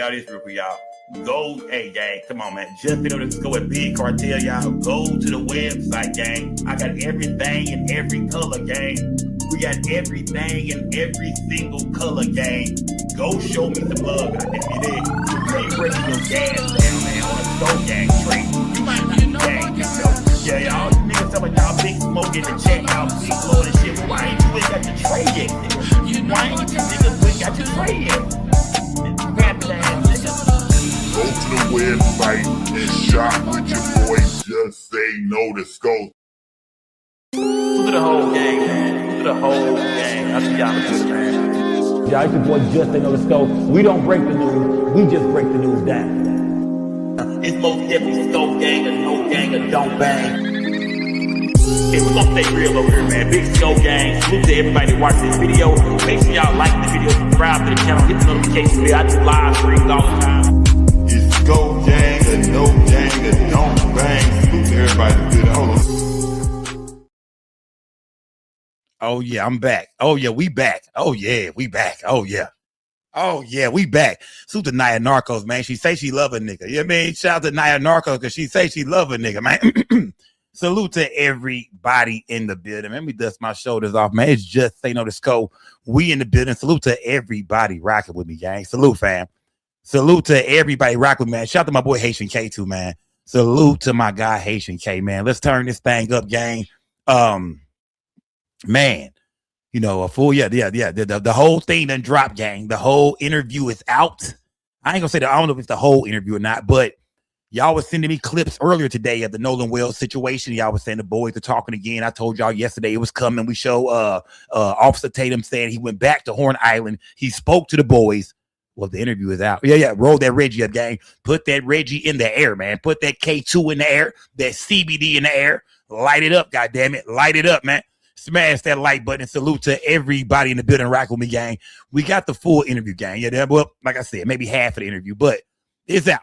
y'all this real quick, y'all. Go, hey, gang, come on, man. Just in order to go with Big Cartel, y'all. Go to the website, gang. I got everything in every color, gang. We got everything in every single color, gang. Go show me some love, goddamn it. Trade breaking your gas down, man, on a stove, gang. Trade. You might not be gang, you know. Yeah, y'all niggas talking about y'all big smoke in the chat, y'all big blow and shit. But why ain't you ain't got your trade yet, nigga? Why ain't you niggas ain't got your trade yet? Go to the website and shop with your boy. Just say no to Scope. Look at the whole gang, man. Look at the whole gang. I see y'all good, man. Y'all, it's your boy Just Say No to Scope. We don't break the news. We just break the news down. It's most definitely Scope gang or no gang or don't bang. Hey, we're gonna stay real over here, man. Big Scope gang. Salute to everybody watching this video. Make sure y'all like the video, subscribe to the channel, hit the notification bell. I do live streams all the time. It's Scope gang or no gang or don't bang. Salute to everybody. Good. Hold on. Oh yeah, I'm back. Oh yeah, we back. Oh yeah, we back. Oh yeah. Oh yeah, we back. Salute to Naya Narcos, man. She say she love a nigga. You know what I mean? Shout out to Naya Narcos because she say she love a nigga, man. Salute to everybody in the building. Let me dust my shoulders off, man. It's Just Say No to Scope. We in the building. Salute to everybody rocking with me, gang. Salute, fam. Salute to everybody rocking with me, man. Shout out to my boy Haitian K too, man. Salute to my guy Haitian K, man. Let's turn this thing up, gang. Man, you know, a full, the whole thing done dropped, gang. The whole interview is out. I ain't gonna say that. I don't know if it's the whole interview or not, but y'all was sending me clips earlier today of the Nolan Wells situation. Y'all was saying the boys are talking again. I told y'all yesterday it was coming. We show Officer Tatum saying he went back to Horn Island. He spoke to the boys. Well, the interview is out. Yeah. Roll that Reggie up, gang. Put that Reggie in the air, man. Put that K2 in the air. That CBD in the air. Light it up, goddammit. Light it up, man. Smash that like button and salute to everybody in the building. Rock with me, gang. We got the full interview, gang. Yeah, well, like I said, maybe half of the interview, but it's out.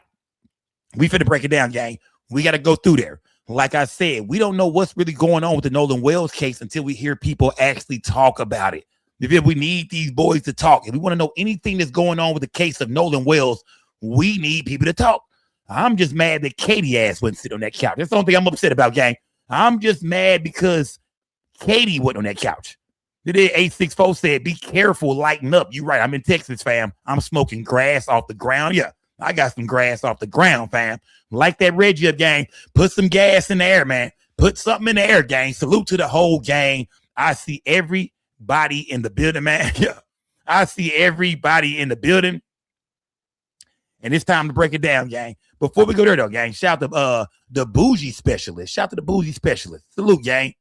We finna break it down, gang. We got to go through there. Like I said, we don't know what's really going on with the Nolan Wells case until we hear people actually talk about it. If we need these boys to talk, if we want to know anything that's going on with the case of Nolan Wells, we need people to talk. I'm just mad that Katie ass wouldn't sit on that couch. That's the only thing I'm upset about, gang. I'm just mad because Katie wasn't on that couch. Today, 864 said, be careful, lighten up. You right. I'm in Texas, fam. I'm smoking grass off the ground. Yeah. I got some grass off the ground, fam. Like that Reggie up, gang. Put some gas in the air, man. Put something in the air, gang. Salute to the whole gang. I see everybody in the building, man. Yeah. I see everybody in the building. And it's time to break it down, gang. Before we go there, though, gang, shout out to the bougie specialist. Shout out to the bougie specialist. Salute, gang.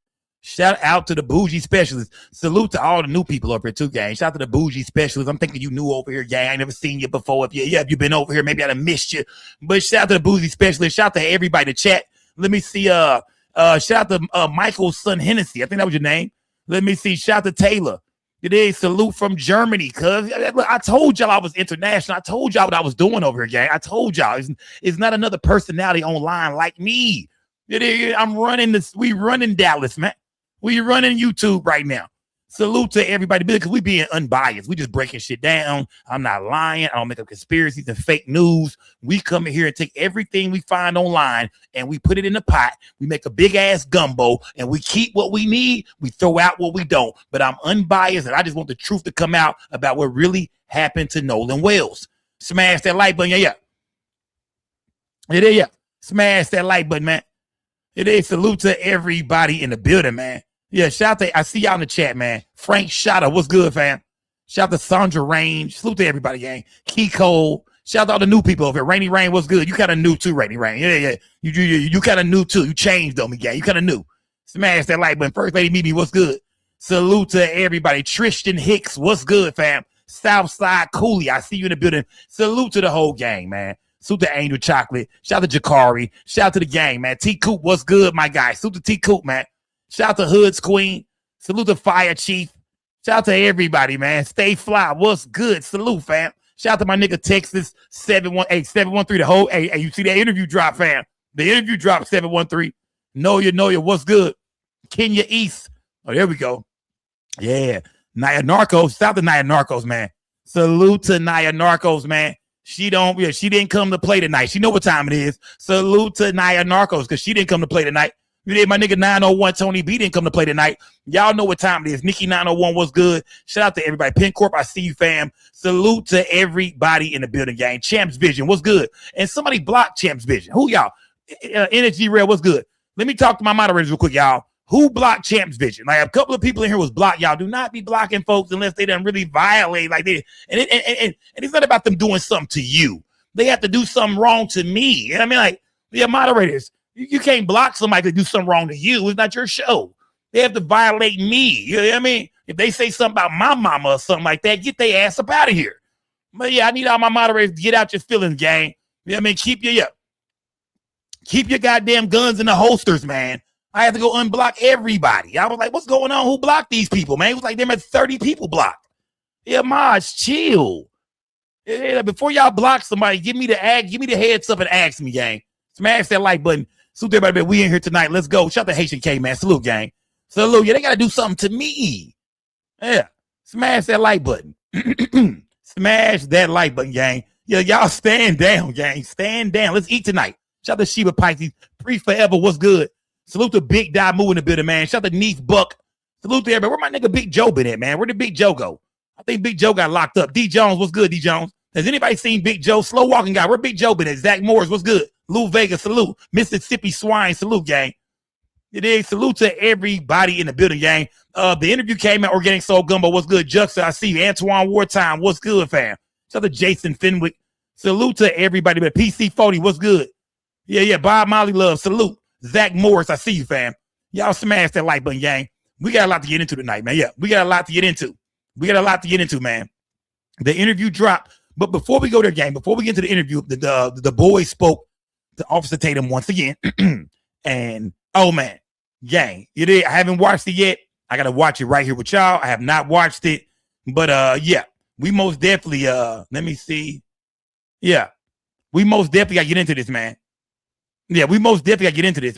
Shout out to the bougie specialist. Salute to all the new people up here too, gang. Shout out to the bougie specialist. I'm thinking you new over here, gang. I ain't never seen you before. If you've been over here, maybe I'd have missed you. But shout out to the bougie specialist. Shout out to everybody in the chat. Let me see. Shout out to Michael's son Hennessy. I think that was your name. Let me see. Shout out to Taylor. Today, salute from Germany. Cause I told y'all I was international. I told y'all what I was doing over here, gang. I told y'all it's not another personality online like me. I'm running this. We running Dallas, man. We running YouTube right now. Salute to everybody because we being unbiased. We just breaking shit down. I'm not lying. I don't make up conspiracies and fake news. We come in here and take everything we find online and we put it in a pot. We make a big ass gumbo and we keep what we need. We throw out what we don't. But I'm unbiased and I just want the truth to come out about what really happened to Nolan Wells. Smash that like button. Yeah. It is, yeah. Smash that like button, man. It is. Salute to everybody in the building, man. Yeah, shout out to, I see y'all in the chat, man. Frank Shotta, what's good, fam? Shout out to Sandra Range. Salute to everybody, gang. Key Cole. Shout out to all the new people over here. Rainy Rain, what's good? You kind of new too, Rainy Rain. Yeah. You kind of new too. You changed on me, gang. You kind of new. Smash that like button. First Lady Mimi, what's good? Salute to everybody. Tristan Hicks, what's good, fam? Southside Cooley, I see you in the building. Salute to the whole gang, man. Salute to Angel Chocolate. Shout out to Jakari. Shout out to the gang, man. T Coop, what's good, my guy? Salute to T Coop, man. Shout out to Hood's Queen. Salute to Fire Chief. Shout out to everybody, man. Stay fly. What's good? Salute, fam. Shout out to my nigga Texas 713. The whole, hey, you see that interview drop, fam? The interview drop 713. Know you. What's good? Kenya East. Oh, there we go. Yeah. Naya Narcos. Shout out to Naya Narcos, man. Salute to Naya Narcos, man. She didn't come to play tonight. She know what time it is. Salute to Naya Narcos because she didn't come to play tonight. You did my nigga 901 Tony B didn't come to play tonight. Y'all know what time it is. Nikki 901 was good. Shout out to everybody. PenCorp, I see you, fam. Salute to everybody in the building, gang. Champs Vision, what's good? And somebody blocked Champs Vision. Who y'all? NSG Rail, what's good? Let me talk to my moderators real quick, y'all. Who blocked Champs Vision? Like a couple of people in here was blocked. Y'all do not be blocking folks unless they done really violate like this. And it's not about them doing something to you. They have to do something wrong to me. You know what I mean? Like, yeah, moderators, you can't block somebody to do something wrong to you. It's not your show. They have to violate me. You know what I mean? If they say something about my mama or something like that, get their ass up out of here. But yeah, I need all my moderators to get out your feelings, gang. You know what I mean? Keep your goddamn guns in the holsters, man. I had to go unblock everybody. I was like, what's going on? Who blocked these people, man? It was like them at 30 people blocked. Yeah, Maj, chill. Yeah, before y'all block somebody, give me the heads up and ask me, gang. Smash that like button. Salute everybody. We in here tonight. Let's go. Shout out to Haitian K, man. Salute, gang. Salute. Yeah, they got to do something to me. Yeah. Smash that like button. Smash that like button, gang. Yeah, y'all stand down, gang. Stand down. Let's eat tonight. Shout out to Sheba Pisces. Pre forever. What's good? Salute to Big Die Moo in the building, man. Shout out to Neef Buck. Salute to everybody. Where my nigga Big Joe been at, man? Where did Big Joe go? I think Big Joe got locked up. D Jones, what's good, D Jones? Has anybody seen Big Joe? Slow walking guy. Where Big Joe been at? Zach Morris, what's good? Lou Vega, salute. Mississippi Swine, salute, gang. It is. Salute to everybody in the building, gang. The interview came out. Organic Soul Gumbo, what's good? Juxta, I see you. Antoine Wartime, what's good, fam? Shout out to Jason Fenwick. Salute to everybody. But PC 40, what's good? Yeah. Bob Molly Love, salute. Zach Morris, I see you, fam. Y'all smash that like button, gang. We got a lot to get into tonight, man. Yeah, we got a lot to get into. Man. The interview dropped. But before we go there, gang, before we get into the interview, the boys spoke to Officer Tatum once again. And, oh, man, gang, I haven't watched it yet. I got to watch it right here with y'all. I have not watched it. But, yeah, we most definitely, let me see. Yeah, we most definitely got to get into this,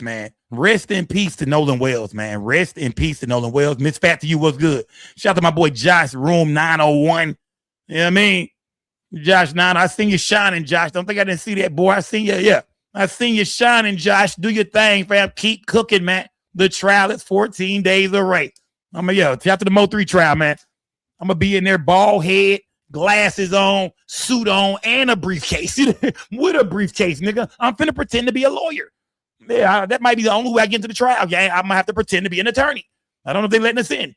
man. Rest in peace to Nolan Wells, man. Rest in peace to Nolan Wells. Miss Fat to you, what's good? Shout out to my boy Josh, room 901. You know what I mean? Josh, I seen you shining, Josh. Don't think I didn't see that, boy. I seen you, yeah. I seen you shining, Josh. Do your thing, fam. Keep cooking, man. The trial is 14 days away. After the Mo3 trial, man. I'm going to be in there, bald head, glasses on, suit on, and a briefcase. With a briefcase, nigga. I'm finna pretend to be a lawyer. Yeah, that might be the only way I get into the trial, gang. I'm going to have to pretend to be an attorney. I don't know if they're letting us in.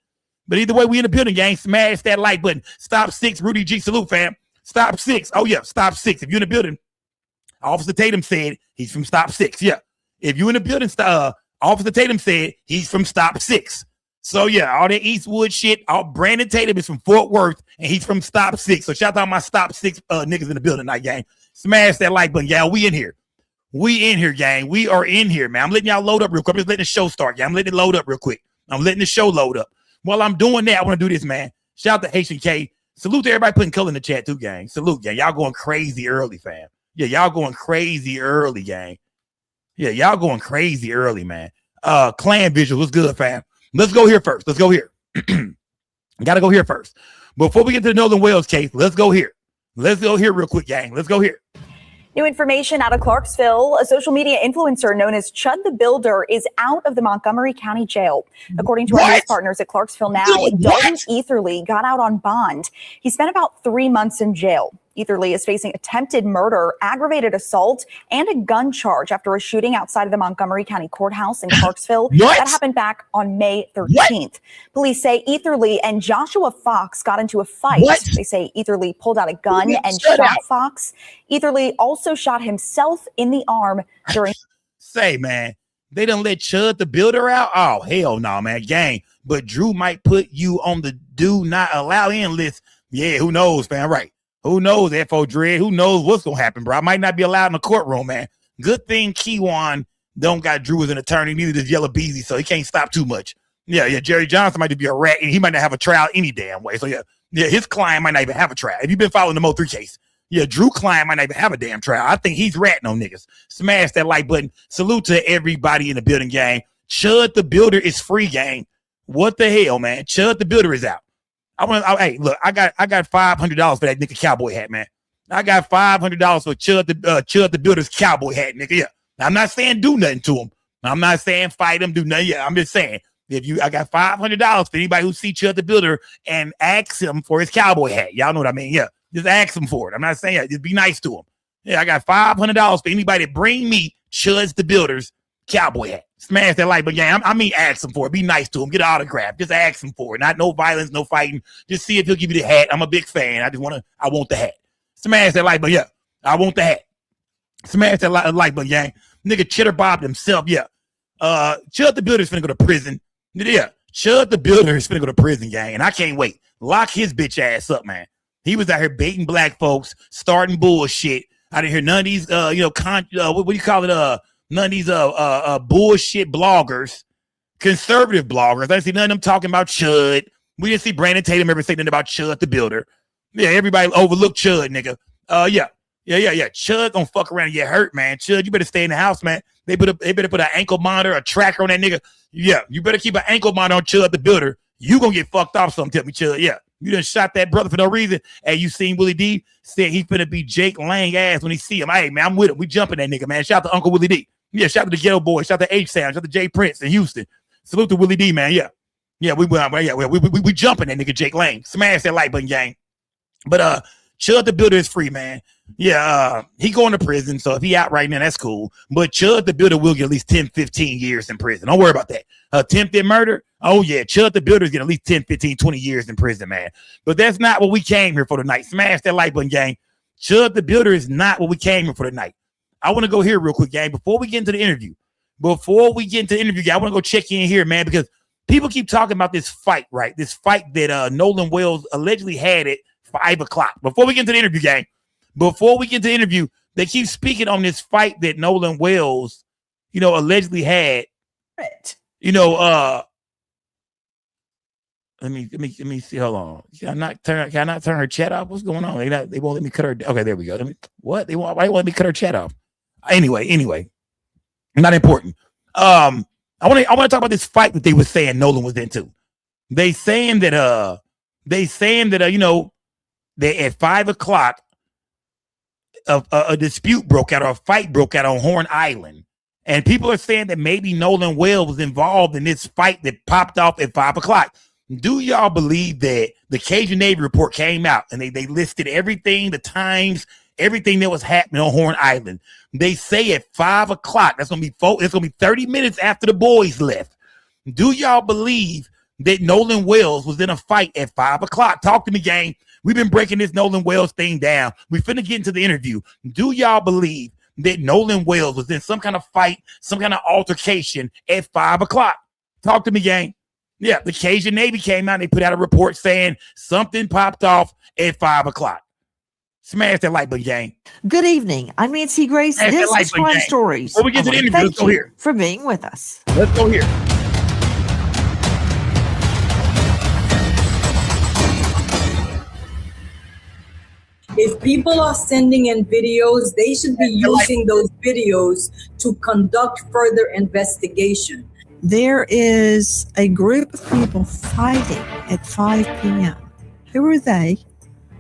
But either way, we in the building, gang. Smash that like button. Stop 6, Rudy G. Salute, fam. Stop 6. Oh, yeah, Stop 6. If you're in the building, Officer Tatum said he's from Stop 6. Yeah. If you're in the building, Officer Tatum said he's from Stop 6. So, yeah, all that Eastwood shit, Brandon Tatum is from Fort Worth, and he's from Stop 6. So, shout out to my Stop 6 niggas in the building tonight, gang. Smash that like button, y'all. We in here. We in here, gang. We are in here, man. I'm letting y'all load up real quick. I'm just letting the show start, gang. I'm letting it load up real quick. I'm letting the show load up. While I'm doing that, I want to do this, man. Shout out to Haitian K. Salute to everybody putting color in the chat, too, gang. Salute, gang. Y'all going crazy early, fam. Yeah, y'all going crazy early, gang. Yeah, y'all going crazy early, man. Clan visual, what's good, fam? Let's go here first. Got to go here first. Before we get to the Nolan Wells case, let's go here. Let's go here real quick, gang. Let's go here. New information out of Clarksville. A social media influencer known as Chud the Builder is out of the Montgomery County Jail. According to our news partners at Clarksville Now, Dalton Etherly got out on bond. He spent about 3 months in jail. Etherly is facing attempted murder, aggravated assault, and a gun charge after a shooting outside of the Montgomery County Courthouse in Clarksville. That happened back on May 13th. Police say Etherly and Joshua Fox got into a fight. They say Etherly pulled out a gun and shot Fox. Etherly also shot himself in the arm during. Say, man, they done let Chud the Builder out? Oh, hell no, man. Gang. But Drew might put you on the do not allow in list. Yeah, who knows, man? Right. Who knows, F.O. Dread? Who knows what's going to happen, bro? I might not be allowed in the courtroom, man. Good thing Keywan don't got Drew as an attorney, neither does Yellow Beezy, so he can't stop too much. Yeah, Jerry Johnson might be a rat, and he might not have a trial any damn way. So, yeah, his client might not even have a trial. If you've been following the Mo3 case, yeah, Drew client might not even have a damn trial. I think he's ratting on niggas. Smash that like button. Salute to everybody in the building, gang. Chud the Builder is free, gang. What the hell, man? Chud the Builder is out. Hey, look, I got $500 for that nigga cowboy hat, man. I got $500 for Chud the Builder's cowboy hat, nigga. Yeah. I'm not saying do nothing to him. I'm not saying fight him, do nothing. Yeah, I'm just saying I got $500 for anybody who see Chud the Builder and ask him for his cowboy hat. Y'all know what I mean? Yeah, just ask him for it. I'm not saying yeah, just be nice to him. Yeah, I got $500 for anybody that bring me Chud the Builder's cowboy hat. Smash that like, but yeah, I mean, ask him for it. Be nice to him. Get an autograph. Just ask him for it. Not no violence, no fighting. Just see if he'll give you the hat. I'm a big fan. I want the hat. Smash that like, but yeah, I want the hat. Smash that like, but gang. Nigga Cheddar Bob himself, yeah. Chud the Builder is finna go to prison. Yeah, Chud the Builder is finna go to prison, gang, and I can't wait. Lock his bitch ass up, man. He was out here baiting black folks, starting bullshit. I didn't hear none of these, what do you call it? None of these bullshit bloggers, conservative bloggers. I didn't see none of them talking about Chud. We didn't see Brandon Tatum ever say nothing about Chud the Builder. Yeah, everybody overlooked Chud, nigga. Yeah. Chud gonna fuck around and get hurt, man. Chud, you better stay in the house, man. They better put an ankle monitor, a tracker on that nigga. Yeah, you better keep an ankle monitor on Chud the Builder. You gonna get fucked off something, tell me, Chud. Yeah, you done shot that brother for no reason. Hey, you seen Willie D said he finna be Jake Lang ass when he see him. Hey, man, I'm with him. We jumping that nigga, man. Shout out to Uncle Willie D. Yeah, shout out to the Ghetto Boy. Shout out to H-Sound. Shout out to Jay Prince in Houston. Salute to Willie D, man. Yeah, we jumping that nigga Jake Lang. Smash that like button, gang. But Chud the Builder is free, man. Yeah, he going to prison, so if he out right now, that's cool. But Chud the Builder will get at least 10, 15 years in prison. Don't worry about that. Attempted murder? Oh, yeah, Chud the Builder is getting at least 10, 15, 20 years in prison, man. But that's not what we came here for tonight. Smash that like button, gang. Chud the Builder is not what we came here for tonight. I want to go here real quick, gang, before we get into the interview. I want to go check in here, man, because people keep talking about this fight, right? This fight that Nolan Wells allegedly had at 5 o'clock. Before we get into the interview, gang, they keep speaking on this fight that Nolan Wells, allegedly had. Let me see. Hold on. Can I not turn her chat off? What's going on? They won't let me cut her. Okay, there we go. Why they won't let me cut her chat off? Anyway, not important. I want to talk about this fight that they were saying Nolan was into. They saying that that at 5 o'clock a dispute broke out, or a fight broke out on Horn Island. And people are saying that maybe Nolan Wells was involved in this fight that popped off at 5 o'clock. Do y'all believe that the Cajun Navy report came out and they listed everything, the times, everything that was happening on Horn Island? They say at 5 o'clock, it's gonna be 30 minutes after the boys left. Do y'all believe that Nolan Wells was in a fight at 5 o'clock? Talk to me, gang. We've been breaking this Nolan Wells thing down. We finna get into the interview. Do y'all believe that Nolan Wells was in some kind of fight, some kind of altercation at 5 o'clock? Talk to me, gang. Yeah, the Cajun Navy came out and they put out a report saying something popped off at 5 o'clock. Smash that like button, gang. Good evening. I'm Nancy Grace. Smash This like is button, Crime gang. Stories. Before we get to the interview, Thank let's go you here. for being with us. Let's go here. If people are sending in videos, they should be using those videos to conduct further investigation. There is a group of people fighting at 5 p.m. Who are they?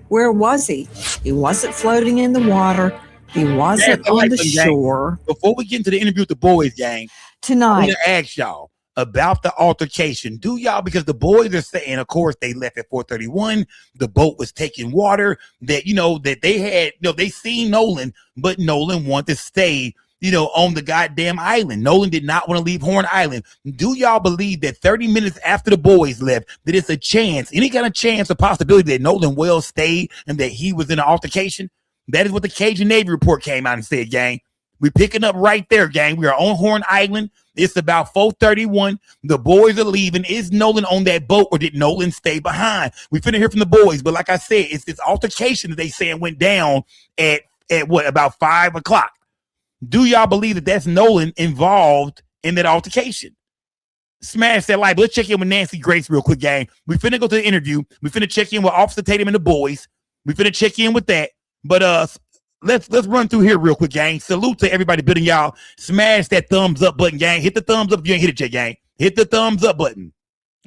Where was he? He wasn't floating in the water. He wasn't on the shore. Before we get into the interview with the boys, gang, I Tonight, want to ask y'all about the altercation. Do y'all, because the boys are saying, of course, they left at 4:31. The boat was taking water. That that they had, they seen Nolan, but Nolan wanted to stay, on the goddamn island. Nolan did not want to leave Horn Island. Do y'all believe that 30 minutes after the boys left, that it's a chance, any kind of chance or possibility that Nolan Wells stayed and that he was in an altercation? That is what the Cajun Navy report came out and said, gang. We're picking up right there, gang. We are on Horn Island. It's about 4:31. The boys are leaving. Is Nolan on that boat, or did Nolan stay behind? We finna hear from the boys, but like I said, it's this altercation that they saying went down at what, about 5 o'clock. Do y'all believe that that's Nolan involved in that altercation? Smash that like. Let's check in with Nancy Grace real quick, gang. We finna go to the interview. We finna check in with Officer Tatum and the boys. We finna check in with that. But let's run through here real quick, gang. Salute to everybody building y'all. Smash that thumbs up button, gang. Hit the thumbs up if you ain't hit it yet, gang. Hit the thumbs up button.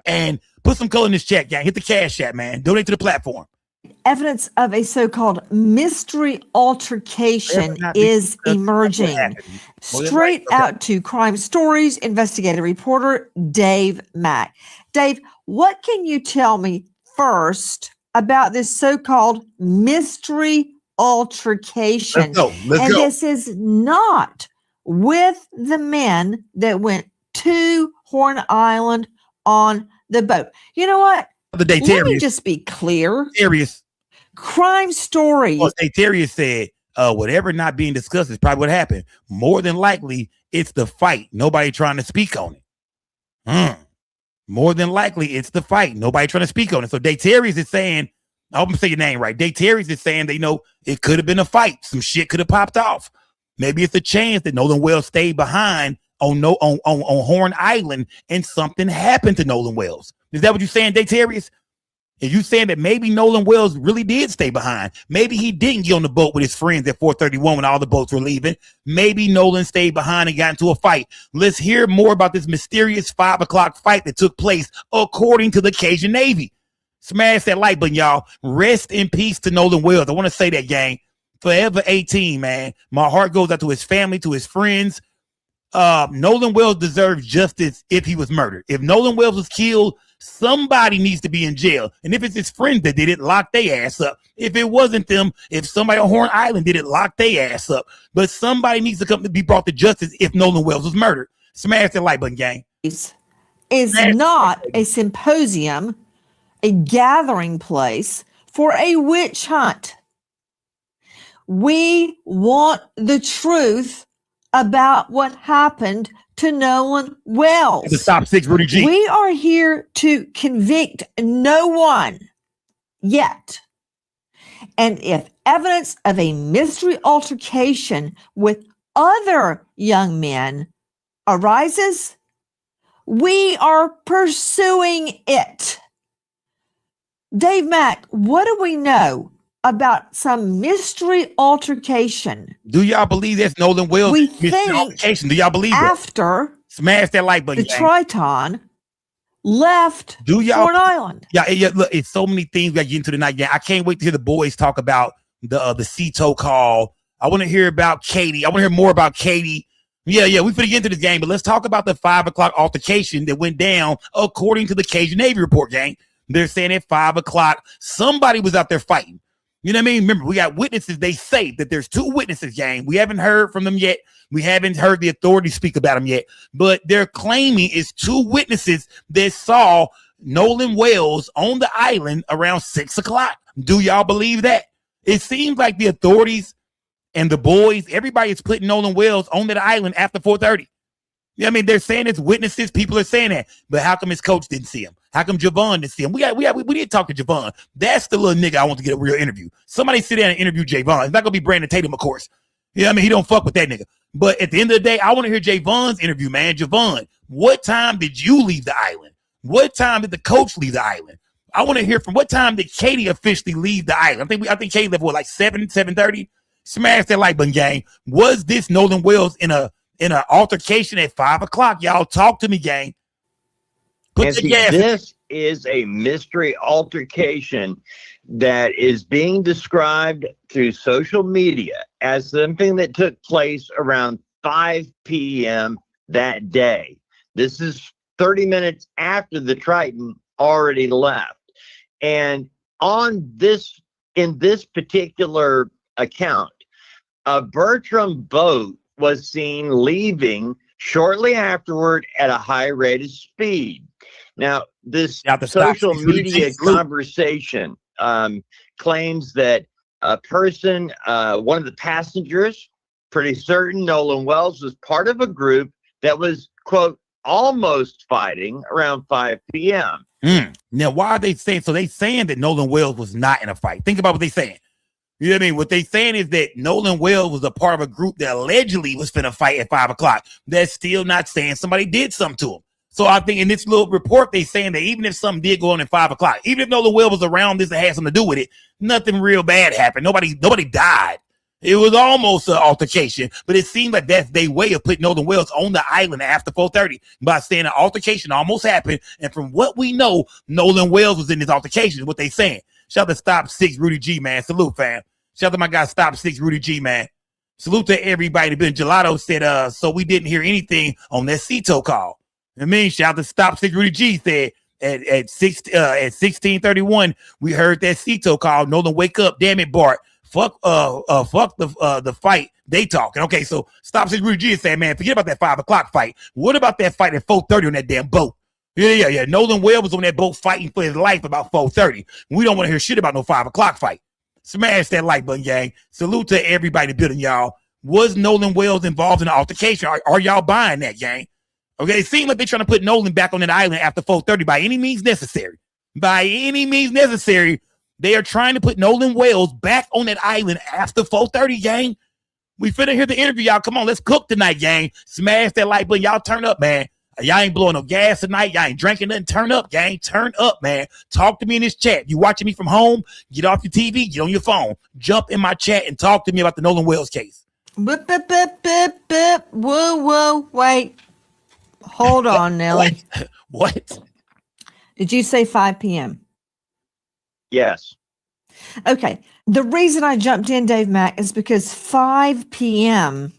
And put some color in this chat, gang. Hit the cash app, man. Donate to the platform. evidence of a so-called mystery altercation is emerging. Straight out to Crime Stories investigative reporter Dave Mack. Dave, what can you tell me first about this so-called mystery altercation? Let's go. This is not with the men that went to Horn Island on the boat. You know what? The day Let me just be clear. Serious. Crime Stories. Well, Terrier said, whatever not being discussed is probably what happened. More than likely, it's the fight. Nobody trying to speak on it. More than likely, it's the fight. Nobody trying to speak on it. So Dayterius is saying, I hope I'm saying your name right. Dayterius is saying that, it could have been a fight. Some shit could have popped off. Maybe it's a chance that Nolan Wells stayed behind on Horn Island and something happened to Nolan Wells. Is that what you're saying, Dayterius? Are you saying that maybe Nolan Wells really did stay behind? Maybe he didn't get on the boat with his friends at 431 when all the boats were leaving. Maybe Nolan stayed behind and got into a fight. Let's hear more about this mysterious 5 o'clock fight that took place according to the Cajun Navy. Smash that like button, y'all. Rest in peace to Nolan Wells. I want to say that, gang. Forever 18, man. My heart goes out to his family, to his friends. Nolan Wells deserves justice if he was murdered. If Nolan Wells was killed, somebody needs to be in jail. And if it's his friend that did it, lock their ass up. If it wasn't them, if somebody on Horn Island did it, lock their ass up. But somebody needs to come to be brought to justice if Nolan Wells was murdered. Smash that like button, gang. Is not a symposium, a gathering place for a witch hunt. We want the truth about what happened to Nolan Wells. The top 6 Rudy G. We are here to convict no one yet. And if evidence of a mystery altercation with other young men arises, we are pursuing it. Dave Mack, what do we know about some mystery altercation? Do y'all believe that's Nolan Wells? We mystery think altercation? Do y'all believe that? after Smash that like button, the gang. Triton left Do y'all? Horn Island. Yeah, look, it's so many things we got to get into tonight. Yeah, I can't wait to hear the boys talk about the CETO call. I want to hear about Katie. I want to hear more about Katie. Yeah, we finna get into this game, but let's talk about the 5 o'clock altercation that went down according to the Cajun Navy report, gang. They're saying at 5 o'clock, somebody was out there fighting. You know what I mean? Remember, we got witnesses. They say that there's 2 witnesses, gang. We haven't heard from them yet. We haven't heard the authorities speak about them yet. But they're claiming it's 2 witnesses that saw Nolan Wells on the island around 6 o'clock. Do y'all believe that? It seems like the authorities and the boys, everybody is putting Nolan Wells on the island after 4:30. Yeah, I mean, they're saying it's witnesses. People are saying that. But how come his coach didn't see him? How come Javon didn't see him? We did talk to Javon. That's the little nigga I want to get a real interview. Somebody sit down and interview Javon. It's not going to be Brandon Tatum, of course. Yeah, I mean, he don't fuck with that nigga. But at the end of the day, I want to hear Javon's interview, man. Javon, what time did you leave the island? What time did the coach leave the island? I want to hear from what time did Katie officially leave the island? I think Katie left, like 7:30? Smash that like button, gang. Was this Nolan Wells in an altercation at 5 o'clock? Y'all talk to me, gang. This is a mystery altercation that is being described through social media as something that took place around 5 p.m. that day. This is 30 minutes after the Triton already left. And in this particular account, a Bertram boat was seen leaving shortly afterward at a high rate of speed. Now, this social media conversation claims that a person, one of the passengers, pretty certain Nolan Wells was part of a group that was, quote, almost fighting around 5 p.m. Now, why are they saying? So they saying that Nolan Wells was not in a fight. Think about what they saying. You know what I mean? What they saying is that Nolan Wells was a part of a group that allegedly was finna fight at 5 o'clock. That's still not saying somebody did something to him. So I think in this little report, they saying that even if something did go on at 5 o'clock, even if Nolan Wells was around this and had something to do with it, nothing real bad happened. Nobody died. It was almost an altercation, but it seemed like that's their way of putting Nolan Wells on the island after 4:30 by saying an altercation almost happened. And from what we know, Nolan Wells was in this altercation is what they saying. Shout out to Stop 6 Rudy G, man. Salute, fam. Shout out to my guy Stop 6 Rudy G, man. Salute to everybody. Ben Gelato said, so we didn't hear anything on that Cito call. I mean, shout out to Stop 6 Rudy G said at 16:31, we heard that Cito call. Nolan, wake up, damn it, Bart. Fuck the fight. They talking. Okay, so Stop 6 Rudy G is saying, man, forget about that 5 o'clock fight. What about that fight at 4:30 on that damn boat? Yeah. Nolan Wells was on that boat fighting for his life about 4:30. We don't want to hear shit about no 5 o'clock fight. Smash that like button, gang. Salute to everybody building, y'all. Was Nolan Wells involved in the altercation? Are y'all buying that, gang? Okay, it seems like they're trying to put Nolan back on that island after 4:30 by any means necessary. By any means necessary, they are trying to put Nolan Wells back on that island after 4:30, gang. We finna hear the interview, y'all. Come on, let's cook tonight, gang. Smash that like button. Y'all turn up, man. Y'all ain't blowing no gas tonight. Y'all ain't drinking nothing. Turn up, gang. Turn up, man. Talk to me in this chat. You watching me from home? Get off your TV. Get on your phone. Jump in my chat and talk to me about the Nolan Wells case. Bip, bip, bip, bip, bip. Whoa, wait. Hold on, Nelly. What? Did you say 5 p.m.? Yes. Okay. The reason I jumped in, Dave Mack, is because 5 p.m.,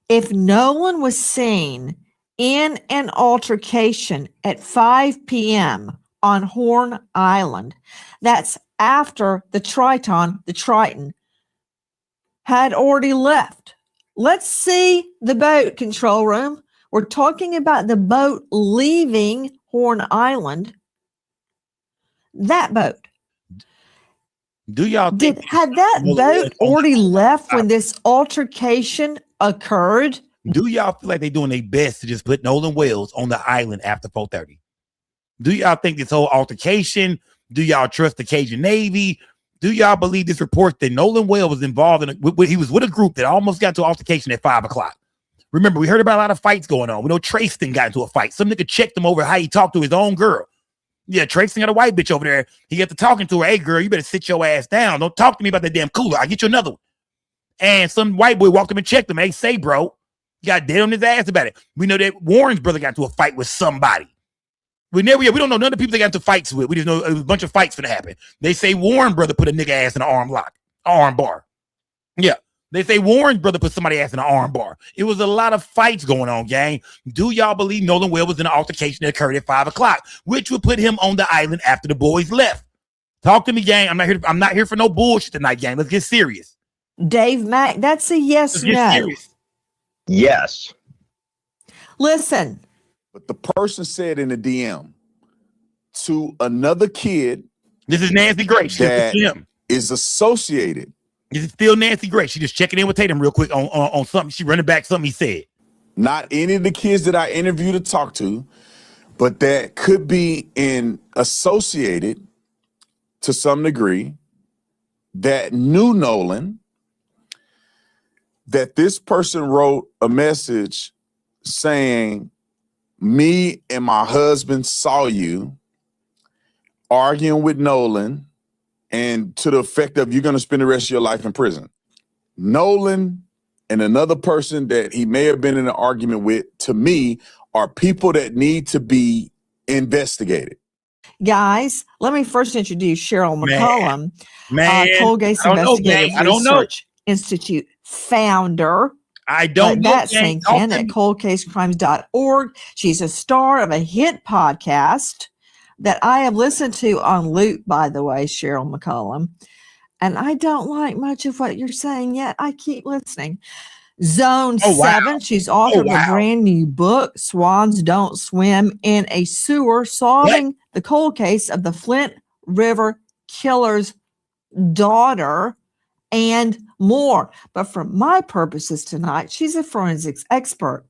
if Nolan was seen in an altercation at 5 p.m. on Horn Island, that's after the Triton, had already left. Let's see the boat, control room. We're talking about the boat leaving Horn Island. That boat. Do y'all think Had that boat already left when this altercation occurred? Do y'all feel like they're doing their best to just put Nolan Wells on the island after 4:30? Do y'all think this whole altercation? Do y'all trust the Cajun Navy? Do y'all believe this report that Nolan Wells was involved in? He was with a group that almost got to altercation at 5 o'clock. Remember, we heard about a lot of fights going on. We know Trayston got into a fight. Some nigga checked him over how he talked to his own girl. Yeah, Tracy got a white bitch over there. He got to talking to her. Hey, girl, you better sit your ass down. Don't talk to me about that damn cooler. I'll get you another one. And some white boy walked up and checked him. Hey, say, bro. He got dead on his ass about it. We know that Warren's brother got into a fight with somebody. We don't know none of the people they got into fights with. We just know it was a bunch of fights going to happen. They say Warren brother put a nigga ass in an arm bar. Yeah. They say Warren's brother put somebody ass in an arm bar. It was a lot of fights going on, gang. Do y'all believe Nolan Wells was in an altercation that occurred at 5 o'clock, which would put him on the island after the boys left? Talk to me, gang. I'm not here for no bullshit tonight, gang. Let's get serious. Dave Mack, that's a yes, no. Serious. Yes. Listen. But the person said in the DM to another kid. This is Nancy Gray. That is associated. This is still Nancy Gray. She just checking in with Tatum real quick on something. She running back something he said. Not any of the kids that I interviewed or talked to, but that could be associated to some degree that knew Nolan, that this person wrote a message saying, me and my husband saw you arguing with Nolan, and to the effect of you're going to spend the rest of your life in prison. Nolan and another person that he may have been in an argument with, to me, are people that need to be investigated. Guys, let me first introduce Cheryl McCollum, Colgate's Investigative Research Institute founder. I don't know. That's St. Ken at coldcasecrimes.org. She's a star of a hit podcast that I have listened to on loop, by the way, Cheryl McCollum. And I don't like much of what you're saying yet. I keep listening. Zone 7, she's authored a brand new book, Swans Don't Swim in a Sewer, solving the cold case of the Flint River killer's daughter, and more. But for my purposes tonight, she's a forensics expert.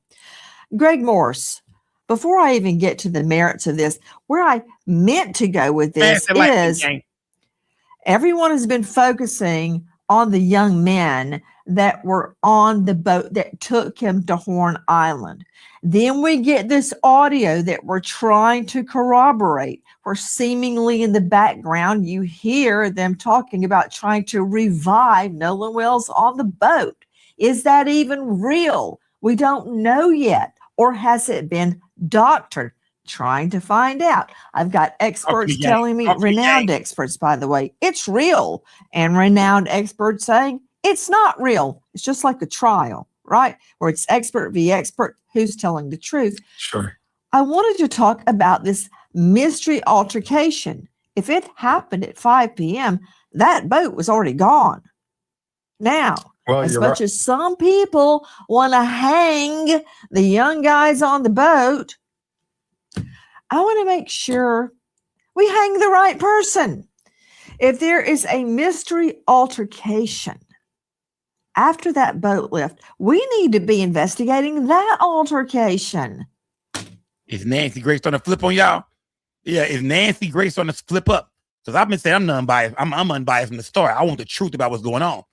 Greg Morse, before I even get to the merits of this, where I meant to go with this is everyone has been focusing on the young men that were on the boat that took him to Horn Island. Then we get this audio that we're trying to corroborate, where seemingly in the background you hear them talking about trying to revive Nolan Wells on the boat. Is that even real? We don't know yet. Or has it been doctored trying to find out. I've got experts telling me, renowned experts, by the way, it's real, and renowned experts saying it's not real. It's just like a trial, right? Where it's expert v. expert, who's telling the truth. Sure. I wanted to talk about this mystery altercation. If it happened at 5 p.m., that boat was already gone. Now, as much as some people want to hang the young guys on the boat, I want to make sure we hang the right person. If there is a mystery altercation after that boat left, we need to be investigating that altercation. Is Nancy Grace starting to flip on y'all? Yeah, is Nancy Grace starting to flip up? Because I've been saying I'm unbiased. I'm unbiased from the start. I want the truth about what's going on.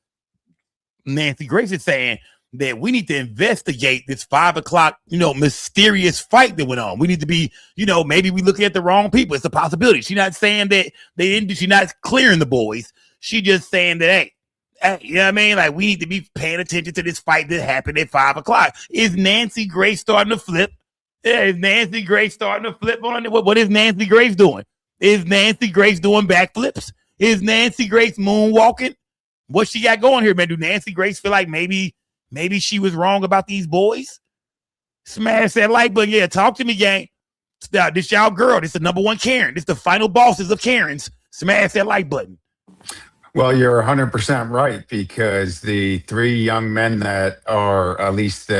Nancy Grace is saying that we need to investigate this 5 o'clock, mysterious fight that went on. We need to be, maybe we looking at the wrong people. It's a possibility. She's not saying that she's not clearing the boys. She just saying that, hey, you know what I mean? Like, we need to be paying attention to this fight that happened at 5 o'clock. Is Nancy Grace starting to flip? Yeah, is Nancy Grace starting to flip on it? What is Nancy Grace doing? Is Nancy Grace doing backflips? Is Nancy Grace moonwalking? What she got going here, man? Do Nancy Grace feel like maybe she was wrong about these boys? Smash that like button. Yeah, talk to me, gang. This y'all girl. This the number one Karen. This the final bosses of Karens. Smash that like button. Well, you're 100% right, because the 3 young men that are, at least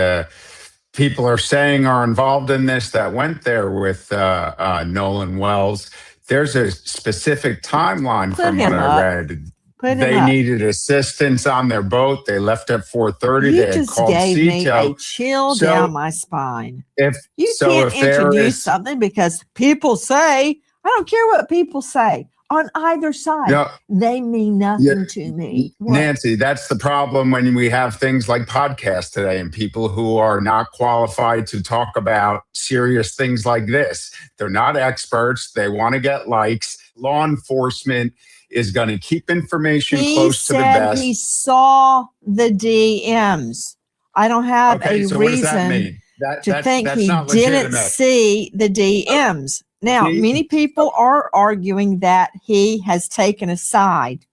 people are saying are involved in this, that went there with Nolan Wells, there's a specific timeline from what I read. They needed assistance on their boat. They left at 4:30. You they had just called gave me CTO. a chill down my spine. If you so, can't if there introduce is something because people say, I don't care what people say on either side. No, they mean nothing to me. What? Nancy, that's the problem when we have things like podcasts today and people who are not qualified to talk about serious things like this. They're not experts. They want to get likes. Law enforcement is going to keep information close to the best. He saw the DMs. I don't have a reason to think he didn't see the DMs. Now, many people are arguing that he has taken a side.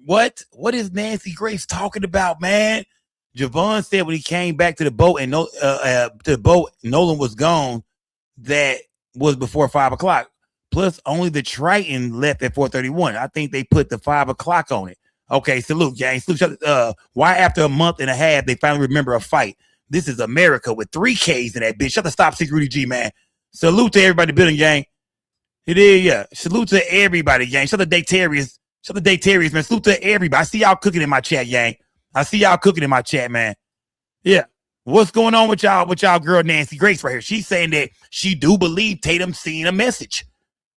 What is Nancy Grace talking about, man? Javon said when he came back to the boat and Nolan was gone, that was before 5 o'clock. Plus, only the Triton left at 4:31. I think they put the 5 o'clock on it. Okay, salute, gang. Salute. Why after a month and a half they finally remember a fight? This is America with 3 Ks in that bitch. Shut the stop, 6 Rudy G, man. Salute to everybody building, gang. It is, yeah. Salute to everybody, gang. Shut the Daytarians. Shut the Daytarians, man. Salute to everybody. I see y'all cooking in my chat, gang. I see y'all cooking in my chat, man. Yeah. What's going on with y'all girl Nancy Grace right here? She's saying that she do believe Tatum seen a message.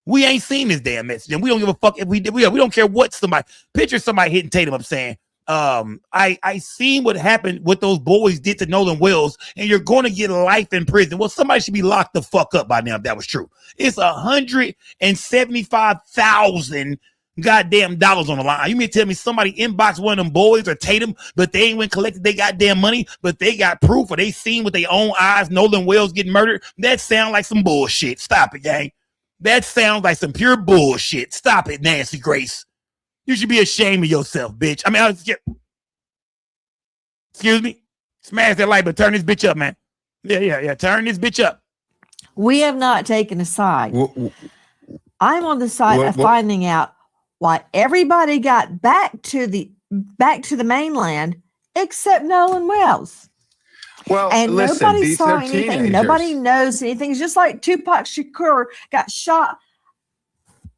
We ain't seen this damn message, and we don't give a fuck if we did. We don't care what somebody picture somebody hitting Tatum up saying, I seen what happened, what those boys did to Nolan Wells, and you're going to get life in prison. Well, somebody should be locked the fuck up by now if that was true. It's $175,000 goddamn dollars on the line. You mean tell me somebody inboxed one of them boys or Tatum, but they ain't went collected they goddamn money, but they got proof or they seen with their own eyes Nolan Wells getting murdered? That sounds like some bullshit. Stop it, gang. That sounds like some pure bullshit. Stop it, Nancy Grace. You should be ashamed of yourself, bitch. I mean, excuse me. Smash that like, but turn this bitch up, man. Yeah. Turn this bitch up. We have not taken a side. I'm on the side of finding out why everybody got back to the mainland except Nolan Wells. Well, and listen, nobody saw anything. Teenagers. Nobody knows anything. It's just like Tupac Shakur got shot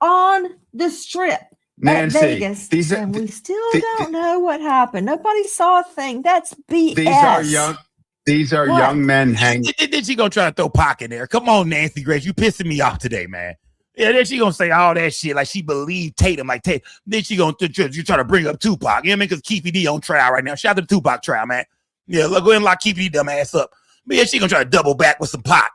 on the strip at Vegas, and we still don't know what happened. Nobody saw a thing. That's BS. These are young men hanging. Then she gonna try to throw Pac in there. Come on, Nancy Grace, you pissing me off today, man. Yeah, then she gonna say all that shit like she believed Tatum, like Tatum. Then she gonna you try to bring up Tupac. You know what I mean? Because Keefy D on trial right now. Shout out to the Tupac trial, man. Yeah, look, go ahead and lock Keefy D dumb ass up. But yeah, she gonna try to double back with some Pac.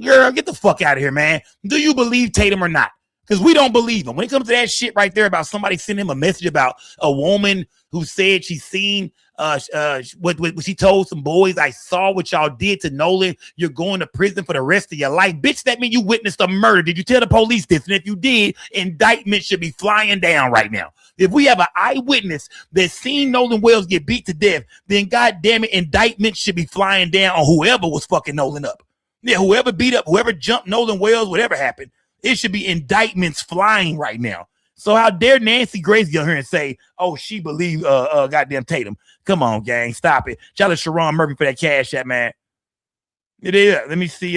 Girl, get the fuck out of here, man. Do you believe Tatum or not? Because we don't believe him. When it comes to that shit right there about somebody sending him a message about a woman who said she seen what she told some boys, I saw what y'all did to Nolan. You're going to prison for the rest of your life. Bitch, that means you witnessed a murder. Did you tell the police this? And if you did, indictment should be flying down right now. If we have an eyewitness that seen Nolan Wells get beat to death, then goddamn it, indictment should be flying down on whoever was fucking Nolan up. Yeah, whoever beat up, whoever jumped Nolan Wells, whatever happened, it should be indictments flying right now. So how dare Nancy Grace get here and say, oh, she believed goddamn Tatum. Come on, gang, stop it. Shout out to Sharon Murphy for that cash app, man. It is. Let me see.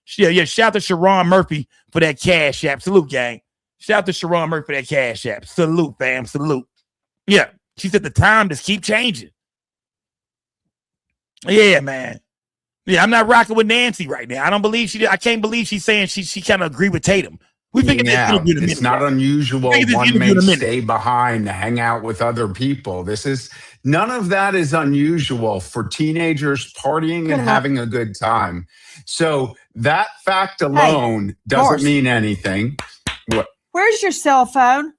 Shout out to Sharon Murphy for that cash app. Salute, gang. Shout out to Sharon Murphy for that cash app. Salute, fam. Salute. Yeah. She said the time just keep changing. Yeah, man. Yeah, I'm not rocking with Nancy right now. I can't believe she's saying she kind of agree with Tatum. We figured this interview in a minute. It's not unusual. One may stay behind to hang out with other people. None of that is unusual for teenagers partying and having a good time. So that fact alone doesn't mean anything. What? Where's your cell phone?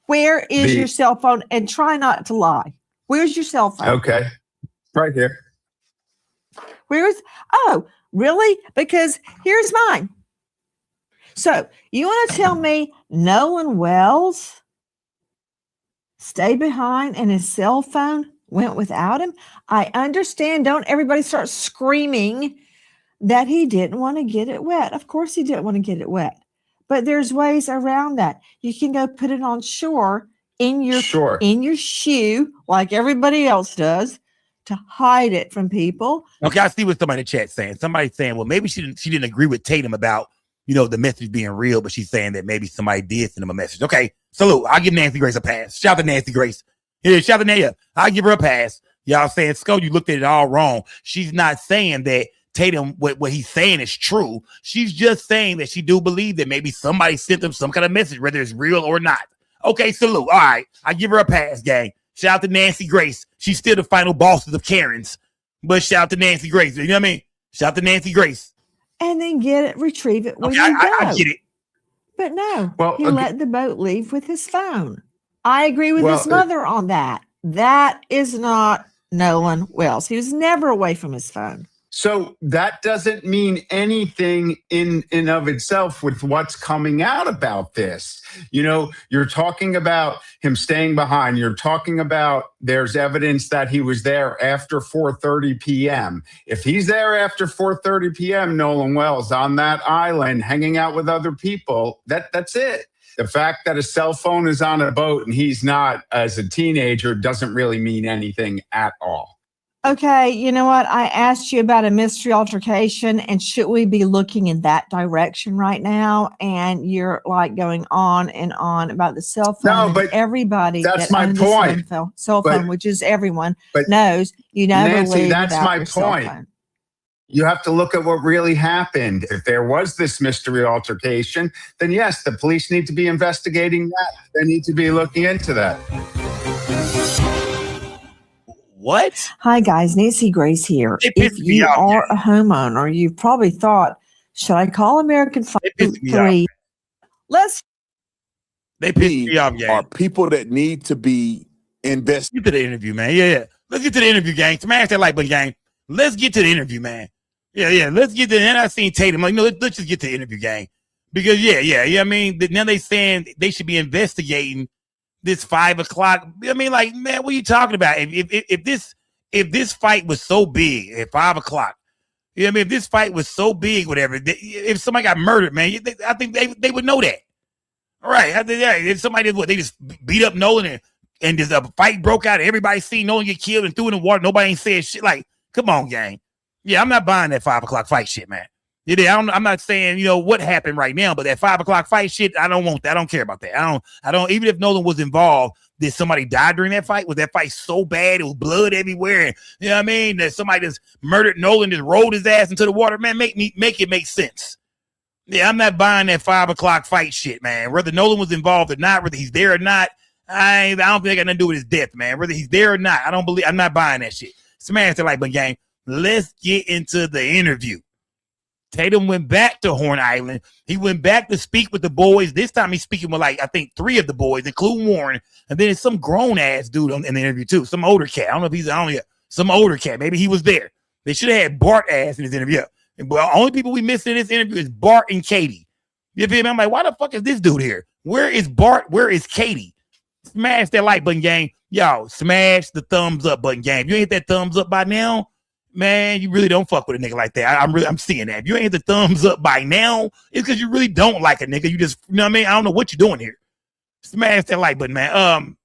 Where is your cell phone? And try not to lie. Where's your cell phone? Okay. Right here. Oh, really? Because here's mine. So you want to tell me Nolan Wells stayed behind and his cell phone went without him? I understand. Don't everybody start screaming that he didn't want to get it wet. Of course he didn't want to get it wet. But there's ways around that. You can go put it on shore in your shoe like everybody else does to hide it from people. Okay, I see what somebody in the chat saying. Somebody's saying, well, maybe she didn't agree with Tatum about, the message being real, but she's saying that maybe somebody did send him a message. Okay, salute. I'll give Nancy Grace a pass. Shout out to Nancy Grace. Yeah, shout out to Nancy. I'll give her a pass. Y'all saying, Sco, you looked at it all wrong. She's not saying that Tatum, what he's saying is true. She's just saying that she do believe that maybe somebody sent him some kind of message, whether it's real or not. Okay, salute. All right, I give her a pass, gang. Shout out to Nancy Grace. She's still the final bosses of Karens, but shout out to Nancy Grace. You know what I mean? Shout out to Nancy Grace. And then retrieve it when you go. I get it. But no, he let the boat leave with his phone. I agree with his mother on that. That is not Nolan Wells. He was never away from his phone. So that doesn't mean anything in of itself with what's coming out about this. You're talking about him staying behind. You're talking about there's evidence that he was there after 4:30 p.m. If he's there after 4:30 p.m., Nolan Wells on that island hanging out with other people, that's it. The fact that a cell phone is on a boat and he's not as a teenager doesn't really mean anything at all. Okay, you know what? I asked you about a mystery altercation, and should we be looking in that direction right now? And you're like going on and on about the cell phone. No, but everybody that's my point. Cell phone, which is everyone knows. You never Nancy, leave that's without my your cell point. phone. You have to look at what really happened. If there was this mystery altercation, then yes, the police need to be investigating that. They need to be looking into that. What? Hi, guys. Nancy Grace here. If you are a homeowner, you've probably thought, should I call American 523? They piss me off, gang. Are people that need to be investigated. Get to the interview, man. Yeah. Let's get to the interview, gang. Smash that like button, gang. Let's get to the interview, man. Yeah. Let's get to the. And I seen Tatum. Like, let's just get to the interview, gang. Because I mean, now they saying they should be investigating this 5 o'clock. I mean, like, man, what are you talking about? If this fight was so big at 5 o'clock, if this fight was so big, whatever, if somebody got murdered, man, I think they would know that. All right. If somebody did they just beat up Nolan and just a fight broke out, everybody seen Nolan get killed and threw in the water, nobody ain't said shit. Like, come on, gang. Yeah, I'm not buying that 5 o'clock fight shit, man. I'm not saying, what happened right now, but that 5 o'clock fight shit, I don't want that. I don't care about that. I don't, even if Nolan was involved, did somebody die during that fight? Was that fight so bad? It was blood everywhere. And, you know what I mean? That somebody just murdered Nolan, just rolled his ass into the water. Man, make it make sense. Yeah, I'm not buying that 5 o'clock fight shit, man. Whether Nolan was involved or not, whether he's there or not, I don't think I got nothing to do with his death, man. Whether he's there or not, I'm not buying that shit. Smash the like button, gang. Let's get into the interview. Tatum went back to Horn Island. He went back to speak with the boys. This time he's speaking with, like, I think 3 of the boys, including Warren. And then it's some grown ass dude in the interview too. Some older cat. I don't know if he's some older cat. Maybe he was there. They should have had Bart ass in his interview. But only people we missed in this interview is Bart and Katie. You feel me? I'm like, why the fuck is this dude here? Where is Bart? Where is Katie? Smash that like button, gang. Y'all, smash the thumbs up button, gang. If you ain't hit that thumbs up by now, man, you really don't fuck with a nigga like that. I'm seeing that. If you ain't hit the thumbs up by now, it's because you really don't like a nigga. You just, you know what I mean? I don't know what you're doing here. Smash that like button, man.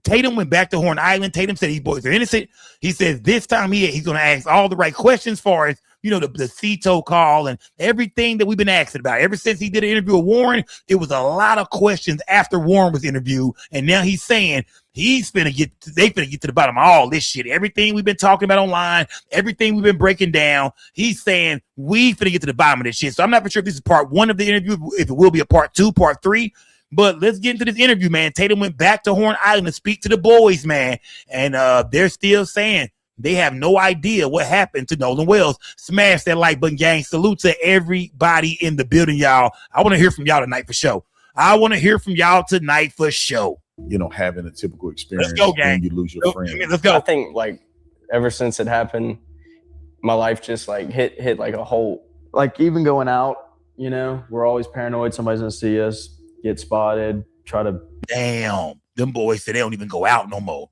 Tatum went back to Horn Island. Tatum said these boys are innocent. He says this time he's going to ask all the right questions for us. You know, the CETO call and everything that we've been asking about. Ever since he did an interview with Warren, it was a lot of questions after Warren was interviewed. And now he's saying they finna get to the bottom of all this shit. Everything we've been talking about online, everything we've been breaking down. He's saying we finna get to the bottom of this shit. So I'm not for sure if this is part 1 of the interview, if it will be a part 2, part 3. But let's get into this interview, man. Tatum went back to Horn Island to speak to the boys, man. And they're still saying they have no idea what happened to Nolan Wells. Smash that like button, gang. Salute to everybody in the building, y'all. I want to hear from y'all tonight for show. You know, having a typical experience. Let's go, gang. You lose your friend. Let's go. I think, like, ever since it happened, my life just, like, hit like a hole. Like, even going out, you know, we're always paranoid somebody's going to see us, get spotted, try to... Damn. Them boys said they don't even go out no more.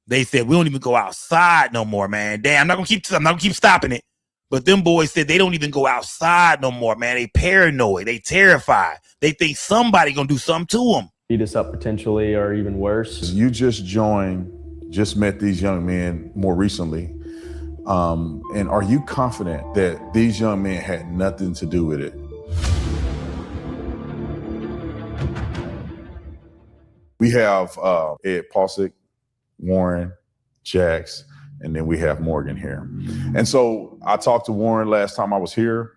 They said we don't even go outside no more, man. Damn, I'm not gonna keep stopping it. But them boys said they don't even go outside no more, man. They paranoid. They terrified. They think somebody gonna do something to them. Beat us up potentially, or even worse. You just met these young men more recently. And are you confident that these young men had nothing to do with it? We have Ed Pausick, Warren, Jax, and then we have Morgan here. And so I talked to Warren last time I was here.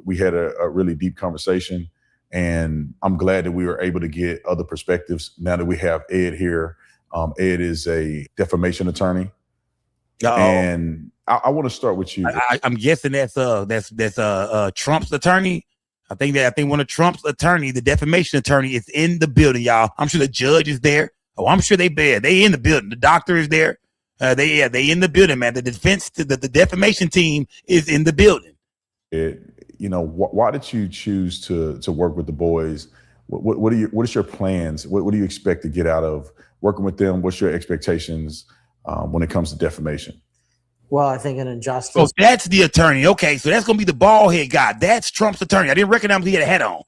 We had a really deep conversation, and I'm glad that we were able to get other perspectives now that we have Ed here. Ed is a defamation attorney. And I want to start with you. I'm guessing that's Trump's attorney. I think one of Trump's attorney, the defamation attorney, is in the building, y'all. I'm sure the judge is there. Oh, I'm sure they in the building. The doctor is there. They in the building, man. The defamation team is in the building. You know, why did you choose to work with the boys? What is your plans? What do you expect to get out of working with them? What's your expectations when it comes to defamation? Well, I think an injustice. Oh, that's the attorney. Okay, so that's gonna be the bald head guy. That's Trump's attorney. I didn't recognize he had a hat on.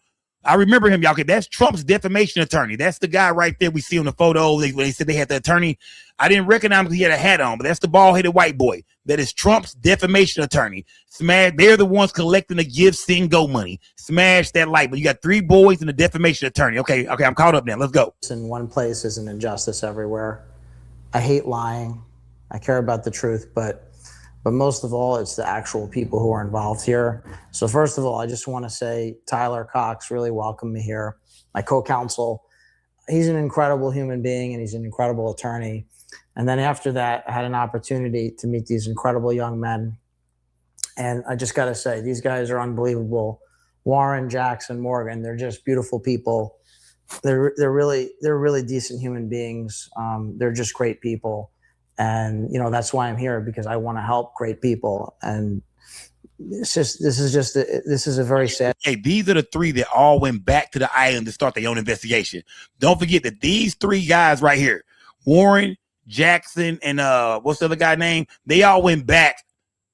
I remember him, y'all. Okay, that's Trump's defamation attorney. That's the guy right there we see on the photo. When they said they had the attorney, I didn't recognize he had a hat on, but that's the bald-headed white boy. That is Trump's defamation attorney. Smash. They're the ones collecting the give, sing, go money. Smash that like. But you got 3 boys and a defamation attorney. Okay, I'm caught up now. Let's go. In one place is an injustice everywhere. I hate lying. I care about the truth, but most of all, it's the actual people who are involved here. So first of all, I just want to say Tyler Cox really welcomed me here. My co-counsel, he's an incredible human being and he's an incredible attorney. And then after that, I had an opportunity to meet these incredible young men. And I just got to say, these guys are unbelievable. Warren, Jackson, Morgan, they're just beautiful people. They're really decent human beings. They're just great people. And, you know, that's why I'm here, because I want to help great people. And this is a very sad. Hey, these are the 3 that all went back to the island to start their own investigation. Don't forget that these 3 guys right here, Warren, Jackson, and what's the other guy name? They all went back.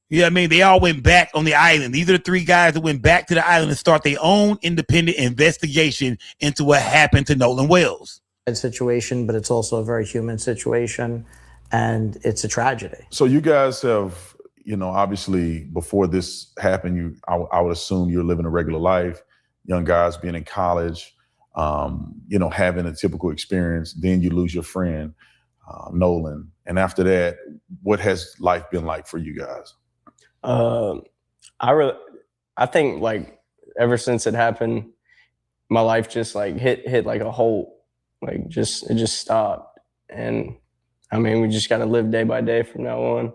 You know what I mean? They all went back on the island. These are the 3 guys that went back to the island to start their own independent investigation into what happened to Nolan Wells. Situation, but it's also a very human situation. And it's a tragedy. So you guys have, you know, obviously before this happened, I would assume you're living a regular life, young guys being in college, you know, having a typical experience. Then you lose your friend, Nolan. And after that, what has life been like for you guys? I think, like, ever since it happened, my life just like hit like a hole. Like, it just stopped. And I mean, we just got to live day by day from now on.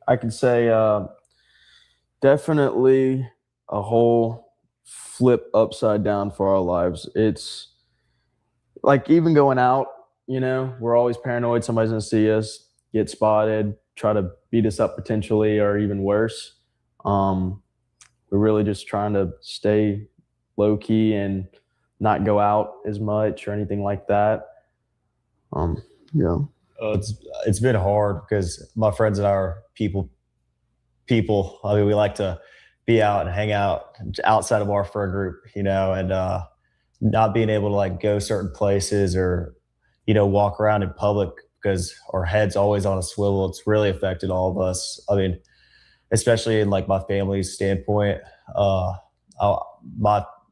I could say definitely a whole flip upside down for our lives. It's like even going out, we're always paranoid somebody's going to see us, get spotted, try to beat us up potentially, or even worse. We're really just trying to stay low key and not go out as much or anything like that. Yeah. It's been hard because my friends and I are people. I mean, we like to be out and hang out outside of our friend group, and not being able to like go certain places or, walk around in public because our head's always on a swivel. It's really affected all of us. I mean, especially in like my family's standpoint,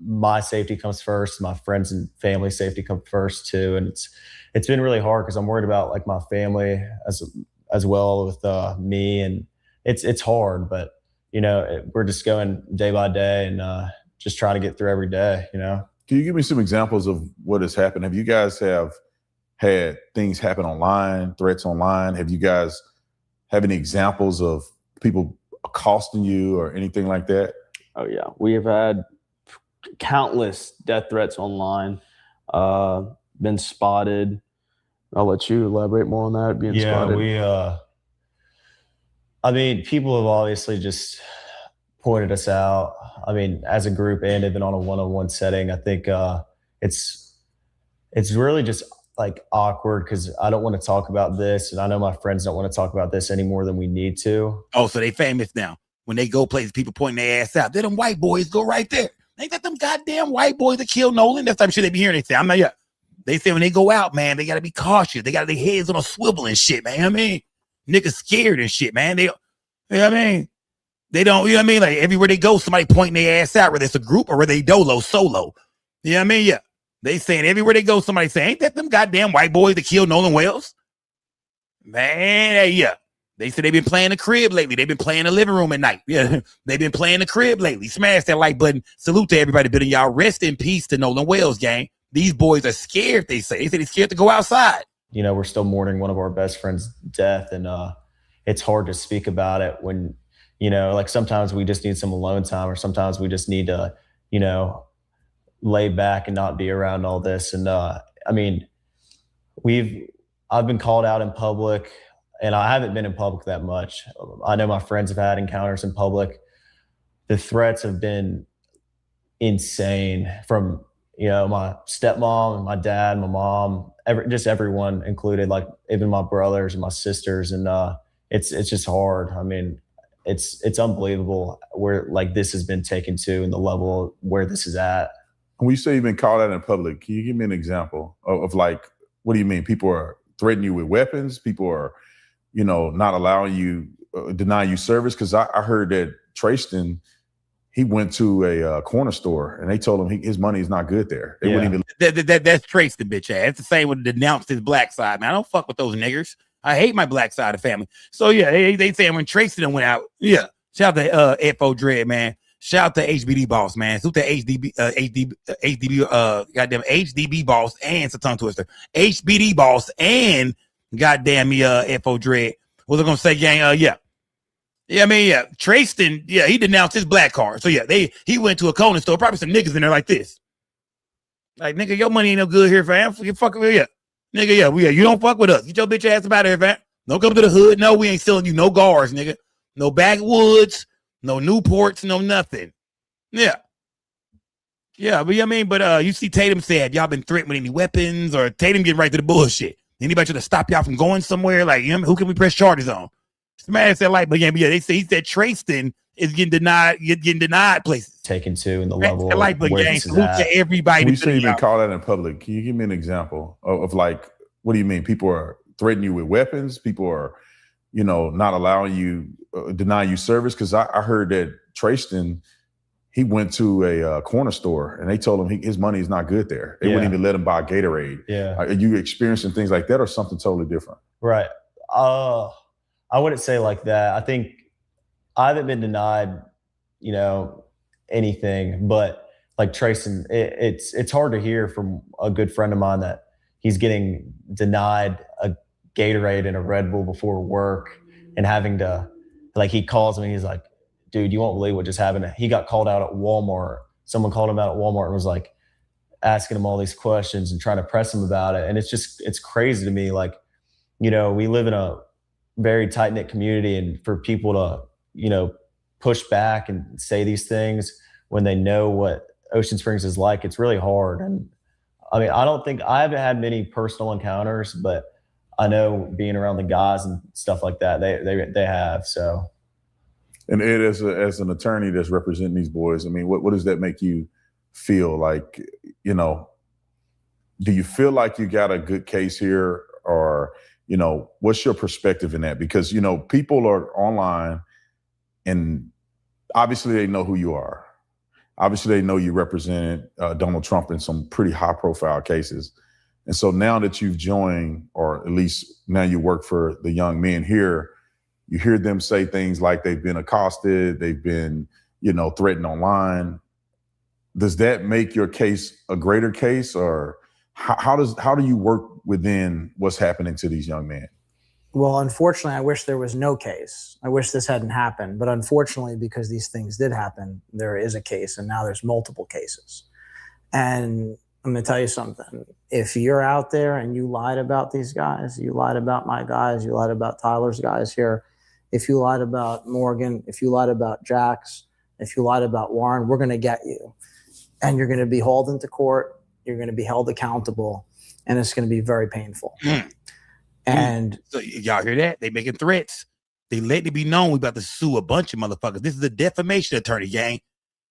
my safety comes first. My friends and family safety come first too. And it's been really hard because I'm worried about like my family as well with me, and it's hard, but we're just going day by day and just trying to get through every day. Can you give me some examples of what has happened? Have you guys had things happen online, threats online? Have you guys have any examples of people accosting you or anything like that? Oh yeah, we have had countless death threats online. Been spotted. I'll let you elaborate more on that. Being spotted. I mean, people have obviously just pointed us out. I mean, as a group and even on a one-on-one setting, I think it's really just like awkward because I don't want to talk about this, and I know my friends don't want to talk about this any more than we need to. Oh, so they famous now. When they go places, people pointing their ass out. They're them white boys go right there. Ain't that them goddamn white boys that killed Nolan? That's the type of shit they be hearing. They say, I'm not yet. They say when they go out, man, they got to be cautious. They got their heads on a swivel and shit, man. I mean, niggas scared and shit, man. They, they don't, like everywhere they go, somebody pointing their ass out, whether it's a group or whether they solo. Yeah. They saying everywhere they go, somebody saying, ain't that them goddamn white boys that killed Nolan Wells? Man, yeah. They said they've been playing the crib lately. They've been playing the living room at night. Yeah, they've been playing the crib lately. Smash that like button. Salute to everybody building y'all. Rest in peace to Nolan Wells, gang. These boys are scared, they say. They say they're scared to go outside. We're still mourning one of our best friends' death, and it's hard to speak about it when, like sometimes we just need some alone time, or sometimes we just need to, lay back and not be around all this. And I mean, I've been called out in public, and I haven't been in public that much. I know my friends have had encounters in public. The threats have been insane from, my stepmom and my dad, my mom, just everyone included, like even my brothers and my sisters. And it's just hard. I mean, it's unbelievable where like this has been taken to and the level where this is at. When you say you've been called out in public, can you give me an example of like, what do you mean? People are threatening you with weapons? People are, not allowing you, denying you service? Because I heard that Trayston, he went to a corner store and they told him his money is not good there. They wouldn't even. That's Trayston, bitch ass. It's the same when denounced his black side, man. I don't fuck with those niggers. I hate my black side of the family. So yeah, they saying when Trayston went out, yeah. Shout out to FO Dread, man. Shout out to HBD boss, man. Shout out to goddamn HDB boss and it's a tongue twister. HBD boss and goddamn me FO Dread. What was I gonna say, gang? Yeah. Trayston, he denounced his black card. So yeah, he went to a corner store, probably some niggas in there like this. Like, nigga, your money ain't no good here, fam. You fuck with yeah. Nigga, yeah, you don't fuck with us. Get your bitch ass about here, fam. Don't come to the hood. No, we ain't selling you no guards, nigga. No backwoods, no Newports, no nothing. Yeah. Yeah, but you see Tatum said, y'all been threatened with any weapons, or Tatum getting right to the bullshit. Anybody trying to stop y'all from going somewhere? Like, who can we press charges on? Smash that light, but yeah, he said Trayston is getting denied places. Taken to in the level of like, where this is at. To everybody. When you say you've been called out in public, can you give me an example of like, what do you mean? People are threatening you with weapons? People are, not allowing you, denying you service? Because I heard that Trayston, he went to a corner store and they told him his money is not good there. They wouldn't even let him buy Gatorade. Yeah. Are you experiencing things like that or something totally different? Right. I wouldn't say like that. I think I haven't been denied, anything, but like Trayston, it's hard to hear from a good friend of mine that he's getting denied a Gatorade and a Red Bull before work and having to, like, he calls me, he's like, dude, you won't believe what just happened. He got called out at Walmart. Someone called him out at Walmart and was like asking him all these questions and trying to press him about it. And it's crazy to me. Like, you know, we live in a very tight knit community, and for people to, you know, push back and say these things when they know what Ocean Springs is like, it's really hard. And I mean, I haven't had many personal encounters, but I know being around the guys and stuff like that, they have. So. And Ed, as an attorney that's representing these boys, I mean, what does that make you feel like? You know, do you feel like you got a good case here, or, you know, what's your perspective in that? Because, you know, people are online and obviously they know who you are. Obviously they know you represented Donald Trump in some pretty high profile cases. And so now that you've joined, or at least now you work for the young men here, you hear them say things like they've been accosted, they've been, you know, threatened online. Does that make your case a greater case, or how do you work within what's happening to these young men? Well, unfortunately, I wish there was no case. I wish this hadn't happened. But unfortunately, because these things did happen, there is a case, and now there's multiple cases. And I'm going to tell you something. If you're out there and you lied about these guys, you lied about my guys, you lied about Tyler's guys here, if you lied about Morgan, if you lied about Jax, if you lied about Warren, we're going to get you. And you're going to be hauled into court. You're going to be held accountable. And it's going to be very painful. And so y'all hear that? They making threats. They let it be known we about to sue a bunch of motherfuckers. This is a defamation attorney, gang.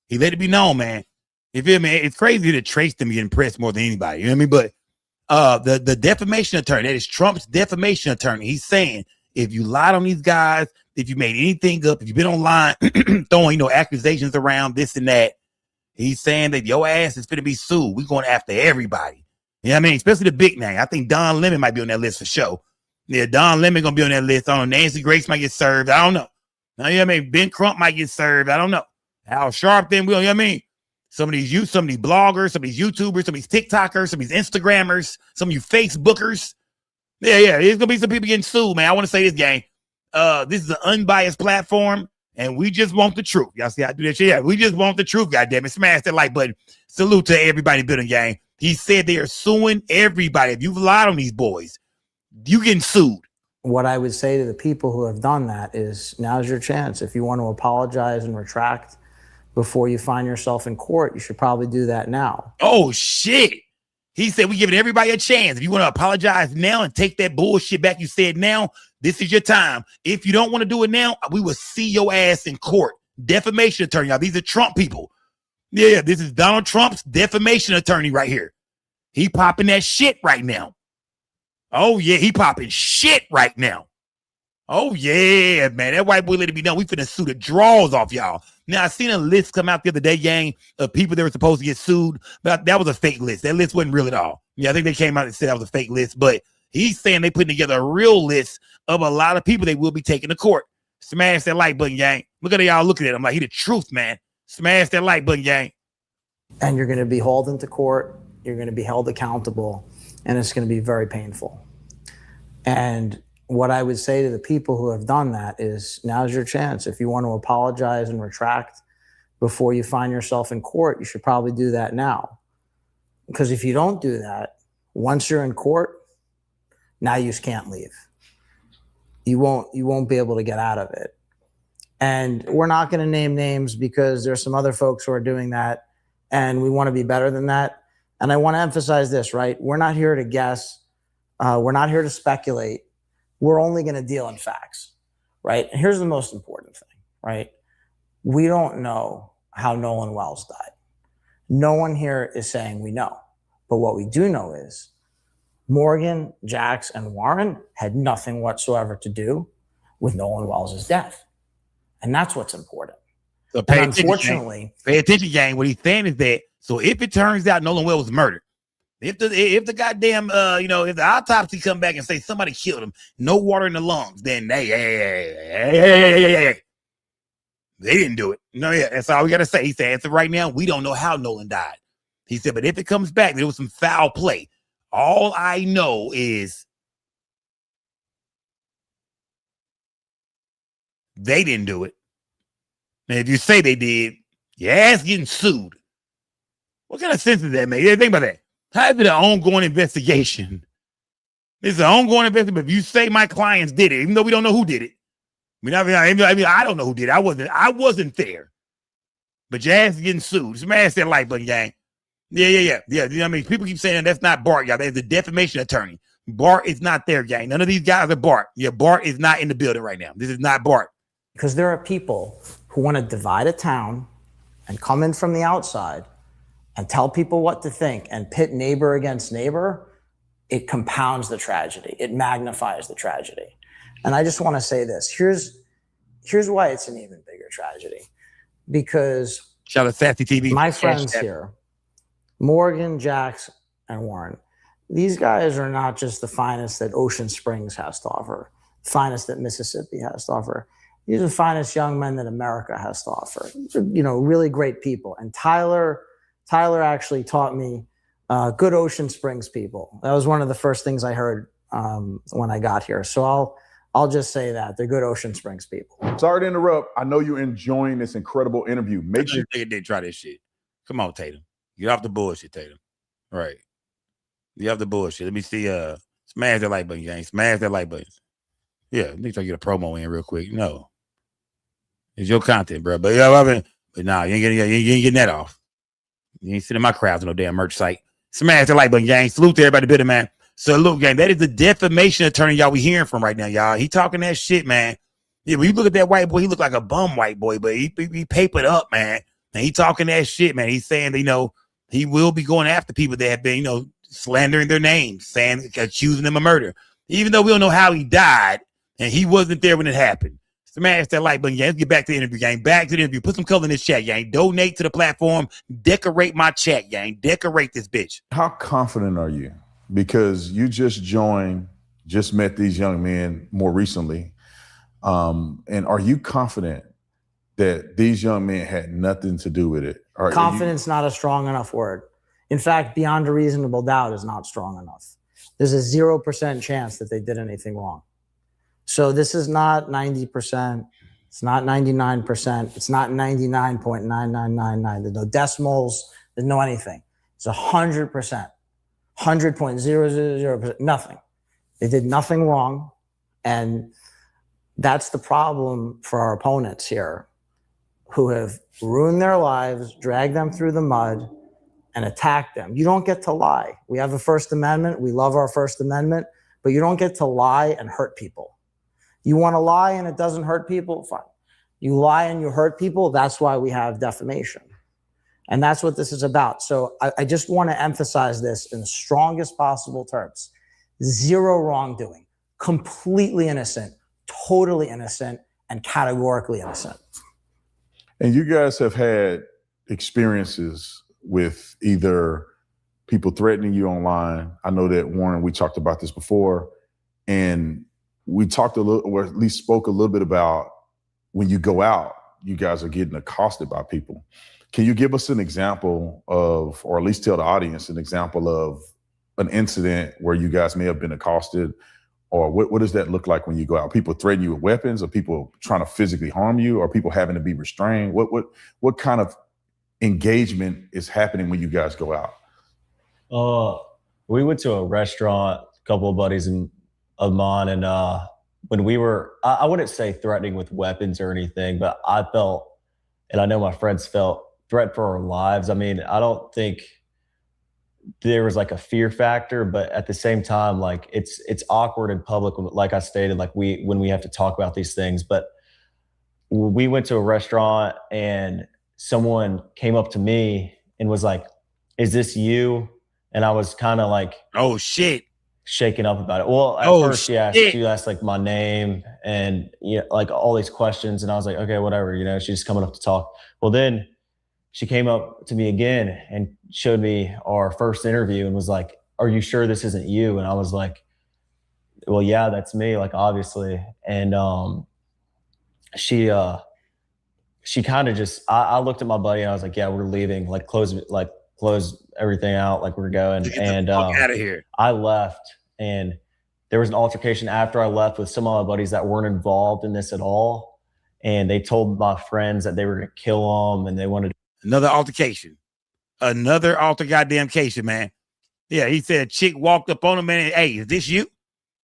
He let it be known, man. You feel me? It's crazy to trace them getting pressed more than anybody. You know what I mean? But the defamation attorney, that is Trump's defamation attorney. He's saying, if you lied on these guys, if you made anything up, if you've been online throwing, you know, accusations around this and that, he's saying that your ass is going to be sued. We're going after everybody. You know what I mean? Especially the big name. I think Don Lemon might be on that list for sure. Yeah, Don Lemon going to be on that list. I don't know. Nancy Grace might get served. I don't know. You know what I mean? Ben Crump might get served. I don't know. Al Sharpton will. You know what I mean? Some of these bloggers, some of these YouTubers, some of these TikTokers, some of these Instagrammers, some of you Facebookers. Yeah. There's gonna be some people getting sued, man. I want to say this, gang. This is an unbiased platform, and we just want the truth. Y'all see how I do that shit? Yeah, we just want the truth, goddamn it. Smash that like button. Salute to everybody building, gang. He said they are suing everybody. If you've lied on these boys, you getting sued. what I would say to the people who have done that is, now's your chance. If you want to apologize and retract before you find yourself in court, you should probably do that now. Oh, shit. He said we giving everybody a chance. If you want to apologize now and take that bullshit back you said now, this is your time. If you don't want to do it now, we will see your ass in court. Defamation attorney. Y'all, these are Trump people. Yeah, this is Donald Trump's defamation attorney right here. He popping that shit right now. Oh, yeah, he popping shit right now. Oh, yeah, man. That white boy let it be done. We finna sue the draws off y'all. Now, I seen a list come out the other day, gang, of people that were supposed to get sued, but that was a fake list. That list wasn't real at all. Yeah, I think they came out and said that was a fake list, but he's saying they putting together a real list of a lot of people they will be taking to court. Smash that like button, gang. Look at y'all looking at him like he the truth, man. Smash that like button, gang. And you're going to be hauled into court. You're going to be held accountable, and it's going to be very painful. And what I would say to the people who have done that is, now's your chance. If you want to apologize and retract before you find yourself in court, you should probably do that now. Because if you don't do that, once you're in court, now you just can't leave. You won't be able to get out of it. And we're not going to name names because there's some other folks who are doing that, and we want to be better than that. And I want to emphasize this, right? We're not here to guess. We're not here to speculate. We're only going to deal in facts, right? And here's the most important thing, right? We don't know how Nolan Wells died. No one here is saying we know. But what we do know is Morgan, Jax, and Warren had nothing whatsoever to do with Nolan Wells' death. And that's what's important. So unfortunately, pay attention, gang. What he's saying is that, so if it turns out Nolan Wells was murdered, if the goddamn if the autopsy come back and say somebody killed him, no water in the lungs, then they didn't do it. No, yeah, that's all we gotta say. He said, right now, we don't know how Nolan died. He said, but if it comes back, there was some foul play. All I know is they didn't do it. And if you say they did, your ass getting sued. What kind of sense does that make? Think about that. How is it an ongoing investigation? It's an ongoing investigation, but if you say my clients did it, even though we don't know who did it, I don't know who did it. I wasn't there. But your ass is getting sued. Smash that like button, gang. Yeah. You know what I mean? People keep saying that's not Bart, y'all. That's the defamation attorney. Bart is not there, gang. None of these guys are Bart. Yeah, Bart is not in the building right now. This is not Bart. Because there are people who want to divide a town and come in from the outside and tell people what to think and pit neighbor against neighbor. It compounds the tragedy. It magnifies the tragedy. And I just want to say this. Here's why it's an even bigger tragedy. Because shout out Sassy TV. My friends here, Morgan, Jax, and Warren, these guys are not just the finest that Ocean Springs has to offer, finest that Mississippi has to offer. These are the finest young men that America has to offer. You know, really great people. And Tyler actually taught me good Ocean Springs people. That was one of the first things I heard when I got here. So I'll just say that they're good Ocean Springs people. Sorry to interrupt. I know you're enjoying this incredible interview. Make sure they did try this shit. Come on, Tatum. Get off the bullshit, Tatum. Right. Get off the bullshit. Let me see. Smash that like button, gang. Smash that like button. Yeah, let me try to get a promo in real quick. No. It's your content, bro. But nah, you ain't getting that off. You ain't sitting my crowds on no damn merch site. Smash the like button, gang. Salute to everybody bitter, man. Salute, gang. That is the defamation attorney y'all we hearing from right now, y'all. He talking that shit, man. Yeah, when you look at that white boy, he look like a bum white boy, but he papered up, man. And he talking that shit, man. He's saying that, you know, he will be going after people that have been, you know, slandering their names, saying, accusing them of murder. Even though we don't know how he died and he wasn't there when it happened. Smash that like button, gang. Let's get back to the interview, gang. Back to the interview. Put some color in this chat, gang. Donate to the platform. Decorate my chat, gang. Decorate this bitch. How confident are you? Because you just met these young men more recently. And are you confident that these young men had nothing to do with it? Confidence not a strong enough word. In fact, beyond a reasonable doubt is not strong enough. There's a 0% chance that they did anything wrong. So this is not 90%. It's not 99%. It's not 99.9999. There's no decimals. There's no anything. It's 100%. 100.000%. Nothing. They did nothing wrong. And that's the problem for our opponents here, who have ruined their lives, dragged them through the mud, and attacked them. You don't get to lie. We have a First Amendment. We love our First Amendment, but you don't get to lie and hurt people. You want to lie and it doesn't hurt people? Fine. You lie and you hurt people. That's why we have defamation. And that's what this is about. So I just want to emphasize this in the strongest possible terms. Zero wrongdoing. Completely innocent. Totally innocent. And categorically innocent. And you guys have had experiences with either people threatening you online. I know that, Warren, we talked about this before. And we talked a little, or at least spoke a little bit about when you go out, you guys are getting accosted by people. Can you give us an example of, or at least tell the audience an example of an incident where you guys may have been accosted? Or what does that look like when you go out? People threaten you with weapons, or people trying to physically harm you, or people having to be restrained? What kind of engagement is happening when you guys go out? We went to a restaurant, a couple of buddies of mine, and when we were, I wouldn't say threatening with weapons or anything, but I felt, and I know my friends felt, threat for our lives. I mean, I don't think there was like a fear factor, but at the same time, like it's awkward in public, like I stated, like when we have to talk about these things. But we went to a restaurant and someone came up to me and was like, "Is this you?" And I was kind of like, "Oh shit," shaken up about it. Well, at first she asked like my name and, you know, like all these questions, and I was like, okay, whatever, you know, she's just coming up to talk. Well, then she came up to me again and showed me our first interview and was like, "Are you sure this isn't you?" And I was like, "Well, yeah, that's me, like obviously." And she kind of just, I looked at my buddy and I was like, "Yeah, we're leaving, like close everything out, like we're going." And out of here. I left, and there was an altercation after I left with some of my buddies that weren't involved in this at all. and they told my friends that they were going to kill them and they wanted another altercation. Another goddamn-cation, man. Yeah, he said a chick walked up on him, man. Hey, is this you?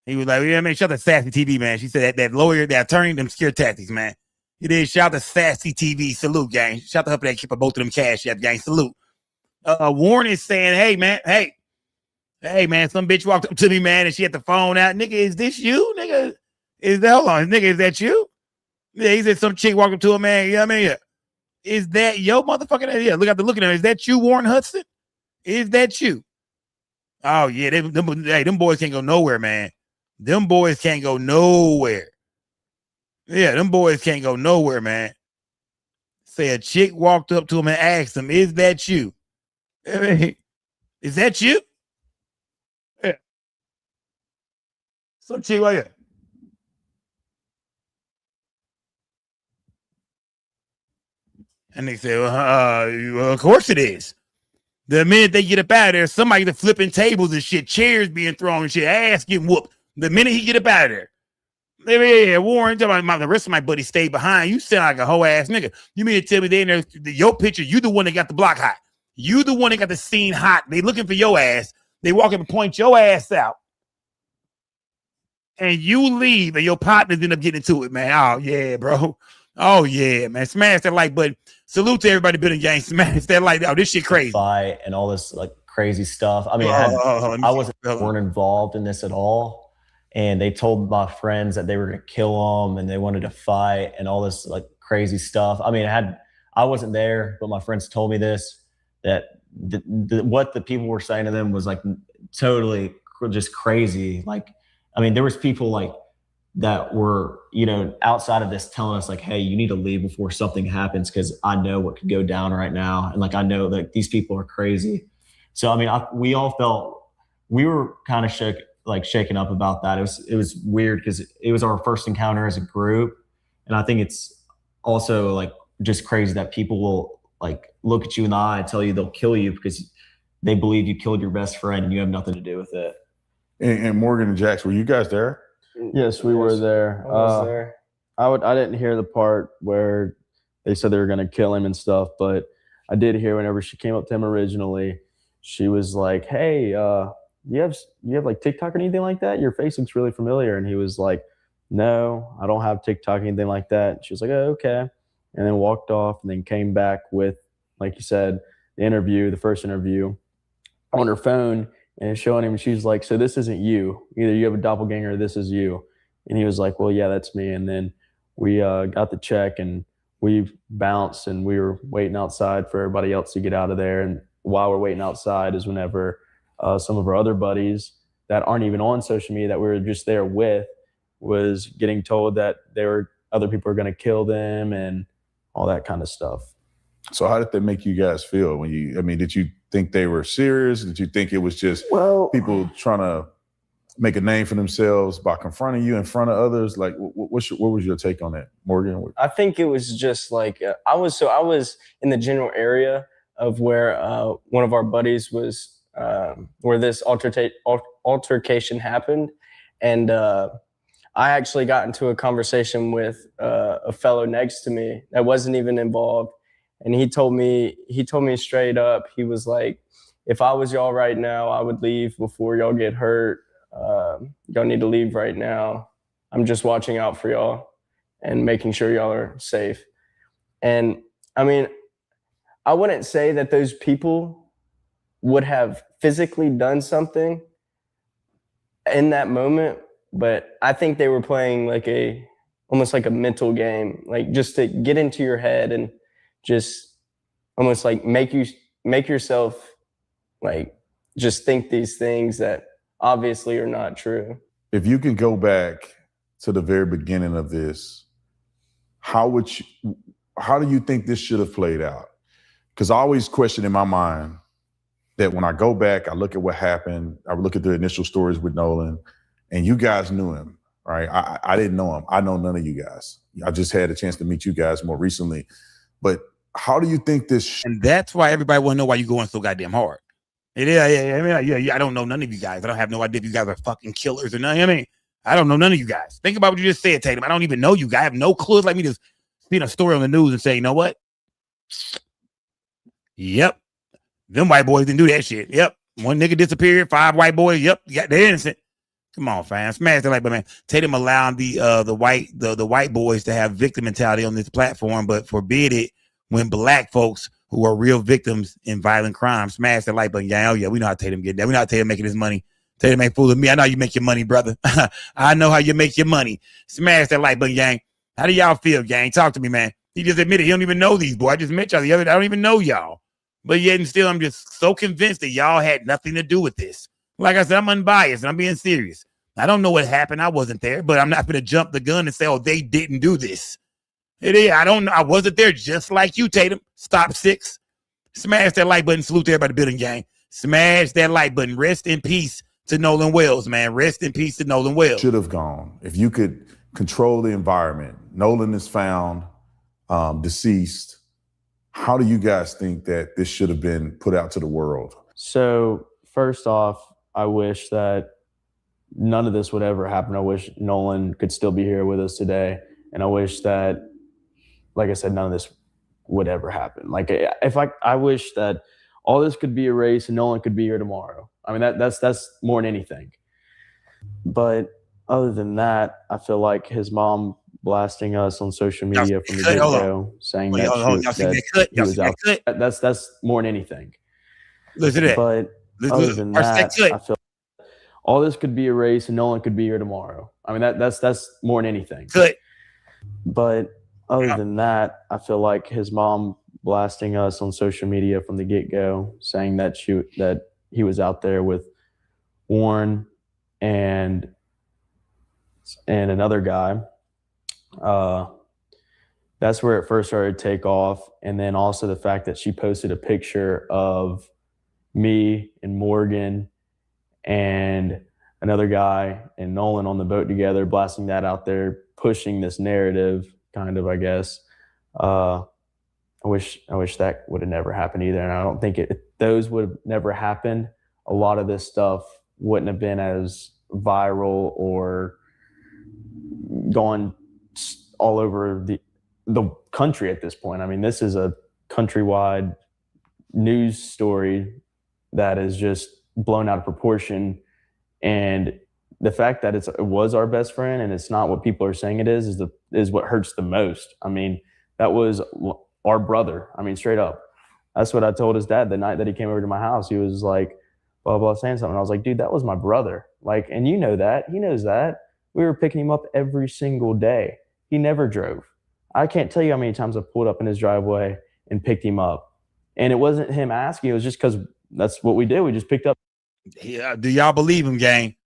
He was like, yeah, man, shout out to Sassy TV, man. She said that lawyer, that attorney, them scare tactics, man. He did shout out to Sassy TV. Salute, gang. Shout out to her for that keep both of them cash app, gang. Salute. Warren is saying, hey, man, hey, man, some bitch walked up to me, man, and she had the phone out. Nigga, is this you? Nigga, hold on, nigga, is that you? Yeah, he said some chick walked up to him, man. You know what I mean? Yeah. Is that your motherfucking? Yeah, look at him. Is that you, Warren Hudson? Is that you? Oh, yeah, them boys can't go nowhere, man. Them boys can't go nowhere. Yeah, them boys can't go nowhere, man. Say a chick walked up to him and asked him, is that you? I mean, is that you? Yeah. Some chick like that. And they say, well, of course it is. The minute they get up out of there, somebody the flipping tables and shit, chairs being thrown and shit, ass getting whooped. The minute he get up out of there. Yeah, Warren, the rest of my buddies stayed behind. You sound like a whole ass nigga. You mean to tell me they in there, your picture, you the one that got the block hot. You the one that got the scene hot. They looking for your ass. They walk up and point your ass out. And you leave and your partners end up getting into it, man. Oh, yeah, bro. Oh, yeah, man. Smash that like button. Salute to everybody building gang. Smash that like, oh, this shit crazy. Fight and all this like crazy stuff. I mean, I weren't involved in this at all. And they told my friends that they were going to kill them and they wanted to fight and all this like crazy stuff. I mean, I wasn't there, but my friends told me this, that what the people were saying to them was like totally just crazy. Like, I mean, there was people like that were, you know, outside of this telling us like, hey, you need to leave before something happens because I know what could go down right now. And like, I know that these people are crazy. So, I mean, we all felt, we were kind of shaken up about that. It was weird because it was our first encounter as a group. And I think it's also like just crazy that people will like look at you in the eye and tell you they'll kill you because they believe you killed your best friend and you have nothing to do with it. And Morgan and Jax, were you guys there? Yes, we were there. I was there. I didn't hear the part where they said they were going to kill him and stuff, but I did hear whenever she came up to him originally, she was like, hey, you have like TikTok or anything like that? Your face looks really familiar. And he was like, no, I don't have TikTok or anything like that. And she was like, oh, okay. And then walked off and then came back with, like you said, the first interview on her phone and showing him. She's like, so this isn't you. Either you have a doppelganger or this is you. And he was like, well, yeah, that's me. And then we got the check and we bounced and we were waiting outside for everybody else to get out of there. And while we're waiting outside is whenever some of our other buddies that aren't even on social media that we were just there with was getting told that other people are going to kill them and all that kind of stuff. So how did that make you guys feel did you think they were serious? Did you think it was just people trying to make a name for themselves by confronting you in front of others? Like, what was your take on that, Morgan? I think it was just like, I was in the general area of where one of our buddies was, where this altercation happened. And I actually got into a conversation with a fellow next to me that wasn't even involved. And he told me straight up, he was like, if I was y'all right now, I would leave before y'all get hurt. Y'all need to leave right now. I'm just watching out for y'all and making sure y'all are safe. And I mean, I wouldn't say that those people would have physically done something in that moment, but I think they were playing like almost like a mental game, like just to get into your head and just almost like make yourself like just think these things that obviously are not true. If you can go back to the very beginning of this, how do you think this should have played out? Because I always question in my mind that when I go back, I look at what happened, I look at the initial stories with Nolan, and you guys knew him, right? I didn't know him. I know none of you guys. I just had a chance to meet you guys more recently. But how do you think this? And that's why everybody want to know why you're going so goddamn hard. Yeah. I don't know none of you guys. I don't have no idea if you guys are fucking killers or nothing. I don't know none of you guys. Think about what you just said, Tatum. I don't even know you guys. I have no clue. It's like me just seen a story on the news and say, you know what? Yep. Them white boys didn't do that shit. Yep. One nigga disappeared, 5 white boys. Yep. They're innocent. Come on, fam. Smash that like, but man, Tatum allowing the white boys to have victim mentality on this platform, but forbid it when black folks who are real victims in violent crime. Smash the like button, gang. Oh yeah, we know how Tatum get that. We know how Tatum making his money. Tatum ain't fooling me. I know how you make your money, brother. I know how you make your money. Smash that like button, gang. How do y'all feel, gang? Talk to me, man. He just admitted he don't even know these boys. I just met y'all the other day. I don't even know y'all. But yet and still, I'm just so convinced that y'all had nothing to do with this. Like I said, I'm unbiased and I'm being serious. I don't know what happened. I wasn't there, but I'm not going to jump the gun and say, oh, they didn't do this. It is. I don't know. I wasn't there, just like you, Tatum. Stop 6. Smash that like button. Salute to everybody, building gang. Smash that like button. Rest in peace to Nolan Wells, man. Rest in peace to Nolan Wells. Should have gone. If you could control the environment, Nolan is found deceased. How do you guys think that this should have been put out to the world? So first off, I wish that none of this would ever happen. I wish Nolan could still be here with us today. And I wish that, like I said, none of this would ever happen. Like I wish that all this could be erased and Nolan could be here tomorrow. I mean, that's more than anything. But other than that, I feel like his mom blasting us on social media from the get-go, saying that he was out. That's more than anything. Listen to that. But other than that, I feel all this could be erased and Nolan could be here tomorrow. I mean, that's more than anything. Good. But other than that, I feel like his mom blasting us on social media from the get-go, saying that he was out there with Warren and another guy. That's where it first started to take off. And then also the fact that she posted a picture of me and Morgan and another guy and Nolan on the boat together, blasting that out there, pushing this narrative, kind of, I guess. I wish that would have never happened either. And I don't think if those would have never happened, a lot of this stuff wouldn't have been as viral or gone all over the country at this point. I mean, this is a countrywide news story that is just blown out of proportion. And the fact that it was our best friend and it's not what people are saying it is what hurts the most. I mean, that was our brother. I mean, straight up. That's what I told his dad the night that he came over to my house. He was like, blah, blah, saying something. I was like, dude, that was my brother. Like, and you know that. He knows that. We were picking him up every single day. He never drove. I can't tell you how many times I pulled up in his driveway and picked him up. And it wasn't him asking. It was just because that's what we did. We just picked up. Yeah, do y'all believe him, gang?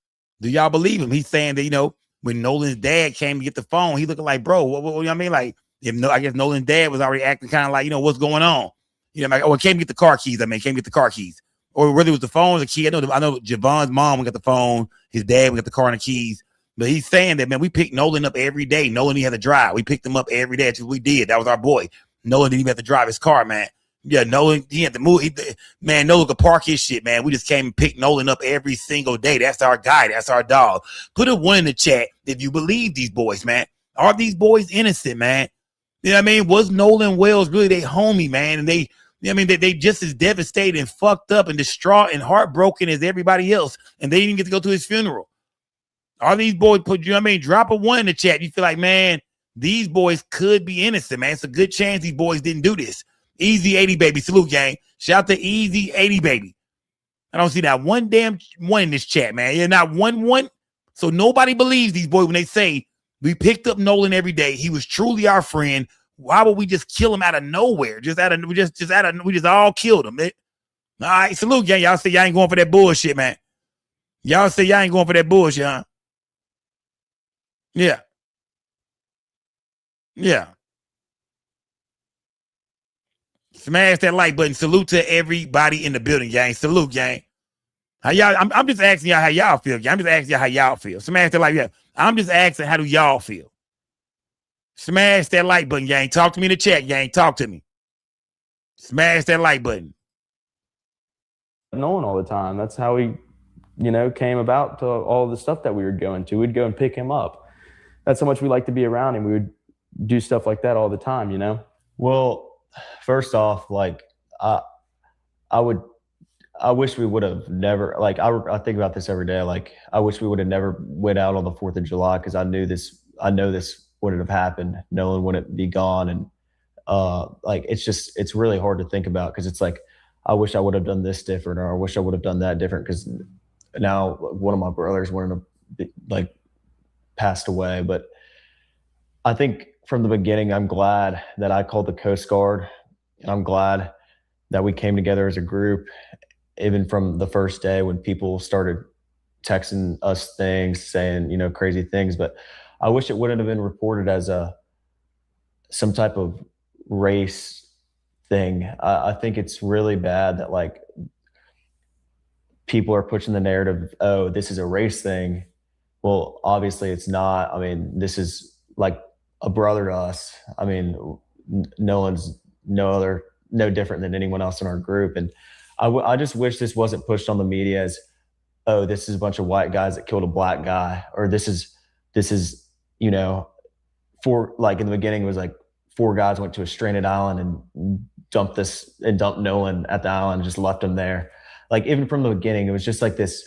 Do y'all believe him? He's saying that, when Nolan's dad came to get the phone, he looking like, bro, what I mean? Like, I guess Nolan's dad was already acting kind of like, what's going on? Like, oh, it came to get the car keys. Came to get the car keys. Or whether it was the phone or the key. I know Javon's mom got the phone. His dad got the car and the keys. But he's saying that, man, we picked Nolan up every day. Nolan, he had to drive. We picked him up every day. That's what we did. That was our boy. Nolan didn't even have to drive his car, man. Yeah, Nolan, he had to move. Nolan could park his shit, man. We just came and picked Nolan up every single day. That's our guy. That's our dog. Put a 1 in the chat if you believe these boys, man. Are these boys innocent, man? You know what I mean? Was Nolan Wells really their homie, man? And they just as devastated and fucked up and distraught and heartbroken as everybody else. And they didn't even get to go to his funeral. Are these boys drop a 1 in the chat. You feel like, man, these boys could be innocent, man. It's a good chance these boys didn't do this. Easy 80 baby. Salute, gang. Shout out to Easy 80 baby. I don't see not one damn 1 in this chat, man. Yeah, not one. So nobody believes these boys when they say we picked up Nolan every day. He was truly our friend. Why would we just kill him out of nowhere? We just all killed him. All right, salute, gang. Y'all say y'all ain't going for that bullshit, man. Y'all say y'all ain't going for that bullshit, huh? Yeah. Yeah. Smash that like button. Salute to everybody in the building, gang. Salute, gang. How y'all? I'm just asking y'all how y'all feel. Gang. I'm just asking y'all how y'all feel. Smash that like, yeah. I'm just asking how do y'all feel. Smash that like button, gang. Talk to me in the chat, gang. Talk to me. Smash that like button. Nolan all the time. That's how he, came about to all the stuff that we were going to. We'd go and pick him up. That's how much we like to be around him. We would do stuff like that all the time, you know? Well, first off, like I wish we would have never, like, I think about this every day. Like, I wish we would have never went out on the 4th of July, because I know this wouldn't have happened. Nolan wouldn't be gone. And like, it's really hard to think about, because it's like, I wish I would have done this different, or I wish I would have done that different, because now one of my brothers wouldn't have like passed away. But I think from the beginning, I'm glad that I called the Coast Guard, and I'm glad that we came together as a group, even from the first day when people started texting us things, saying, you know, crazy things. But I wish it wouldn't have been reported as some type of race thing. I think it's really bad that, like, people are pushing the narrative, oh, this is a race thing. Well, obviously it's not. I mean, this is like a brother to us. I mean, Nolan's no different than anyone else in our group. And I just wish this wasn't pushed on the media as, oh, this is a bunch of white guys that killed a black guy, or this is, you know, like in the beginning it was like 4 guys went to a stranded island and dumped Nolan at the island and just left him there. Like, even from the beginning, it was just like this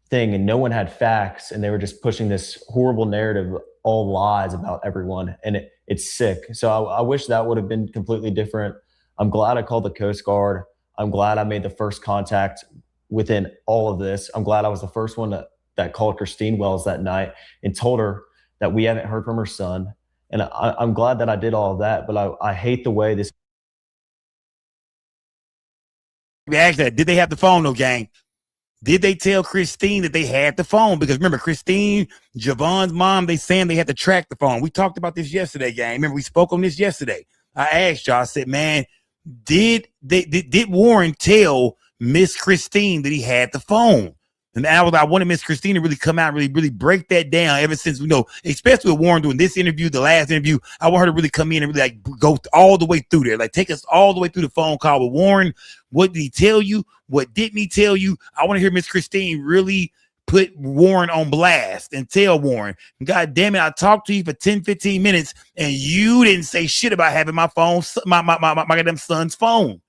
thing, and no one had facts, and they were just pushing this horrible narrative, all lies about everyone, and it's sick. So I wish that would have been completely different. I'm glad I called the Coast Guard. I'm glad I made the first contact within all of this. I'm glad I was the first one that called Christine Wells that night and told her that we haven't heard from her son. And I'm glad that I did all of that, but I hate the way this. Ask that. Did they have the phone, though, gang? Did they tell Christine that they had the phone? Because remember, Christine, Javon's mom, they saying they had to track the phone. We talked about this yesterday, gang. Remember, we spoke on this yesterday. I asked y'all, I said, man, did Warren tell Miss Christine that he had the phone? And I wanted Miss Christine to really come out and really break that down. Ever since, you know, especially with Warren doing this interview, the last interview, I want her to really come in and really like go all the way through there, like take us all the way through the phone call with Warren. What did he tell you? What didn't he tell you? I want to hear Miss Christine really put Warren on blast and tell Warren, God damn it, I talked to you for 10, 15 minutes and you didn't say shit about having my phone, my goddamn son's phone.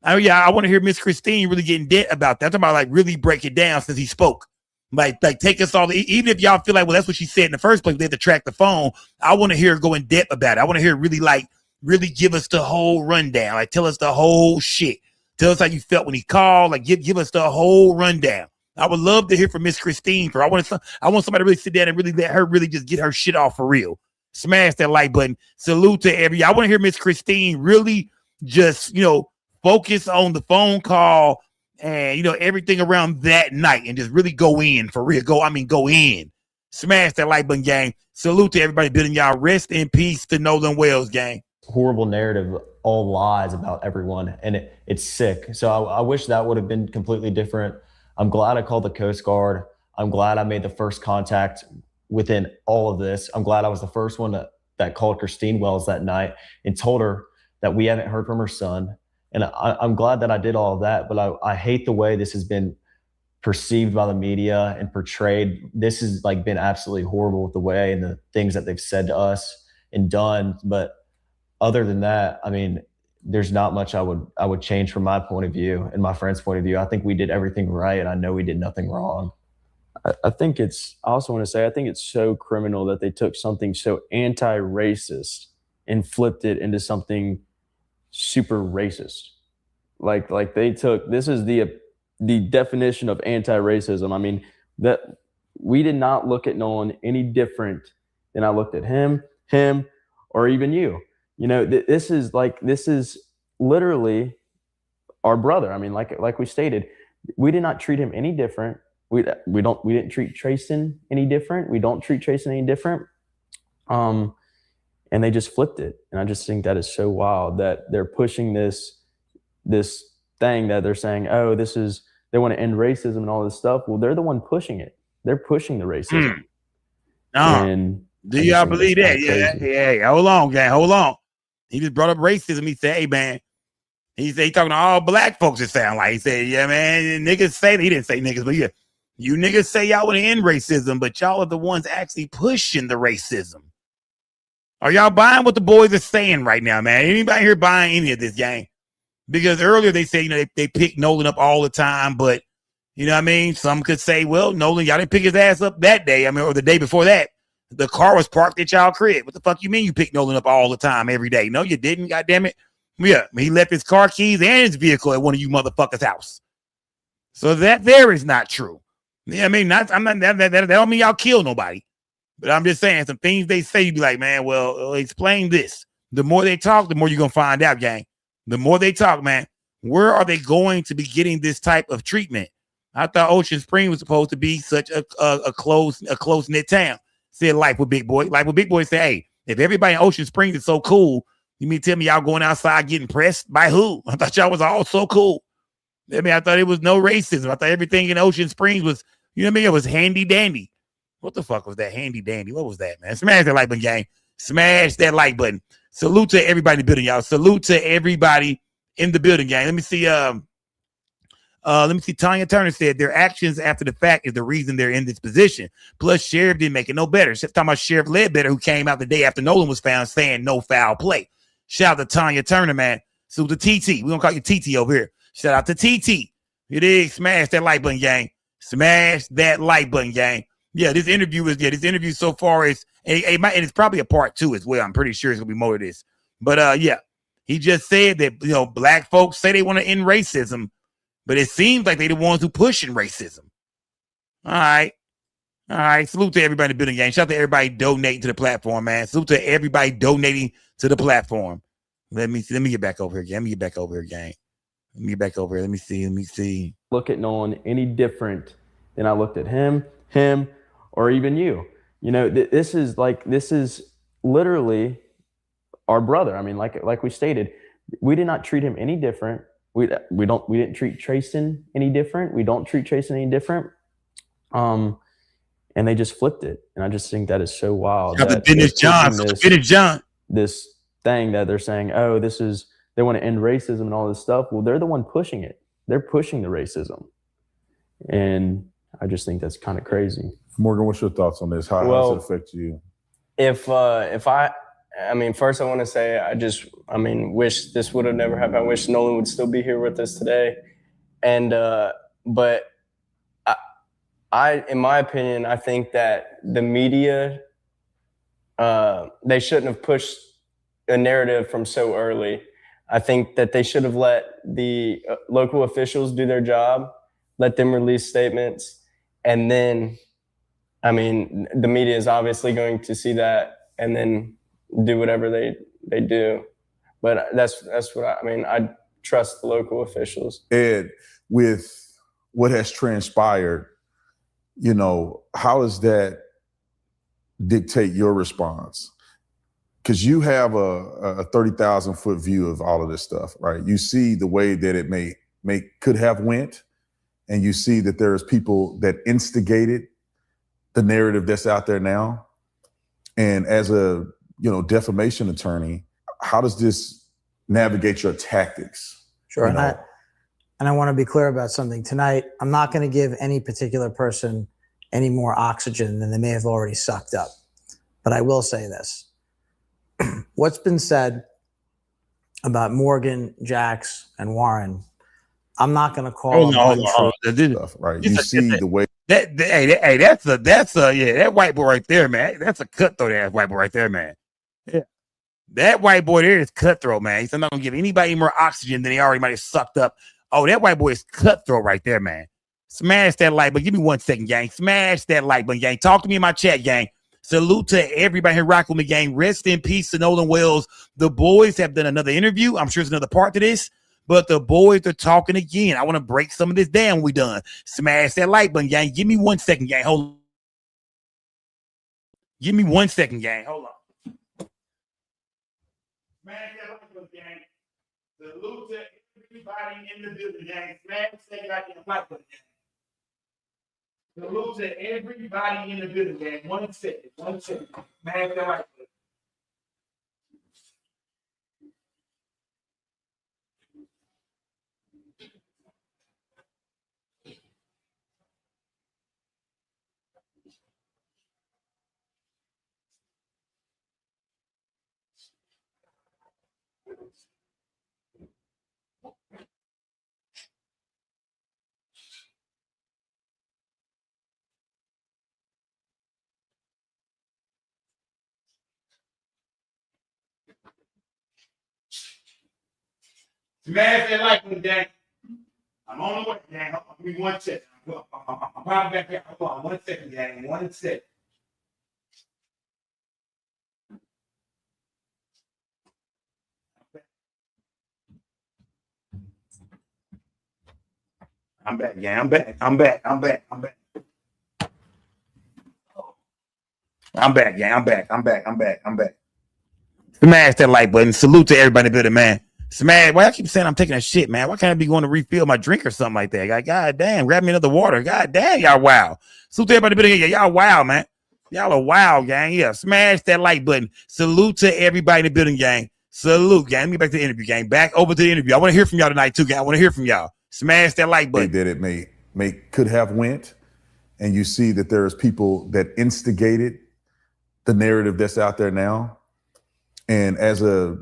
I want to hear Miss Christine really get in debt about that. I'm talking about, like, really break it down since he spoke. Like take us all, even if y'all feel like, well, that's what she said in the first place, they had to track the phone. I want to hear her go in depth about it. I want to hear her really give us the whole rundown. Like, tell us the whole shit. Tell us how you felt when he called. Like, give us the whole rundown. I would love to hear from Miss Christine. I want somebody to really sit down and really let her really just get her shit off for real. Smash that like button. Salute to I want to hear Miss Christine really just, you know, focus on the phone call and, you know, everything around that night and just really go in for real. Go in. Smash that like button, gang. Salute to everybody building y'all. Rest in peace to Nolan Wells, gang. Horrible narrative, all lies about everyone, and it's sick. So I wish that would have been completely different. I'm glad I called the Coast Guard. I'm glad I made the first contact within all of this. I'm glad I was the first one that called Christine Wells that night and told her that we haven't heard from her son. And I'm glad that I did all of that, but I hate the way this has been perceived by the media and portrayed. This has, like, been absolutely horrible with the way and the things that they've said to us and done. But other than that, I mean, there's not much I would change from my point of view and my friend's point of view. I think we did everything right, and I know we did nothing wrong. I also want to say, I think it's so criminal that they took something so anti-racist and flipped it into something super racist. Like they took, this is the definition of anti-racism. I mean, that we did not look at Nolan any different than I looked at him, or even you. You know, this is literally our brother. I mean, like we stated, we did not treat him any different. We didn't treat Trayson any different. We don't treat Trayson any different. And they just flipped it. And I just think that is so wild that they're pushing this thing that they're saying, oh, they want to end racism and all this stuff. Well, they're the one pushing it. They're pushing the racism. And do y'all believe that? Yeah. Hold on, gang. Hold on. He just brought up racism. He said, hey, man. He said he talking to all black folks, it sound like. He said, yeah, man, niggas say, he didn't say niggas, but yeah, you niggas say y'all want to end racism, but y'all are the ones actually pushing the racism. Are y'all buying what the boys are saying right now, man? Anybody here buying any of this, gang? Because earlier they say, they pick Nolan up all the time, but you know what I mean? Some could say, well, Nolan, y'all didn't pick his ass up that day. I mean, or the day before that. The car was parked at y'all crib. What the fuck you mean you pick Nolan up all the time, every day? No, you didn't, goddammit. Yeah, he left his car keys and his vehicle at one of you motherfuckers' house. So that there is not true. Yeah, I mean, that don't mean y'all kill nobody. But I'm just saying, some things they say, you be like, man, well, explain this. The more they talk, the more you're going to find out, gang. The more they talk, man, where are they going to be getting this type of treatment? I thought Ocean Spring was supposed to be such a close-knit town. Said Life with Big Boy. Life with Big Boy said, hey, if everybody in Ocean Springs is so cool, you mean tell me y'all going outside getting pressed by who? I thought y'all was all so cool. I mean, I thought it was no racism. I thought everything in Ocean Springs was, you know what I mean? It was handy dandy. What the fuck was that? Handy dandy. What was that, man? Smash that like button, gang. Smash that like button. Salute to everybody in the building, y'all. Salute to everybody in the building, gang. Let me see. Tanya Turner said their actions after the fact is the reason they're in this position. Plus, Sheriff didn't make it no better. She's talking about Sheriff Ledbetter, who came out the day after Nolan was found saying no foul play. Shout out to Tanya Turner, man. So the TT. We're gonna call you TT over here. Shout out to TT. It is. Smash that like button, gang. Smash that like button, gang. Yeah, this interview so far is and it's probably a part 2 as well. I'm pretty sure it's gonna be more of this. But yeah, he just said that black folks say they want to end racism, but it seems like they're the ones who pushing racism. All right. Salute to everybody in the building, gang. Shout out to everybody donating to the platform, man. Salute to everybody donating to the platform. Let me get back over here, gang. Let me get back over here, gang. Let me get back over here. Let me see. Look at Nolan any different than I looked at him, or even you. This is literally our brother. I mean, like we stated, we did not treat him any different. We didn't treat Trayson any different. We don't treat Trayson any different. And they just flipped it. And I just think that is so wild. Finish John. This thing that they're saying, oh, they want to end racism and all this stuff. Well, they're the one pushing it. They're pushing the racism. And I just think that's kind of crazy. Morgan, what's your thoughts on this? How does it affect you? First I want to say wish this would have never happened. I wish Nolan would still be here with us today. And but I in my opinion, I think that the media they shouldn't have pushed a narrative from so early. I think that they should have let the local officials do their job, let them release statements, and then the media is obviously going to see that and then do whatever they do. But that's what I trust the local officials. Ed, with what has transpired, how does that dictate your response? Because you have a 30,000 foot view of all of this stuff, right? You see the way that it could have went, and you see that there's people that instigated the narrative that's out there now. And as a defamation attorney, how does this navigate your tactics? Sure. And I want to be clear about something tonight. I'm not going to give any particular person any more oxygen than they may have already sucked up. But I will say this. What's been said about Morgan, Jax, and Warren, I'm not going to call stuff, right? You see the way that white boy right there, man. That's a cutthroat ass white boy right there, man. Yeah. That white boy there is cutthroat, man. He's not going to give anybody more oxygen than he already might have sucked up. Oh, that white boy is cutthroat right there, man. Smash that like button. Give me 1 second, gang. Smash that like button, gang. Talk to me in my chat, gang. Salute to everybody here rocking with me, gang. Rest in peace to Nolan Wells. The boys have done another interview. I'm sure there's another part to this, but the boys are talking again. I want to break some of this down when we done. Smash that like button, gang. Give me 1 second, gang. Hold on. Give me 1 second, gang. Hold on. Smash that like button, gang. Salute to everybody in the building, gang. Smash that like button, gang. Salute to everybody in the building, gang. 1 second. Smash that like button. Smash that like button, gang. I'm on the way, gang. Hold on, give me 1 second. I'm probably back here. Hold on, 1 second, gang. 1 second. I'm back, gang. I'm back, gang. I'm back. Smash that like button. Salute to everybody in the building, man. Smash. Why I keep saying I'm taking a shit, man? Why can't I be going to refill my drink or something like that? Like, God damn, grab me another water. God damn, y'all wow. Salute to everybody in the building. Yeah, y'all wow, man. Y'all are wow, gang. Yeah, smash that like button. Salute to everybody in the building, gang. Salute, gang. Let me get back to the interview, gang. Back over to the interview. I want to hear from y'all tonight, too, gang. I want to hear from y'all. Smash that like button. That it may could have went, and you see that there's people that instigated the narrative that's out there now. And as a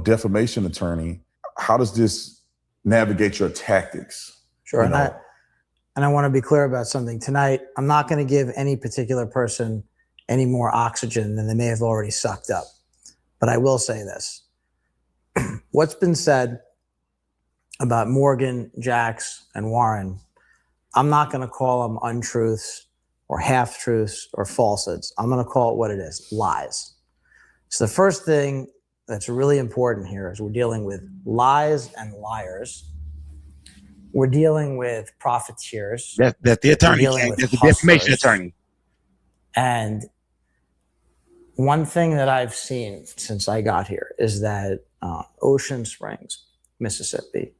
defamation attorney, how does this navigate your tactics? Sure. And I want to be clear about something. Tonight, I'm not going to give any particular person any more oxygen than they may have already sucked up. But I will say this. What's been said about Morgan, Jax, and Warren, I'm not going to call them untruths or half-truths or falsehoods. I'm going to call it what it is, lies. So the first thing that's really important here is we're dealing with lies and liars. We're dealing with profiteers. That's the attorney. That's the defamation attorney. And one thing that I've seen since I got here is that Ocean Springs, Mississippi,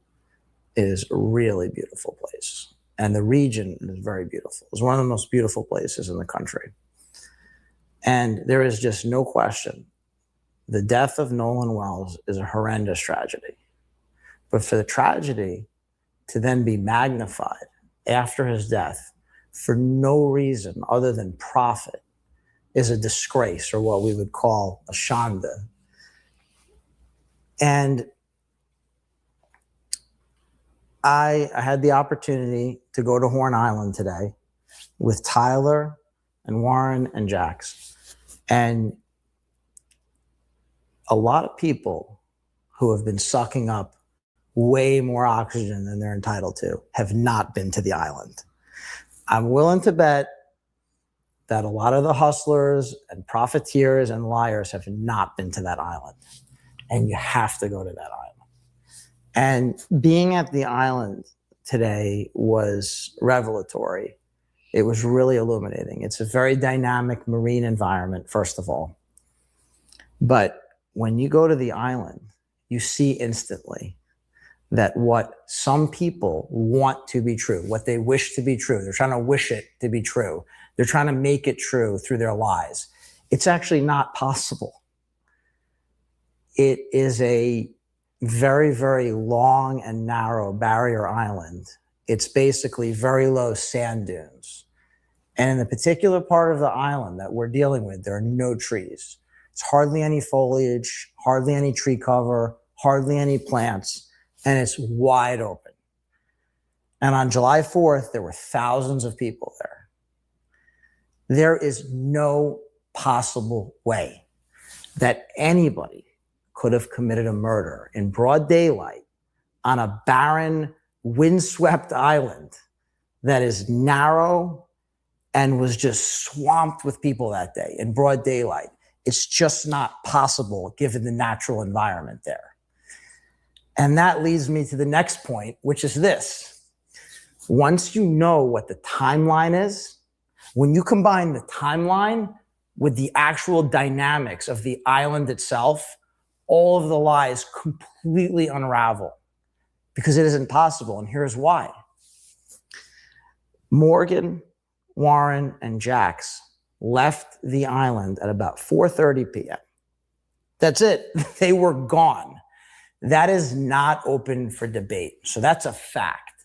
is a really beautiful place. And the region is very beautiful. It's one of the most beautiful places in the country. And there is just no question. The death of Nolan Wells is a horrendous tragedy. But for the tragedy to then be magnified after his death for no reason other than profit is a disgrace, or what we would call a shanda. And I had the opportunity to go to Horn Island today with Tyler and Warren and Jax. And a lot of people who have been sucking up way more oxygen than they're entitled to have not been to the island. I'm willing to bet that a lot of the hustlers and profiteers and liars have not been to that island. And you have to go to that island. And being at the island today was revelatory. It was really illuminating. It's a very dynamic marine environment, first of all. But when you go to the island, you see instantly that what some people want to be true, what they wish to be true, they're trying to wish it to be true. They're trying to make it true through their lies. It's actually not possible. It is a very, very long and narrow barrier island. It's basically very low sand dunes. And in the particular part of the island that we're dealing with, there are no trees. It's hardly any foliage, hardly any tree cover, hardly any plants, and it's wide open. And on July 4th, there were thousands of people there. There is no possible way that anybody could have committed a murder in broad daylight on a barren, windswept island that is narrow and was just swamped with people that day in broad daylight. It's just not possible given the natural environment there. And that leads me to the next point, which is this. Once you know what the timeline is, when you combine the timeline with the actual dynamics of the island itself, all of the lies completely unravel because it isn't possible. And here's why. Morgan, Warren, and Jax left the island at about 4:30 p.m. That's it. They were gone. That is not open for debate. So that's a fact.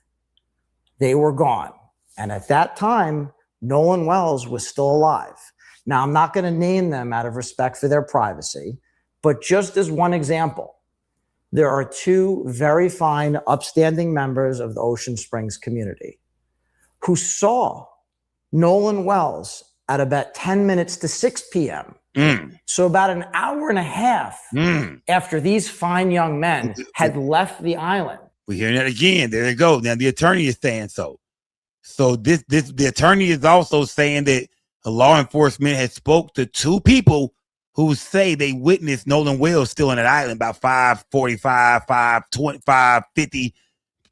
They were gone. And at that time, Nolan Wells was still alive. Now, I'm not going to name them out of respect for their privacy, but just as one example, there are two very fine, upstanding members of the Ocean Springs community who saw Nolan Wells at about 10 minutes to 6 p.m. So about an hour and a half after these fine young men had left the island. We're hearing that again. There you go. Now the attorney is saying so. So the attorney is also saying that law enforcement has spoke to two people who say they witnessed Nolan Wells still on that island about 5:45, 5:25, 5:50,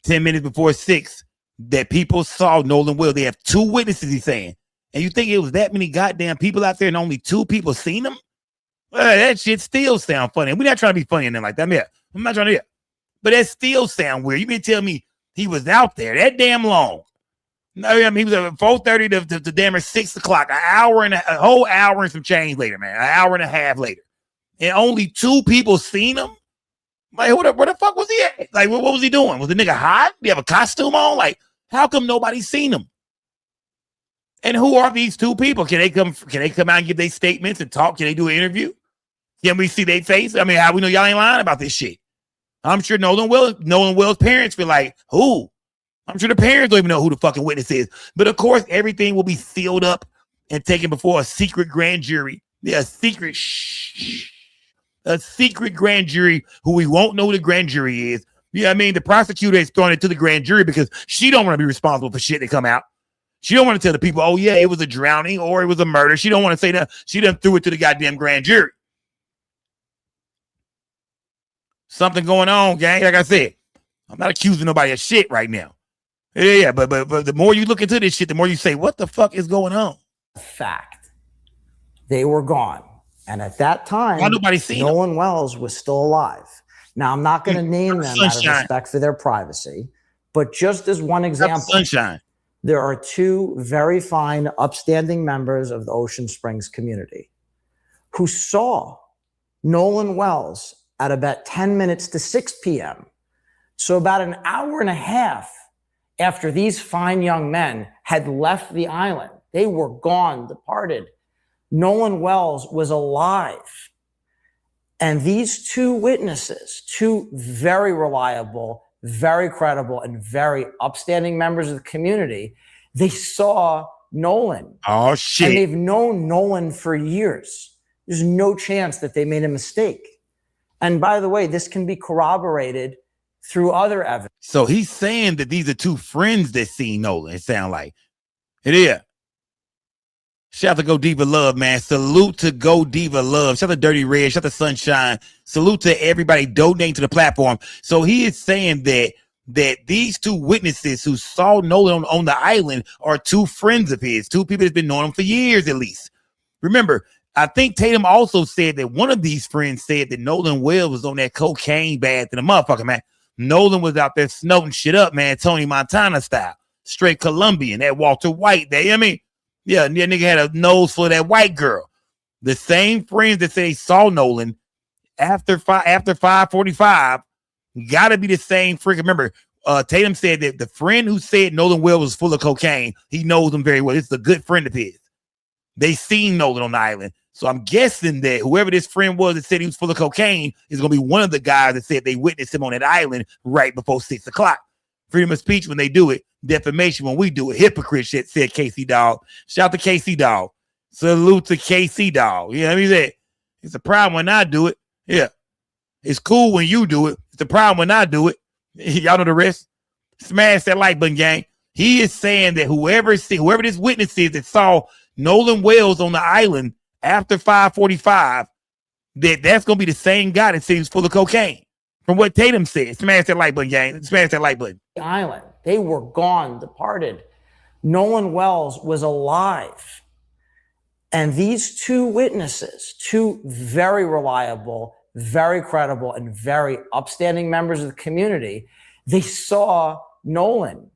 10 minutes before 6. That people saw Nolan Wells. They have two witnesses, he's saying. And you think it was that many goddamn people out there and only two people seen him? That shit still sound funny. We're not trying to be funny and then like that. I'm not trying to hear. But that still sound weird. You mean tell me he was out there that damn long? No, I mean, he was at 4:30 to damn 6 o'clock, a whole hour and some change later, man, an hour and a half later. And only two people seen him? Like, where the fuck was he at? Like, what was he doing? Was the nigga hot? Did he have a costume on? Like, how come nobody seen him? And who are these two people? Can they come out and give their statements and talk? Can they do an interview? Can we see their face? I mean, how we know y'all ain't lying about this shit? I'm sure Nolan Wells' parents feel like, who? I'm sure the parents don't even know who the fucking witness is. But of course, everything will be sealed up and taken before a secret grand jury. Yeah, a secret grand jury who we won't know who the grand jury is. Yeah, I mean, the prosecutor is throwing it to the grand jury because she don't want to be responsible for shit that come out. She don't want to tell the people, oh yeah, it was a drowning or it was a murder. She don't want to say that. She done threw it to the goddamn grand jury. Something going on, gang. Like I said, I'm not accusing nobody of shit right now. Yeah, but the more you look into this shit, the more you say, what the fuck is going on? Fact. They were gone. And at that time, Nolan Wells was still alive. Now, I'm not going to name them out of respect for their privacy, but just as one example, Sunshine. There are two very fine, upstanding members of the Ocean Springs community who saw Nolan Wells at about 10 minutes to 6 p.m. So about an hour and a half after these fine young men had left the island. They were gone, departed. Nolan Wells was alive. And these two witnesses, two very reliable, very credible, and very upstanding members of the community, they saw Nolan. Oh, shit. And they've known Nolan for years. There's no chance that they made a mistake. And by the way, this can be corroborated through other evidence. So he's saying that these are two friends that seen Nolan, it sounds like. It is. Shout out to Go Diva Love, man. Salute to Go Diva Love. Shout out to Dirty Red. Shout out to Sunshine. Salute to everybody donating to the platform. So he is saying that these two witnesses who saw Nolan on the island are two friends of his, two people that's been knowing him for years at least. Remember, I think Tatum also said that one of these friends said that Nolan Wells was on that cocaine bad to the motherfucker, man. Nolan was out there snorting shit up, man, Tony Montana style. Straight Colombian, that Walter White. Yeah, nigga had a nose for that white girl. The same friends that say saw Nolan after 5:45 gotta be the same freaking. Remember, Tatum said that the friend who said Nolan Wells was full of cocaine, he knows him very well. It's a good friend of his. They seen Nolan on the island. So I'm guessing that whoever this friend was that said he was full of cocaine is going to be one of the guys that said they witnessed him on that island right before 6 o'clock. Freedom of speech when they do it. Defamation when we do it. Hypocrite shit, said Casey Dog. Shout out to Casey Dog. Salute to Casey Dog. You know what I mean? It's a problem when I do it. Yeah. It's cool when you do it. It's a problem when I do it. Y'all know the rest. Smash that like button, gang. He is saying that whoever this witness is that saw Nolan Wells on the island after 5:45, that's going to be the same guy that said he was full of cocaine. From what Tatum said. Smash that like button, gang. Smash that like button. The island. They were gone, departed. Nolan Wells was alive. And these two witnesses, two very reliable, very credible, and very upstanding members of the community, they saw Nolan.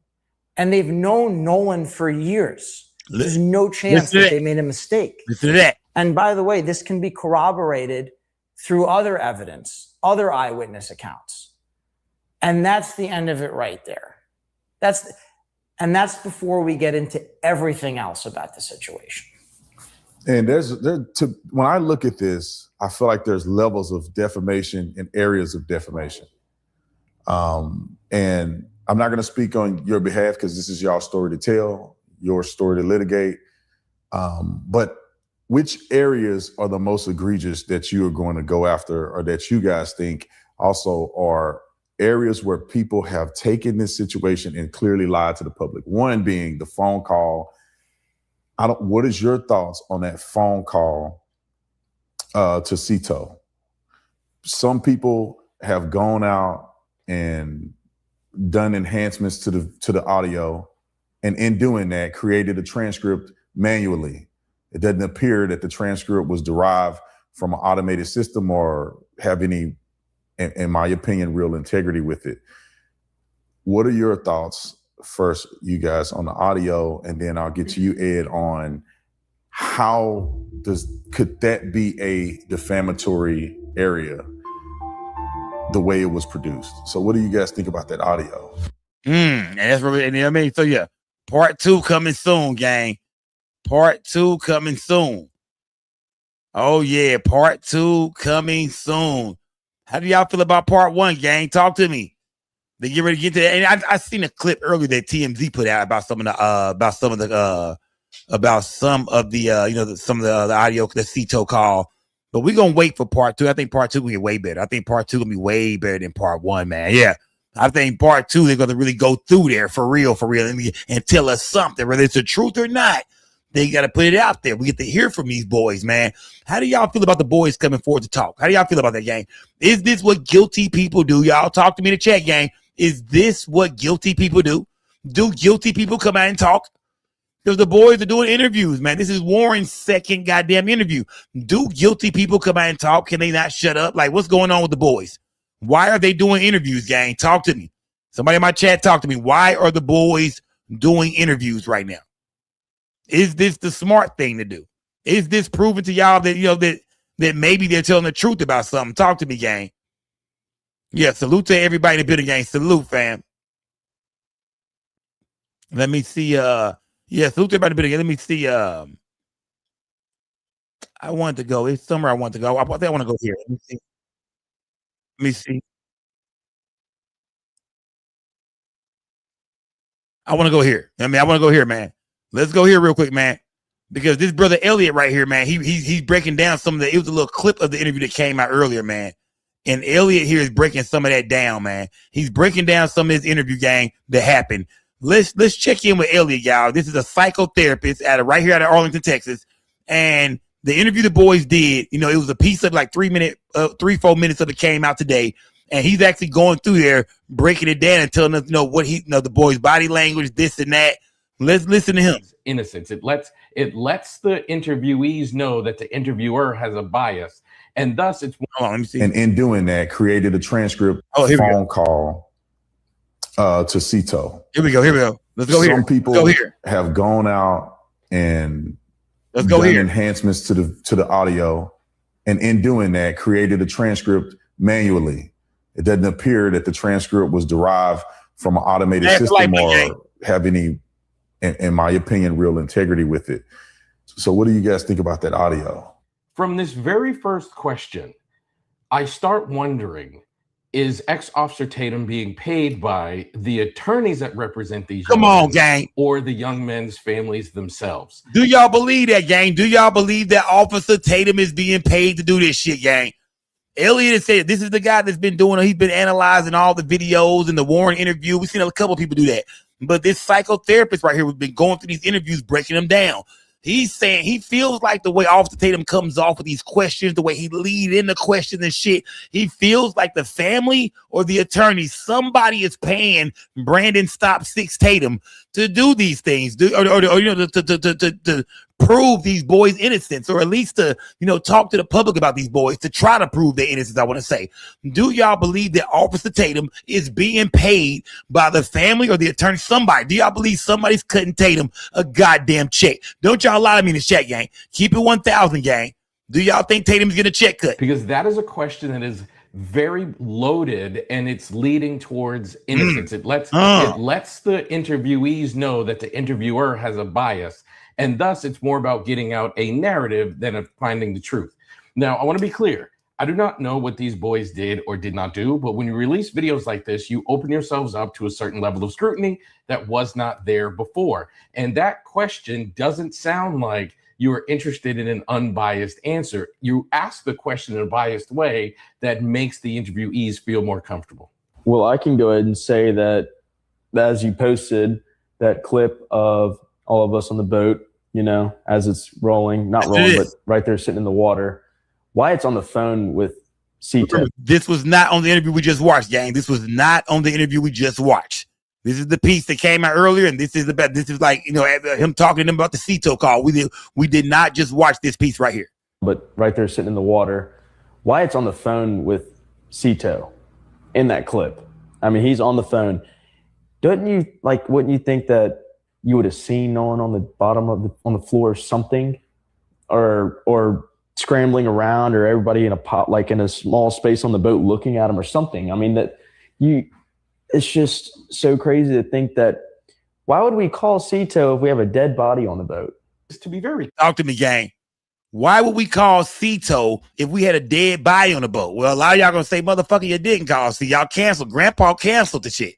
And they've known Nolan for years. There's no chance that they made a mistake. Listen to that. And by the way, this can be corroborated through other evidence, other eyewitness accounts. And that's the end of it right there. That's before we get into everything else about the situation. And when I look at this, I feel like there's levels of defamation and areas of defamation. And I'm not going to speak on your behalf because this is y'all's story to tell, your story to litigate. But which areas are the most egregious that you are going to go after, or that you guys think also are areas where people have taken this situation and clearly lied to the public? One being the phone call. What is your thoughts on that phone call to Cito? Some people have gone out and done enhancements to the audio, and in doing that, created a transcript manually. It doesn't appear that the transcript was derived from an automated system or have any, in my opinion, real integrity with it. What are your thoughts first, you guys, on the audio, and then I'll get to you, Ed, on could that be a defamatory area the way it was produced? So what do you guys think about that audio? And that's really, and I mean, so yeah, part 2 coming soon, gang. Part 2 coming soon. Oh yeah, part 2 coming soon. How do y'all feel about part 1, gang? Talk to me. They get ready to get to that. And I seen a clip earlier that TMZ put out about some of the audio, the Cito call. But we're gonna wait for part 2. I think part 2 will get way better. I think part 2 gonna be way better than part 1, man. Yeah. I think part 2, they're gonna really go through there for real, and tell us something, whether it's the truth or not. They got to put it out there. We get to hear from these boys, man. How do y'all feel about the boys coming forward to talk? How do y'all feel about that, gang? Is this what guilty people do? Y'all talk to me in the chat, gang. Is this what guilty people do? Do guilty people come out and talk? Because the boys are doing interviews, man. This is Warren's second goddamn interview. Do guilty people come out and talk? Can they not shut up? Like, what's going on with the boys? Why are they doing interviews, gang? Talk to me. Somebody in my chat, talk to me. Why are the boys doing interviews right now? Is this the smart thing to do? Is this proving to y'all that that maybe they're telling the truth about something? Talk to me, gang. Yeah, salute to everybody in the building, gang. Salute, fam. Let me see. Salute to everybody in the building. Let me see. I wanted to go. It's somewhere I want to go. I think I want to go here. Let me see. I want to go here. I want to go here, man. Let's go here real quick, man. Because this brother Elliot right here, man, he's breaking down some of the. It was a little clip of the interview that came out earlier, man. And Elliot here is breaking some of that down, man. He's breaking down some of his interview, gang, that happened. Let's check in with Elliot, y'all. This is a psychotherapist right here out of Arlington, Texas. And the interview the boys did, it was a piece of like 4 minutes of it came out today. And he's actually going through there, breaking it down and telling us, what the boys' body language, this and that. Let's listen to him. Innocence. It lets the interviewees know that the interviewer has a bias, and thus it's. Hold on, let me see. And in doing that, created a transcript phone call to Cito. Here we go. Let's go here. Some people have gone out and done enhancements to the audio, and in doing that, created a transcript manually. It doesn't appear that the transcript was derived from an automated system or have any, in my opinion, real integrity with it. So what do you guys think about that audio? From this very first question, I start wondering, is ex-Officer Tatum being paid by the attorneys that represent these gang, or the young men's families themselves? Do y'all believe that, gang? Do y'all believe that Officer Tatum is being paid to do this shit, gang? Elliot has said this is the guy that's been doing, he's been analyzing all the videos and the Warren interview. We've seen a couple of people do that. But this psychotherapist right here, we've been going through these interviews, breaking them down. He's saying he feels like the way Officer Tatum comes off with these questions, the way he lead in the questions and shit, he feels like the family or the attorney, somebody is paying Brandon Stop 6 Tatum to do these things, to prove these boys' innocence, or at least to, talk to the public about these boys, to try to prove their innocence, I want to say. Do y'all believe that Officer Tatum is being paid by the family or the attorney? Somebody. Do y'all believe somebody's cutting Tatum a goddamn check? Don't y'all lie to me in the chat, gang. Keep it 1,000, gang. Do y'all think Tatum's getting a check cut? Because that is a question that is very loaded, and it's leading towards innocence. It lets the interviewees know that the interviewer has a bias, and thus it's more about getting out a narrative than of finding the truth. Now, I want to be clear. I do not know what these boys did or did not do, but when you release videos like this, you open yourselves up to a certain level of scrutiny that was not there before. And that question doesn't sound like you are interested in an unbiased answer. You ask the question in a biased way that makes the interviewees feel more comfortable. Well, I can go ahead and say that as you posted that clip of all of us on the boat, you know, as it's rolling, not rolling, but right there sitting in the water, Wyatt's on the phone with Cito. This was not on the interview we just watched, gang. This was not on the interview we just watched. This is the piece that came out earlier, and this is like, you know, him talking to him about the Cito call. We did not just watch this piece right here. But right there sitting in the water, Wyatt's on the phone with Cito in that clip. I mean, he's on the phone. Wouldn't you think that you would have seen Nolan on the bottom of on the floor or something, or scrambling around, or everybody in a pot, like in a small space on the boat looking at him or something? I mean, it's just so crazy to think that, why would we call Cito if we have a dead body on the boat? To be very talk to me, gang. Why would we call Cito if we had a dead body on the boat? Well, a lot of y'all gonna say, motherfucker, you didn't call. See, y'all canceled. Grandpa canceled the shit.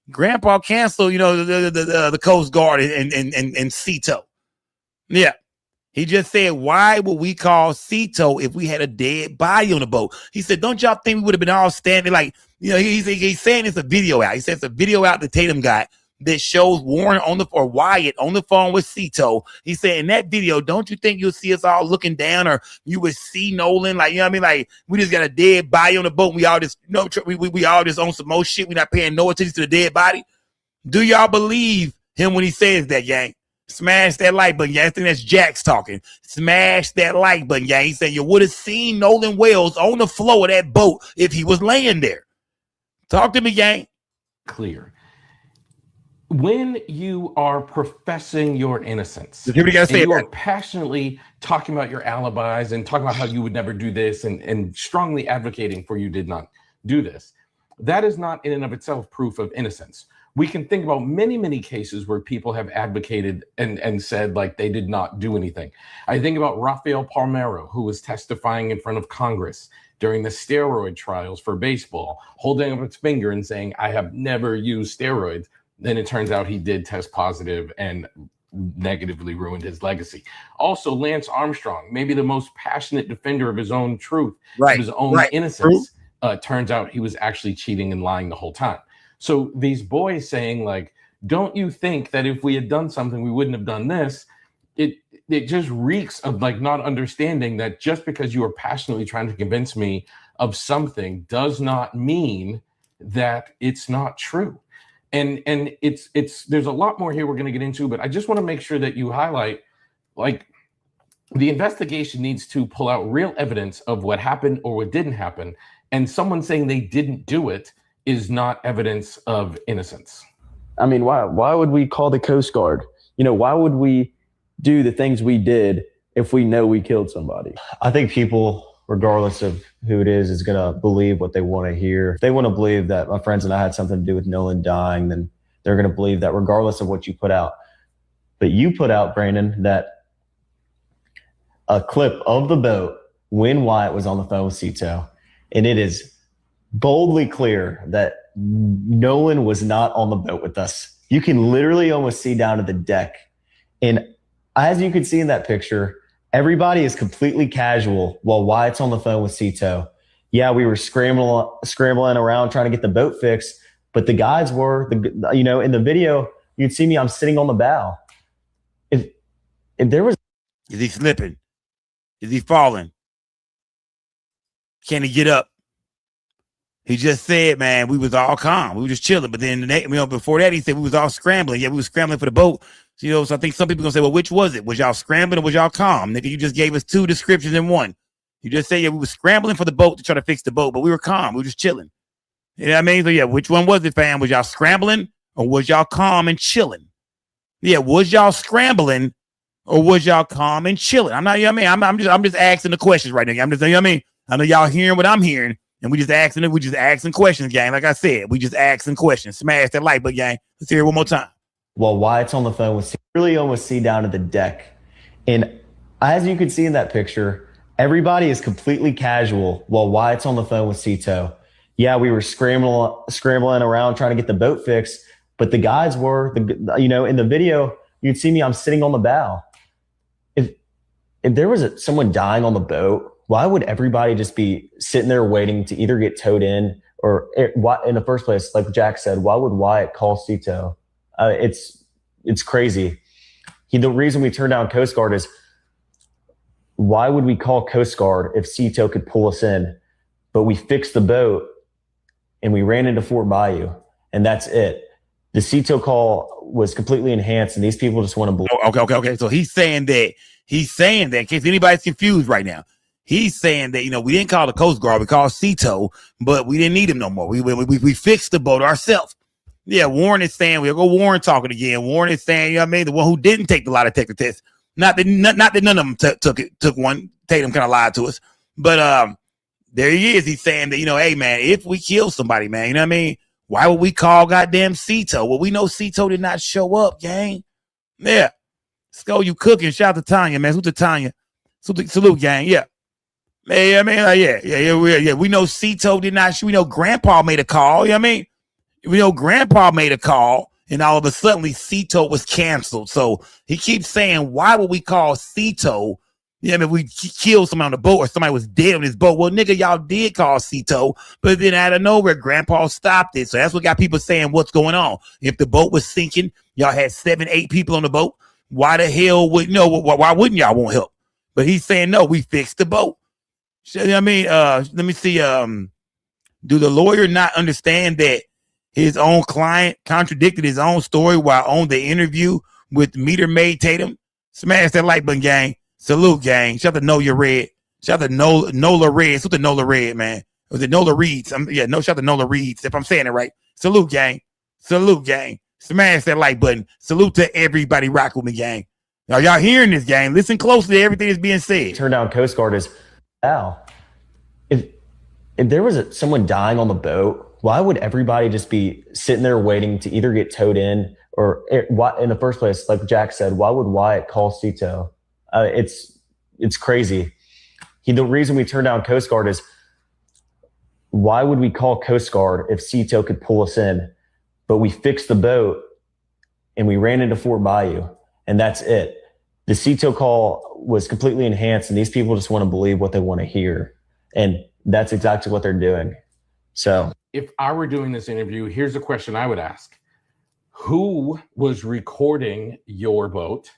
Grandpa canceled, you know, the Coast Guard and Cito. Yeah. He just said, why would we call Cito if we had a dead body on the boat? He said, don't y'all think we would have been all standing like, you know, he's saying it's a video out. He says it's a video out the Tatum got that shows Warren or Wyatt on the phone with Cito. He said, in that video, don't you think you'll see us all looking down, or you would see Nolan? Like, you know what I mean? Like, we just got a dead body on the boat. We all just, you know, we all just on some more shit. We're not paying no attention to the dead body. Do y'all believe him when he says that, gang? Smash that like button, gang. I think that's Jax talking. Smash that like button, gang. He said you would have seen Nolan Wells on the floor of that boat if he was laying there. Talk to me, gang. Clear. When you are professing your innocence, and you are passionately talking about your alibis and talking about how you would never do this, and strongly advocating for you did not do this, that is not in and of itself proof of innocence. We can think about many, many cases where people have advocated and said like they did not do anything. I think about Rafael Palmeiro, who was testifying in front of Congress during the steroid trials for baseball, holding up his finger and saying, I have never used steroids. Then it turns out he did test positive and negatively ruined his legacy. Also, Lance Armstrong, maybe the most passionate defender of his own truth, of his own innocence, turns out he was actually cheating and lying the whole time. So these boys saying like, don't you think that if we had done something, we wouldn't have done this? It just reeks of like not understanding that just because you are passionately trying to convince me of something does not mean that it's not true. And it's there's a lot more here we're going to get into, but I just want to make sure that you highlight, like, the investigation needs to pull out real evidence of what happened or what didn't happen. And someone saying they didn't do it is not evidence of innocence. I mean, why would we call the Coast Guard? You know, why would we do the things we did if we know we killed somebody? I think people, regardless of who it is going to believe what they want to hear. If they want to believe that my friends and I had something to do with Nolan dying, then they're going to believe that regardless of what you put out. But you put out, Brandon, that a clip of the boat when Wyatt was on the phone with Cito, and it is boldly clear that Nolan was not on the boat with us. You can literally almost see down to the deck. And as you can see in that picture, everybody is completely casual while Wyatt's on the phone with Cito. Yeah, we were scrambling around trying to get the boat fixed, but the guys were, you know, in the video, you'd see me, I'm sitting on the bow. If there was... Is he slipping? Is he falling? Can he get up? He just said, man, we was all calm. We were just chilling. But then, you know, before that, he said we was all scrambling. Yeah, we was scrambling for the boat. So, you know, so I think some people going to say, well, which was it? Was y'all scrambling or was y'all calm? Nigga, you just gave us two descriptions in one. You just said, yeah, we were scrambling for the boat to try to fix the boat, but we were calm. We were just chilling. You know what I mean? So, yeah, which one was it, fam? Was y'all scrambling or was y'all calm and chilling? Yeah, was y'all scrambling or was y'all calm and chilling? I'm not, you know what I mean? I'm just asking the questions right now. I'm just, you know what I mean? I know y'all hearing what I'm hearing. And we just asking questions, gang. Like I said, we just asking questions. Smash that like button, gang. Let's hear it one more time. While Wyatt's on the phone with, really almost see down to the deck. And as you can see in that picture, everybody is completely casual while Wyatt's on the phone with Cito. Yeah, we were scrambling around trying to get the boat fixed, but the guys were, you know, in the video, you'd see me, I'm sitting on the bow. If if there was someone dying on the boat, why would everybody just be sitting there waiting to either get towed in or why, in the first place, like Jack said, why would Wyatt call Cito? It's crazy. The reason we turned down Coast Guard is why would we call Coast Guard if Cito could pull us in? But we fixed the boat and we ran into Fort Bayou, and that's it. The Cito call was completely enhanced, and these people just want to believe. Okay. So he's saying that in case anybody's confused right now, he's saying that, we didn't call the Coast Guard, we called Cito, but we didn't need him no more. We fixed the boat ourselves. Yeah, Warren is saying, we'll go Warren talking again. Warren is saying, the one who didn't take the lie detector test. Not that none of them took one. Tatum kind of lied to us. But there he is. He's saying that, hey, man, if we kill somebody, man, you know what I mean? Why would we call goddamn Cito? Well, we know Cito did not show up, gang. Yeah. Skull, you cooking. Shout out to Tanya, man. Salute to Tanya. Salute, gang. Yeah. Yeah, man. Yeah. We know Cito did not show. We know Grandpa made a call. You know what I mean? We know Grandpa made a call, and all of a sudden Cito was canceled. So he keeps saying, why would we call Cito? We killed someone on the boat or somebody was dead on this boat. Well, nigga, y'all did call Cito, but then out of nowhere, Grandpa stopped it. So that's what got people saying, what's going on? If the boat was sinking, y'all had 7-8 people on the boat. Why the hell would why wouldn't y'all want help? But he's saying, no, we fixed the boat. Let me see. Do the lawyer not understand that his own client contradicted his own story while on the interview with Meter Maid Tatum? Smash that like button, gang. Salute, gang. Shout out to Know Your Red. Shout out to Nola Red. Salute to Nola Red, man. Was it Nola Reeds? Shout out to Nola Reeds, if I'm saying it right. Salute, gang. Salute, gang. Smash that like button. Salute to everybody rock with me, gang. Now, y'all hearing this, gang? Listen closely to everything that's being said. Turn down Coast Guard is, if there was someone dying on the boat, why would everybody just be sitting there waiting to either get towed in or in the first place, like Jack said, why would Wyatt call Cito? It's crazy. The reason we turned down Coast Guard is why would we call Coast Guard if Cito could pull us in? But we fixed the boat and we ran into Fort Bayou, and that's it. The Cito call was completely enhanced, and these people just want to believe what they want to hear. And that's exactly what they're doing. So if I were doing this interview, here's a question I would ask. Who was recording your boat?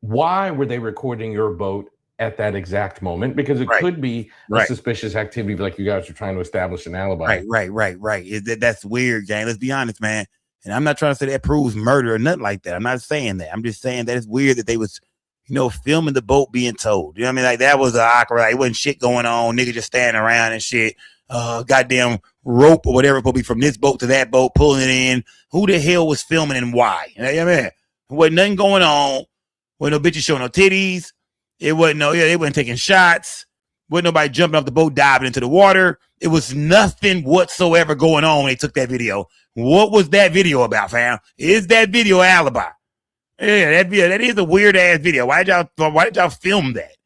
Why were they recording your boat at that exact moment? Because it could be a suspicious activity, like you guys are trying to establish an alibi. Right. That's weird, gang. Let's be honest, man. And I'm not trying to say that proves murder or nothing like that. I'm not saying that. I'm just saying that it's weird that they was, filming the boat being towed. You know what I mean? Like, that was awkward. Like, it wasn't shit going on. Nigga just standing around and shit. Goddamn rope or whatever, probably from this boat to that boat, pulling it in. Who the hell was filming and why? You know what I mean? There wasn't nothing going on. Wasn't no bitches showing no titties. It wasn't they wasn't taking shots. Wasn't nobody jumping off the boat, diving into the water. It was nothing whatsoever going on when they took that video. What was that video about, fam? Is that video an alibi? Yeah, that is a weird ass video. Why did y'all film that?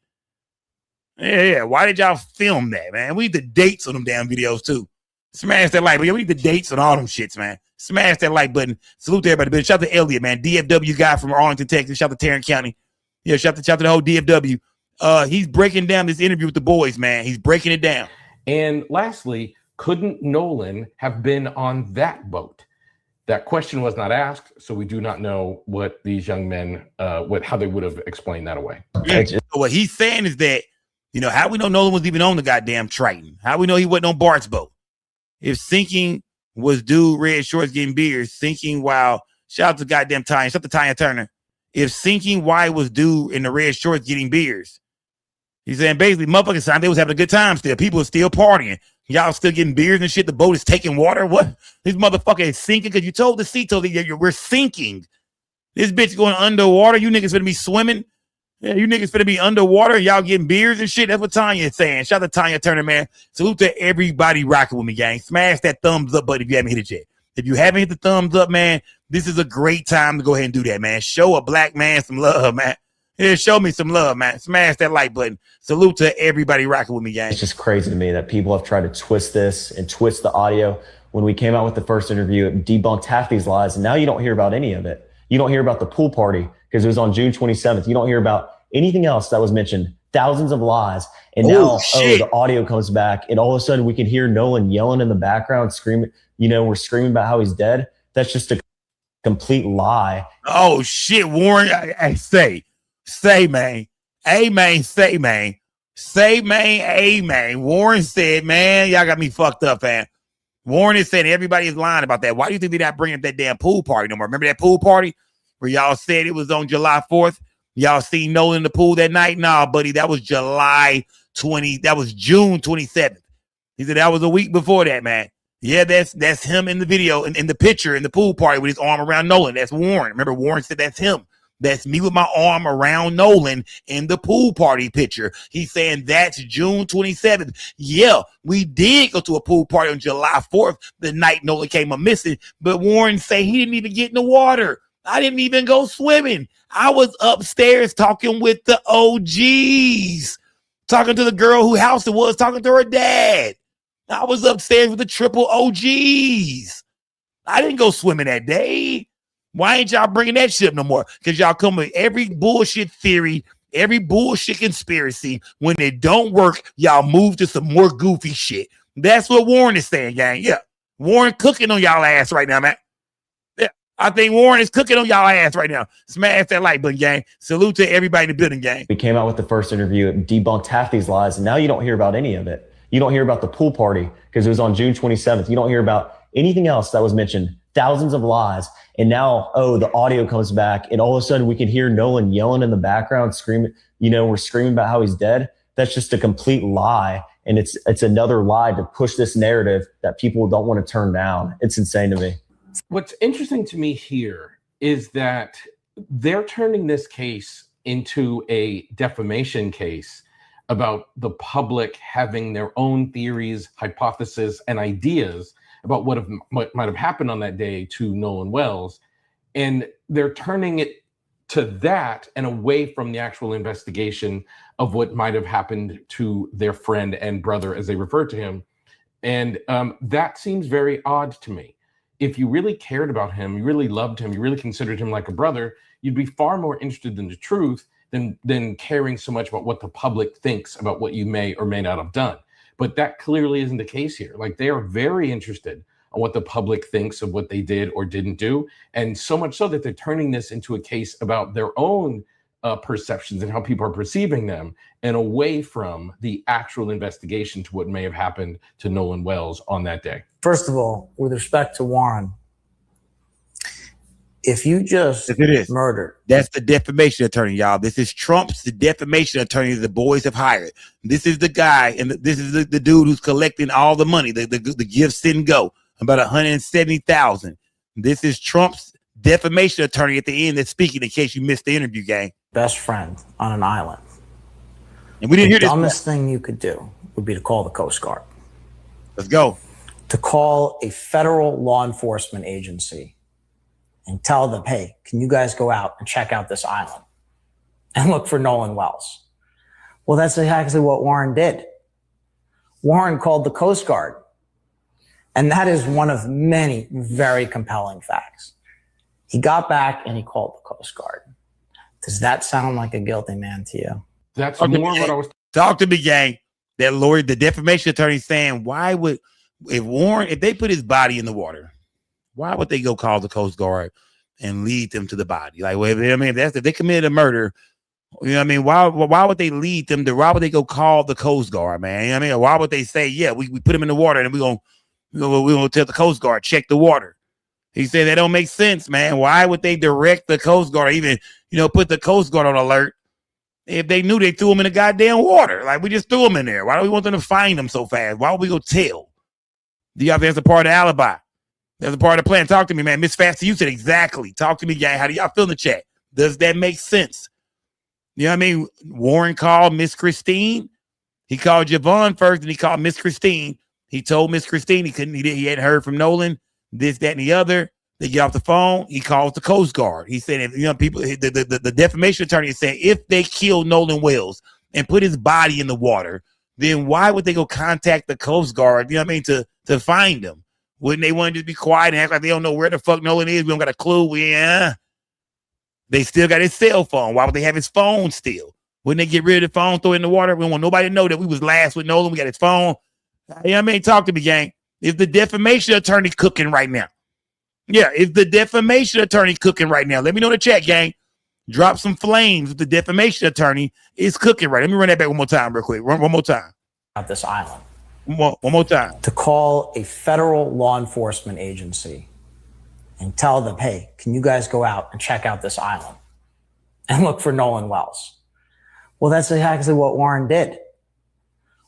Yeah. Why did y'all film that, man? We need the dates on them damn videos too. Smash that like button. We need the dates on all them shits, man. Smash that like button. Salute to everybody. Shout out to Elliot, man. DFW guy from Arlington, Texas. Shout out to Tarrant County. Yeah, shout out to the whole DFW. He's breaking down this interview with the boys, man. He's breaking it down. And lastly, couldn't Nolan have been on that boat? That question was not asked, so we do not know what these young men, how they would have explained that away. Yeah. So what he's saying is that, how we know Nolan was even on the goddamn Triton? How we know he wasn't on Bart's boat? If sinking was dude red shorts getting beers, sinking while, shout out to goddamn Tanya, shout out to Tanya Turner. If sinking, why was dude in the red shorts getting beers? He's saying basically, motherfuckers signed, they was having a good time still. People are still partying. Y'all still getting beers and shit. The boat is taking water. What? This motherfucker is sinking because you told the Cito that we're sinking. This bitch going underwater. You niggas finna be swimming. Yeah, you niggas finna be underwater. Y'all getting beers and shit. That's what Tanya is saying. Shout out to Tanya Turner, man. Salute to everybody rocking with me, gang. Smash that thumbs up button if you haven't hit it yet. If you haven't hit the thumbs up, man, this is a great time to go ahead and do that, man. Show a black man some love, man. Yeah, show me some love, man. Smash that like button. Salute to everybody rocking with me, gang. It's just crazy to me that people have tried to twist this and twist the audio. When we came out with the first interview, it debunked half these lies, and now you don't hear about any of it. You don't hear about the pool party because it was on June 27th. You don't hear about anything else that was mentioned, thousands of lies. And now, the audio comes back, and all of a sudden we can hear Nolan yelling in the background, screaming, we're screaming about how he's dead. That's just a complete lie. Oh shit, Warren. Hey, say, man. Amen. Say, man. Say, man. Amen. Warren said, man, y'all got me fucked up, man. Warren is saying everybody is lying about that. Why do you think they're not bringing up that damn pool party no more? Remember that pool party where y'all said it was on July 4th? Y'all seen Nolan in the pool that night? Nah, buddy, that was July 20. That was June 27th. He said that was a week before that, man. Yeah, that's him in the video, in the picture, in the pool party with his arm around Nolan. That's Warren. Remember, Warren said that's him. That's me with my arm around Nolan in the pool party picture. He's saying that's June 27th. Yeah, we did go to a pool party on July 4th, the night Nolan came up missing. But Warren say he didn't even get in the water. I didn't even go swimming. I was upstairs talking with the OGs, talking to the girl whose house it was, talking to her dad. I was upstairs with the triple OGs. I didn't go swimming that day. Why ain't y'all bringing that shit no more? Because y'all come with every bullshit theory, every bullshit conspiracy. When it don't work, y'all move to some more goofy shit. That's what Warren is saying, gang. Yeah. Warren cooking on y'all ass right now, man. Yeah. I think Warren is cooking on y'all ass right now. Smash that like button, gang. Salute to everybody in the building, gang. We came out with the first interview, it debunked half these lies, and now you don't hear about any of it. You don't hear about the pool party because it was on June 27th. You don't hear about anything else that was mentioned. Thousands of lies. And now, the audio comes back, and all of a sudden we can hear Nolan yelling in the background, screaming, we're screaming about how he's dead. That's just a complete lie. And it's another lie to push this narrative that people don't want to turn down. It's insane to me. What's interesting to me here is that they're turning this case into a defamation case about the public having their own theories, hypotheses, and ideas about what might have happened on that day to Nolan Wells. And they're turning it to that and away from the actual investigation of what might have happened to their friend and brother, as they refer to him. And that seems very odd to me. If you really cared about him, you really loved him, you really considered him like a brother, you'd be far more interested in the truth than caring so much about what the public thinks about what you may or may not have done. But that clearly isn't the case here. Like, they are very interested on what the public thinks of what they did or didn't do. And so much so that they're turning this into a case about their own perceptions and how people are perceiving them, and away from the actual investigation to what may have happened to Nolan Wells on that day. First of all, with respect to Warren, if you just murdered. That's the defamation attorney, y'all. This is Trump's the defamation attorney the boys have hired. This is the guy, and this is the dude who's collecting all the money. The gifts didn't go, about 170,000. This is Trump's defamation attorney at the end that's speaking, in case you missed the interview, gang. Best friend on an island. And we didn't hear this. The dumbest thing you could do would be to call the Coast Guard. Let's go. To call a federal law enforcement agency and tell them, hey, can you guys go out and check out this island and look for Nolan Wells? Well, that's exactly what Warren did. Warren called the Coast Guard. And that is one of many very compelling facts. He got back and he called the Coast Guard. Does that sound like a guilty man to you? That's more what I was. Talk to me, gang. That lawyer, the defamation attorney, saying, why would, if they put his body in the water, why would they go call the Coast Guard and lead them to the body? Like, well, I mean, if they committed a murder, you know what I mean? Why would they lead them to, why would they go call the Coast Guard, man? You know what I mean? Why would they say, yeah, we put him in the water and we're gonna tell the Coast Guard, check the water? He said that don't make sense, man. Why would they direct the Coast Guard or even, put the Coast Guard on alert if they knew they threw him in the goddamn water? Like, we just threw him in there. Why do we want them to find him so fast? Why would we go tell? Do y'all think that's a part of the alibi? That's a part of the plan. Talk to me, man. Miss Fasty, you said exactly. Talk to me, gang. How do y'all feel in the chat? Does that make sense? You know what I mean? Warren called Miss Christine. He called Javon first, and he called Miss Christine. He told Miss Christine he hadn't heard from Nolan, this, that, and the other. They get off the phone. He calls the Coast Guard. He said, if people, the defamation attorney is saying, if they kill Nolan Wells and put his body in the water, then why would they go contact the Coast Guard? You know what I mean? To find him. Wouldn't they want to just be quiet and act like they don't know where the fuck Nolan is? We don't got a clue. They still got his cell phone. Why would they have his phone still? When they get rid of the phone, throw it in the water, we don't want nobody to know that we was last with Nolan. We got his phone. Yeah, I mean, talk to me, gang. If the defamation attorney cooking right now, if the defamation attorney cooking right now, let me know in the chat, gang. Drop some flames if the defamation attorney is cooking right. Let me run that back one more time real quick. One more time. At this island. One more time. To call a federal law enforcement agency and tell them, hey, can you guys go out and check out this island and look for Nolan Wells? Well, that's exactly what Warren did.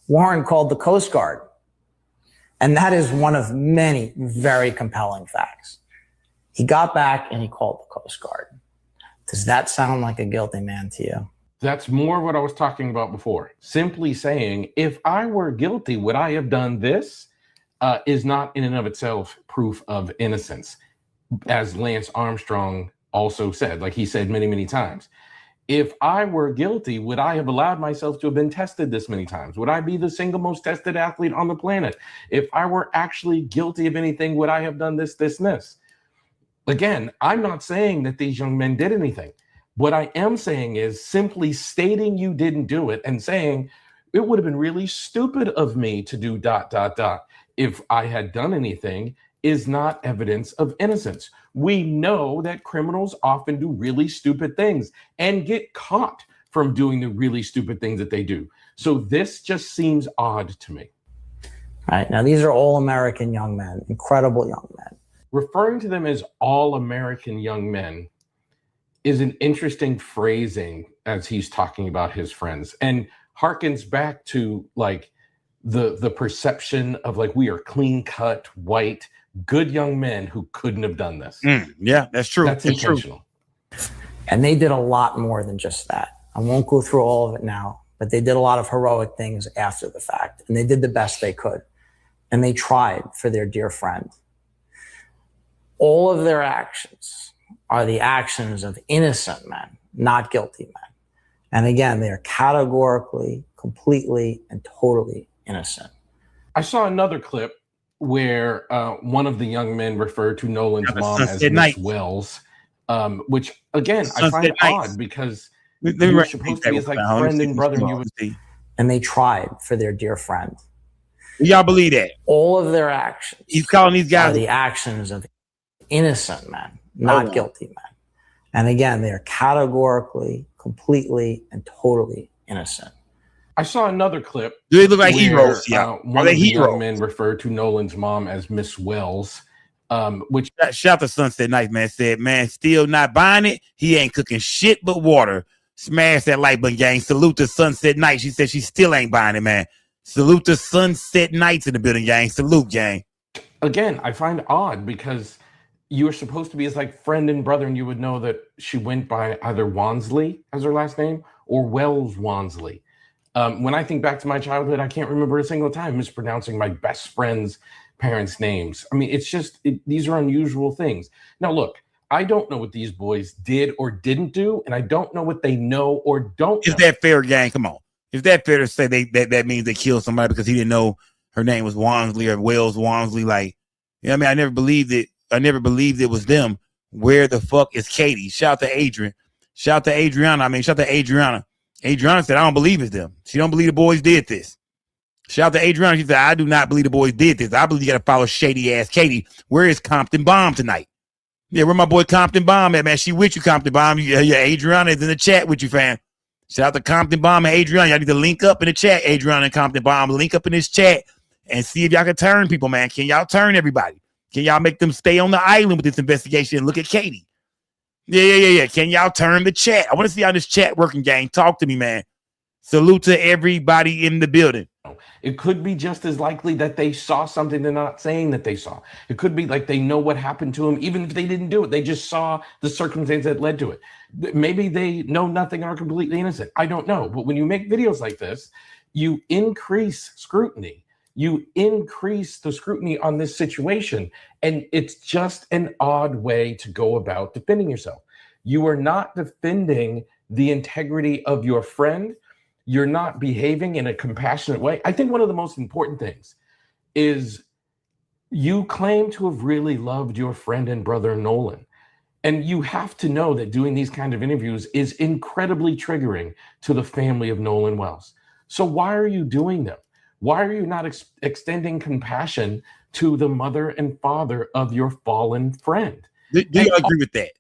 Warren called the Coast Guard. And that is one of many very compelling facts. He got back and he called the Coast Guard. Does that sound like a guilty man to you? That's more what I was talking about before. Simply saying, if I were guilty, would I have done this? Is not in and of itself proof of innocence. As Lance Armstrong also said, like he said many, many times. If I were guilty, would I have allowed myself to have been tested this many times? Would I be the single most tested athlete on the planet? If I were actually guilty of anything, would I have done this, this, and this? Again, I'm not saying that these young men did anything. What I am saying is simply stating you didn't do it and saying it would have been really stupid of me to do ... if I had done anything is not evidence of innocence. We know that criminals often do really stupid things and get caught from doing the really stupid things that they do. So this just seems odd to me. All right. Now, these are all American young men, incredible young men. Referring to them as all American young men is an interesting phrasing as he's talking about his friends and harkens back to like the perception of like we are clean cut, white, good young men who couldn't have done this. Yeah, that's true. That's intentional. And they did a lot more than just that. I won't go through all of it now, but they did a lot of heroic things after the fact, and they did the best they could. And they tried for their dear friend. All of their actions are the actions of innocent men, not guilty men. And again, they are categorically, completely, and totally innocent. I saw another clip where one of the young men referred to Nolan's mom as Miss Wells, which again I find odd because you're supposed to be his like friend and brother. And you would see. And they tried for their dear friend. Y'all believe that? All of their actions. He's calling these guys are the actions of innocent men, not guilty men. And again, they are categorically, completely, and totally innocent. I saw another clip. Do they look like heroes? Yeah. One of the young men referred to Nolan's mom as Miss Wells, which shout to Sunset Night, man. Said, man, still not buying it. He ain't cooking shit but water. Smash that like button, gang. Salute to Sunset Night. She said she still ain't buying it, man. Salute to Sunset Nights in the building, gang. Salute, gang. Again, I find odd because you were supposed to be his like friend and brother, and you would know that she went by either Wansley as her last name or Wells Wansley. When I think back to my childhood, I can't remember a single time mispronouncing my best friend's parents' names. I mean, it's just, these are unusual things. Now, look, I don't know what these boys did or didn't do, and I don't know what they know or don't know. Is that fair, gang? Come on. Is that fair to say that means they killed somebody because he didn't know her name was Wansley or Wells Wansley? Like, you know what I mean? I never believed it. I never believed it was them. Where the fuck is Katie? Shout to Adrian. Shout to Adriana. Shout to Adriana. Adriana said, I don't believe it's them. She don't believe the boys did this. Shout out to Adriana. She said, I do not believe the boys did this. I believe you got to follow shady ass Katie. Where is Compton Bomb tonight? Yeah, where my boy Compton Bomb at, man? She with you, Compton Bomb. Yeah, Adriana is in the chat with you, fam. Shout out to Compton Bomb and Adriana. Y'all need to link up in the chat, Adriana and Compton Bomb. Link up in this chat and see if y'all can turn people, man. Can y'all turn everybody? Can y'all make them stay on the island with this investigation and look at Katie? Yeah. Can y'all turn the chat? I want to see how this chat working, gang. Talk to me, man. Salute to everybody in the building. It could be just as likely that they saw something they're not saying that they saw. It could be like they know what happened to him, even if they didn't do it. They just saw the circumstance that led to it. Maybe they know nothing and are completely innocent. I don't know. But when you make videos like this, you increase scrutiny. You increase the scrutiny on this situation. And it's just an odd way to go about defending yourself. You are not defending the integrity of your friend. You're not behaving in a compassionate way. I think one of the most important things is you claim to have really loved your friend and brother Nolan. And you have to know that doing these kind of interviews is incredibly triggering to the family of Nolan Wells. So why are you doing them? Why are you not extending compassion to the mother and father of your fallen friend? Do y'all agree with that?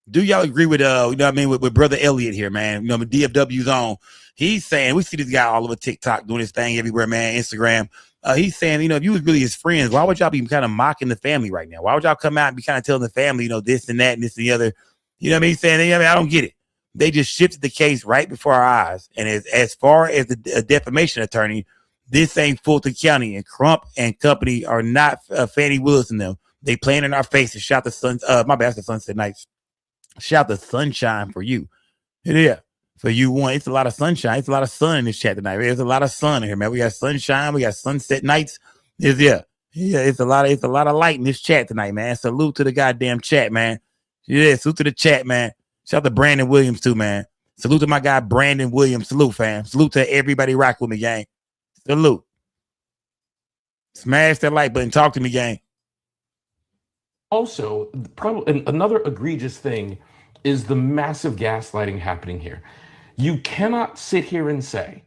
Do y'all agree with with Brother Elliot here, man? DFW's on. He's saying, we see this guy all over TikTok doing his thing everywhere, man, Instagram. He's saying, if you was really his friends, why would y'all be kind of mocking the family right now? Why would y'all come out and be kind of telling the family, this and that and this and the other? You know what I mean? He's saying, I don't get it. They just shifted the case right before our eyes. And as far as the defamation attorney, this ain't Fulton County, and Crump and company are not Fannie Willis and them. They playing in our faces. Shout the sun. My bad, the Sunset Nights. Shout the sunshine for you. Yeah. For you one, it's a lot of sunshine. It's a lot of sun in this chat tonight. There's a lot of sun in here, man. We got sunshine. We got sunset nights. It's a lot of light in this chat tonight, man. Salute to the goddamn chat, man. Yeah, salute to the chat, man. Shout out to Brandon Williams too, man. Salute to my guy Brandon Williams. Salute, fam. Salute to everybody rock with me, gang. Salute. Smash that like button. Talk to me, gang. Also, probably another egregious thing is the massive gaslighting happening here. You cannot sit here and say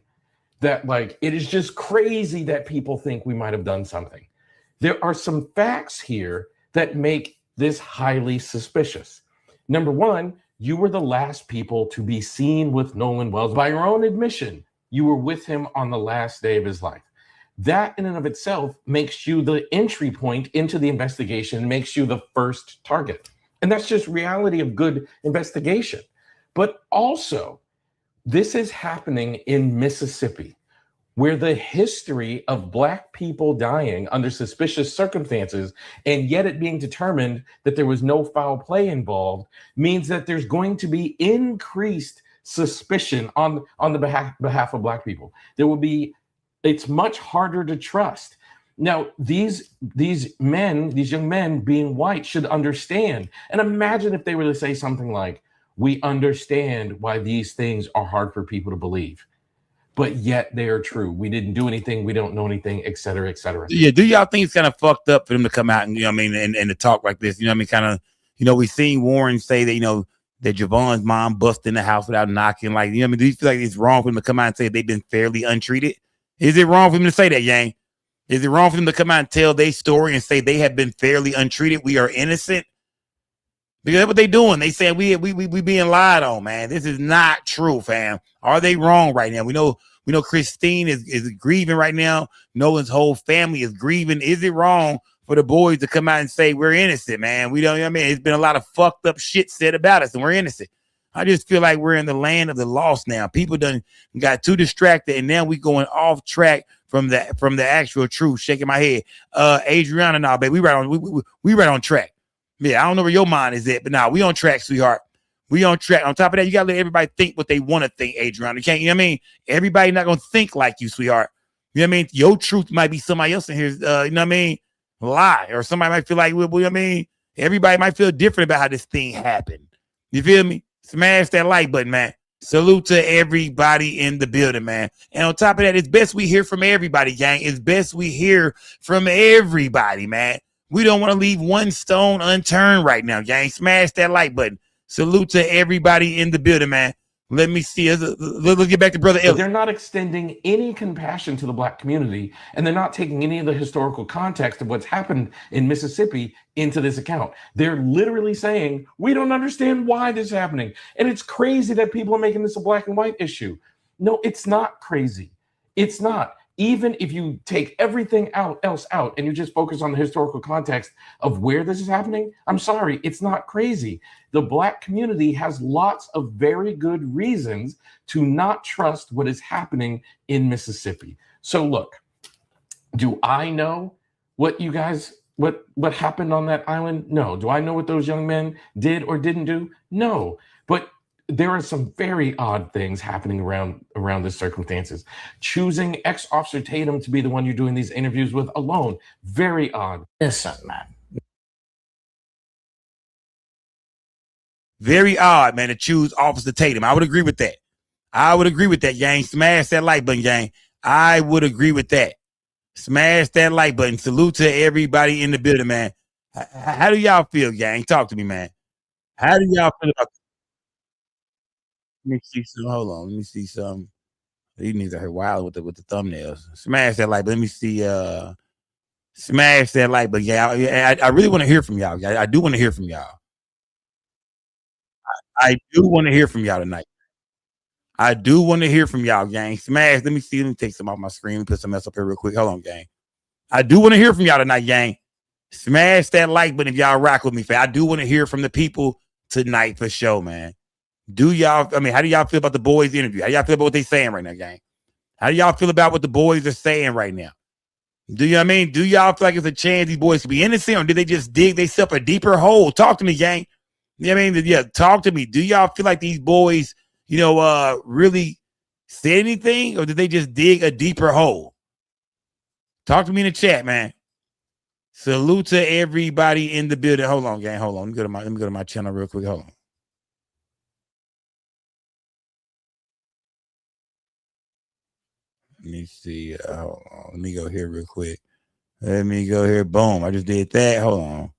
that, like, it is just crazy that people think we might have done something. There are some facts here that make this highly suspicious. Number one, you were the last people to be seen with Nolan Wells. By your own admission, you were with him on the last day of his life. That in and of itself makes you the entry point into the investigation, makes you the first target. And that's just reality of good investigation. But also, this is happening in Mississippi, where the history of Black people dying under suspicious circumstances, and yet it being determined that there was no foul play involved, means that there's going to be increased suspicion on the behalf of Black people. It's much harder to trust. Now, these young men being white should understand. And imagine if they were to say something like, we understand why these things are hard for people to believe, but yet they are true. We didn't do anything. We don't know anything, et cetera, et cetera. Yeah. Do y'all think it's kind of fucked up for them to come out and, and to talk like this? Kind of, we seen Warren say that, that Javon's mom busted in the house without knocking. Like, do you feel like it's wrong for them to come out and say they've been fairly untreated? Is it wrong for them to say that, Yang? Is it wrong for them to come out and tell their story and say they have been fairly untreated? We are innocent? Because that's what they doing. They say we being lied on, man. This is not true, fam. Are they wrong right now? We know Christine is grieving right now. Nolan's whole family is grieving. Is it wrong for the boys to come out and say we're innocent, man? We don't, it's been a lot of fucked up shit said about us and we're innocent. I just feel like we're in the land of the lost now. People done got too distracted, and now we going off track from the actual truth. Shaking my head. Adriana, nah, baby, we right on track. Yeah, I don't know where your mind is at, but nah, we on track, sweetheart. We on track. On top of that, you gotta let everybody think what they want to think, Adriana. You can't, everybody not gonna think like you, sweetheart. You know what I mean? Your truth might be somebody else in here, lie, or somebody might feel like, everybody might feel different about how this thing happened. You feel me? Smash that like button, man. Salute to everybody in the building, man. And on top of that, it's best we hear from everybody, gang. It's best we hear from everybody, man. We don't want to leave one stone unturned right now, gang. Smash that like button. Salute to everybody in the building, man. Let me see. Let's get back to Brother Elliot. They're not extending any compassion to the Black community, and they're not taking any of the historical context of what's happened in Mississippi into this account. They're literally saying, we don't understand why this is happening. And it's crazy that people are making this a black and white issue. No, it's not crazy. It's not. Even if you take everything else out and you just focus on the historical context of where this is happening, I'm sorry, it's not crazy. The Black community has lots of very good reasons to not trust what is happening in Mississippi. So look, do I know what you guys, what happened on that island? No. Do I know what those young men did or didn't do? No. But there are some very odd things happening around the circumstances. Choosing ex-Officer Tatum to be the one you're doing these interviews with alone, very odd. Innocent, man. Very odd, man, to choose Officer Tatum. I would agree with that. Gang. Smash that like button, gang. I would agree with that. Smash that like button. Salute to everybody in the building, man. How do y'all feel, gang? Talk to me, man. How do y'all feel about? Let me see some. Hold on. Let me see some. These niggas are here wild with the thumbnails. Smash that like. But let me see. Smash that like. But yeah, I really want to hear from y'all. I do want to hear from y'all. I do want to hear from y'all tonight. I do want to hear from y'all, gang. Smash. Let me see. Let me take some off my screen. Put some else up here real quick. Hold on, gang. I do want to hear from y'all tonight, gang. Smash that like button if y'all rock with me, fam. I do want to hear from the people tonight for sure, man. Do y'all? I mean, how do y'all feel about the boys' interview? How y'all feel about what they saying right now, gang? How do y'all feel about what the boys are saying right now? Do you know what I mean? Do y'all feel like it's a chance these boys to be innocent, or did they just dig themselves a deeper hole? Talk to me, gang. You know what I mean? Yeah, talk to me. Do y'all feel like these boys, really said anything, or did they just dig a deeper hole? Talk to me in the chat, man. Salute to everybody in the building. Hold on, gang. Hold on. Let me go to my channel real quick. Hold on. Let me see. Hold on. Let me go here real quick. Let me go here. Boom. I just did that. Hold on.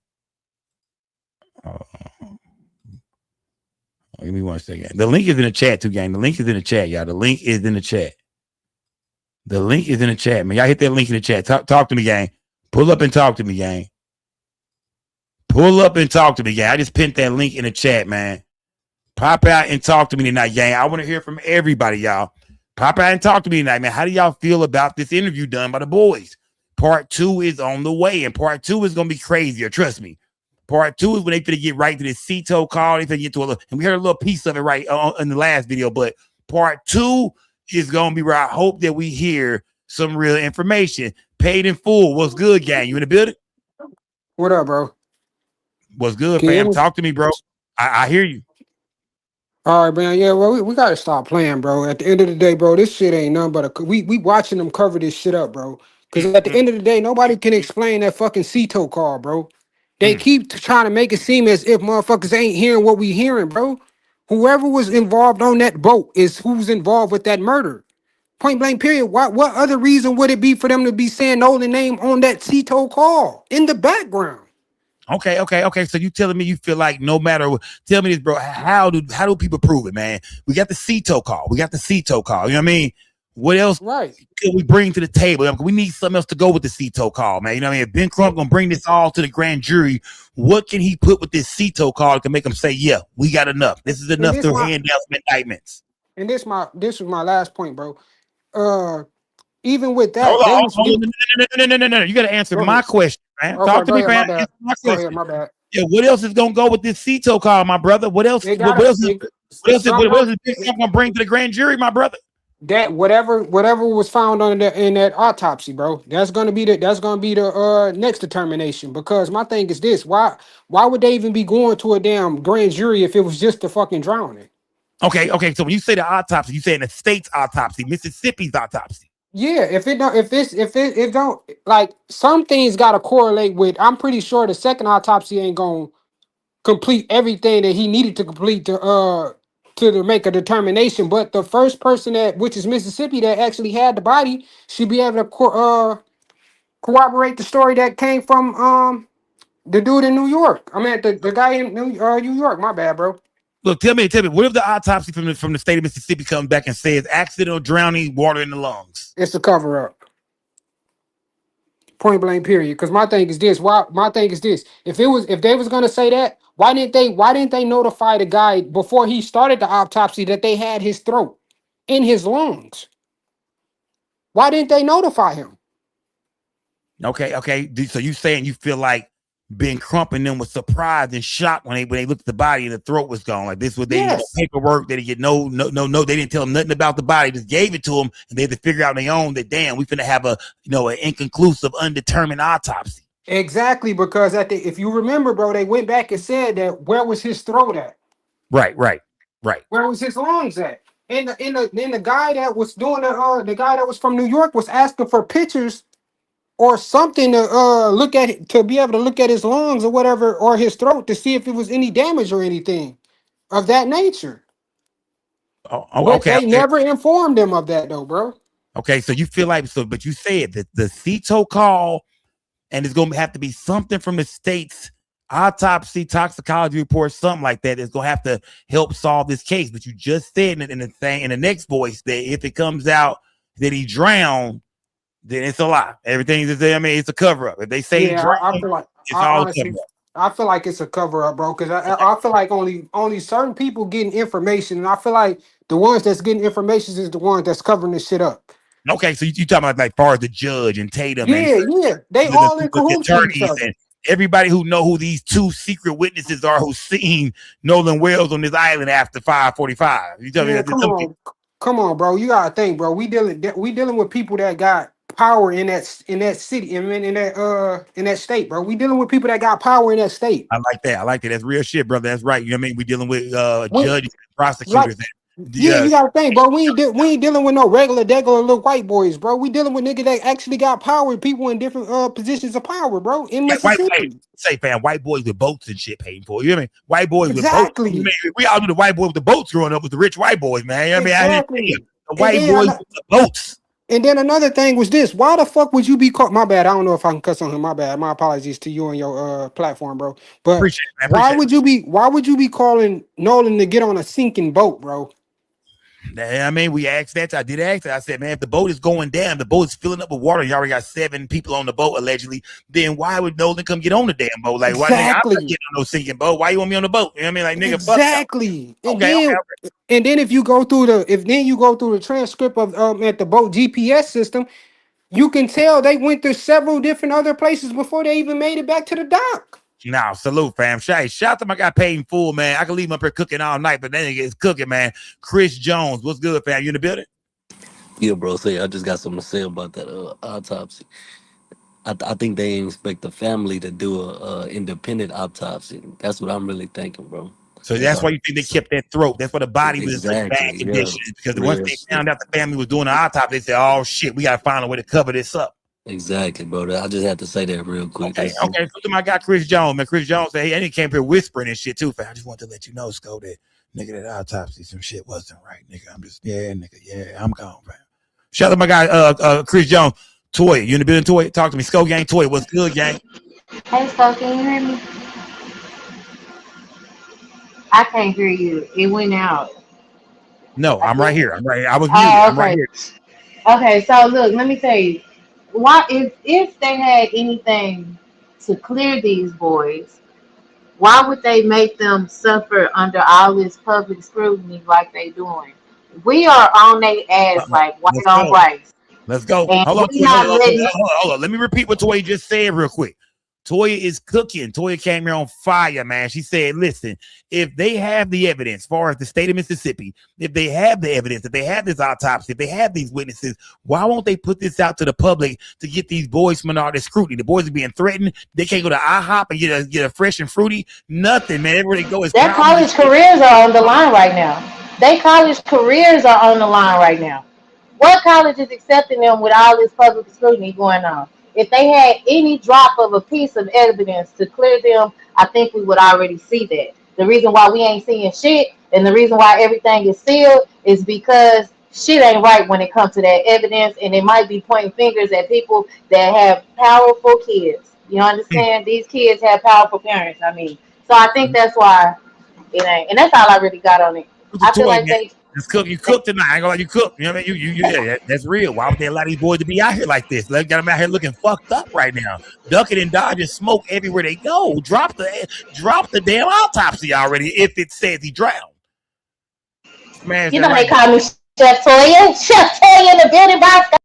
Give me 1 second. The link is in the chat too, gang. The link is in the chat, y'all. The link is in the chat. The link is in the chat, man. Y'all hit that link in the chat. Talk to me, gang. Pull up and talk to me, gang. Pull up and talk to me, gang. I just pinned that link in the chat, man. Pop out and talk to me tonight, gang. I want to hear from everybody, y'all. Pop out and talk to me tonight, man. How do y'all feel about this interview done by the boys? Part 2 is on the way, and part 2 is going to be crazier. Trust me. Part 2 is when they finna get right to this CETO call. They finna get to a little, and we heard a little piece of it right in the last video, but part 2 is going to be where I hope that we hear some real information. Paid in full. What's good, gang? You in the building? What up, bro? What's good, Can you hear fam? me? Talk to me, bro. I hear you. All right, man. Yeah, well, we gotta stop playing, bro. At the end of the day, bro, this shit ain't nothing but we watching them cover this shit up, bro. Because at the end of the day, nobody can explain that fucking CETO call, bro. They keep trying to make it seem as if motherfuckers ain't hearing what we hearing, bro. Whoever was involved on that boat is who's involved with that murder. Point blank, period. What other reason would it be for them to be saying Nolan name on that CETO call in the background? Okay. So you telling me you feel like no matter what, tell me this, bro. How do people prove it, man? We got the CETO call. You know what I mean? What else can we bring to the table? We need something else to go with the CETO call, man. You know what I mean? If Ben Crump gonna bring this all to the grand jury, what can he put with this CETO call to make them say, yeah, we got enough. This is enough to hand down some indictments. And this was my last point, bro. Even with that, Hold they on. was No. You got to answer my question, man. Okay, Talk to go me, ahead, man. my bad. Answer my Go question. ahead, my bad. Yeah, what else is gonna go with this CETO call, my brother? What else? What else is Ben Crump gonna bring to the grand jury, my brother? That whatever was found on in that autopsy, bro. That's gonna be the next determination. Because my thing is this: why would they even be going to a damn grand jury if it was just the fucking drowning? Okay. So when you say the autopsy, you saying the state's autopsy, Mississippi's autopsy. Yeah, if it don't, like, some things gotta correlate with. I'm pretty sure the second autopsy ain't gonna complete everything that he needed to complete to make a determination. But the first person which is Mississippi, that actually had the body, should be able to corroborate the story that came from the dude in New York. I mean, the guy in New York. My bad, bro. Look, tell me, what if the autopsy from the state of Mississippi comes back and says accidental drowning, water in the lungs? It's a cover up. Point blank, period. Because my thing is this. If they was gonna say that, why didn't they notify the guy before he started the autopsy that they had his throat in his lungs? Why didn't they notify him? Okay. So you saying you feel like Ben Crump and them was surprised and shocked when they looked at the body and the throat was gone. Like this was they paperwork. They didn't get no. They didn't tell them nothing about the body. Just gave it to them, and they had to figure out on their own that damn, we finna have an inconclusive, undetermined autopsy. Exactly, because if you remember, bro, they went back and said that where was his throat at? Right. Where was his lungs at? And the guy that was doing the guy that was from New York was asking for pictures or something to look at it, to be able to look at his lungs or whatever, or his throat, to see if it was any damage or anything of that nature. But they never informed them of that, though, bro. Okay, so you feel like but you said that the CETO call, and it's gonna have to be something from the state's autopsy, toxicology report, something like that is gonna have to help solve this case. But you just said in the next voice that if it comes out that he drowned, then it's a lie. Everything's it's a cover up. If they say he drowned, I feel like it's all a cover up. I feel like it's a cover up, bro. Because I feel like only certain people getting information, and I feel like the ones that's getting information is the ones that's covering this shit up. Okay, so you talking about like far as the judge and Tatum and They all in cahoots with each attorneys other. and everybody who know who these two secret witnesses are who seen Nolan Wells on this island after 5:45. You tell me that Come on, bro. You gotta think, bro. We dealing with people that got power in that city in that state, bro. We dealing with people that got power in that state. I like that. I like that. That's real shit, brother. That's right. You know what I mean? We dealing with judges, and Like, prosecutors. you gotta think, bro. We ain't dealing with no regular little white boys, bro. We dealing with niggas that actually got power, people in different positions of power, bro. In Mississippi. Say, fam, white boys with boats and shit paid for. You know what I mean? White boys with boats. Exactly. You know, we all knew the white boy with the boats growing up was the rich white boys, man. You know what I mean? Exactly. The white boys with the boats. And then another thing was this: why the fuck would you be caught? My bad. I don't know if I can cuss on him. My bad. My apologies to you and your platform, bro. But why would you be calling Nolan to get on a sinking boat, bro? I mean, we asked that. I did ask that. I said, man, if the boat is going down, the boat is filling up with water. You already got 7 people on the boat allegedly. Then why would Nolan come get on the damn boat? Like, why? Nigga, I'm not getting on no sinking boat. Why you want me on the boat? You know what I mean? Like, nigga, exactly. Fuck And then if you go through the transcript of at the boat GPS system, you can tell they went to several different other places before they even made it back to the dock. Nah, salute, fam. Shout out to my guy Paid in Full, man. I can leave him up here cooking all night, but then it's cooking, man. Chris Jones, what's good, fam? You in the building? Yeah, bro. Say, I just got something to say about that autopsy. I think they expect the family to do a independent autopsy. That's what I'm really thinking, bro. So that's why you think they kept that throat. That's why the body was in such bad Exactly, condition. yeah. Because once they found out the family was doing the autopsy, they said, "Oh shit, we gotta find a way to cover this up." Exactly, bro. I just had to say that real quick. Okay. So to my guy Chris Jones, man. Chris Jones said, "Hey, and he came here whispering and shit too, fam. I just wanted to let you know, Sco, that nigga, that autopsy, some shit wasn't right, nigga. I'm gone, fam." Shout out to my guy Chris Jones. Toya, you in the building, Toya? Talk to me. Sco gang, Toya, what's good, gang? Hey, Sco, can you hear me? I can't hear you. It went out. No, I'm right here. I'm right here. I was muted. Oh, okay. I'm right here. Okay, so look, let me tell you. Why if they had anything to clear these boys, why would they make them suffer under all this public scrutiny like they doing? We are on their ass like white on rice. Let's go. And Hold on. we not letting Hold on. Let me repeat what Toya just said real quick. Toya is cooking. Toya came here on fire, man. She said, listen, if they have the evidence, as far as the state of Mississippi, if they have the evidence, if they have this autopsy, if they have these witnesses, why won't they put this out to the public to get these boys from all this scrutiny? The boys are being threatened. They can't go to IHOP and get a fresh and fruity. Nothing, man. Everywhere they go is their college careers are on the line right now. Their college careers are on the line right now. What college is accepting them with all this public scrutiny going on? If they had any drop of a piece of evidence to clear them, I think we would already see that. The reason why we ain't seeing shit and the reason why everything is sealed is because shit ain't right when it comes to that evidence, and it might be pointing fingers at people that have powerful kids. You understand? These kids have powerful parents. I mean, so I think that's why it ain't. And that's all I really got on it. I feel like they. You cook tonight. I ain't gonna let you cook. You know what I mean? Yeah, that's real. Why would they allow these boys to be out here like this? They got them out here looking fucked up right now, ducking and dodging smoke everywhere they go. Drop the damn autopsy already if it says he drowned. Smash You know right they call me Chef Toya. Chef Toya in the building box.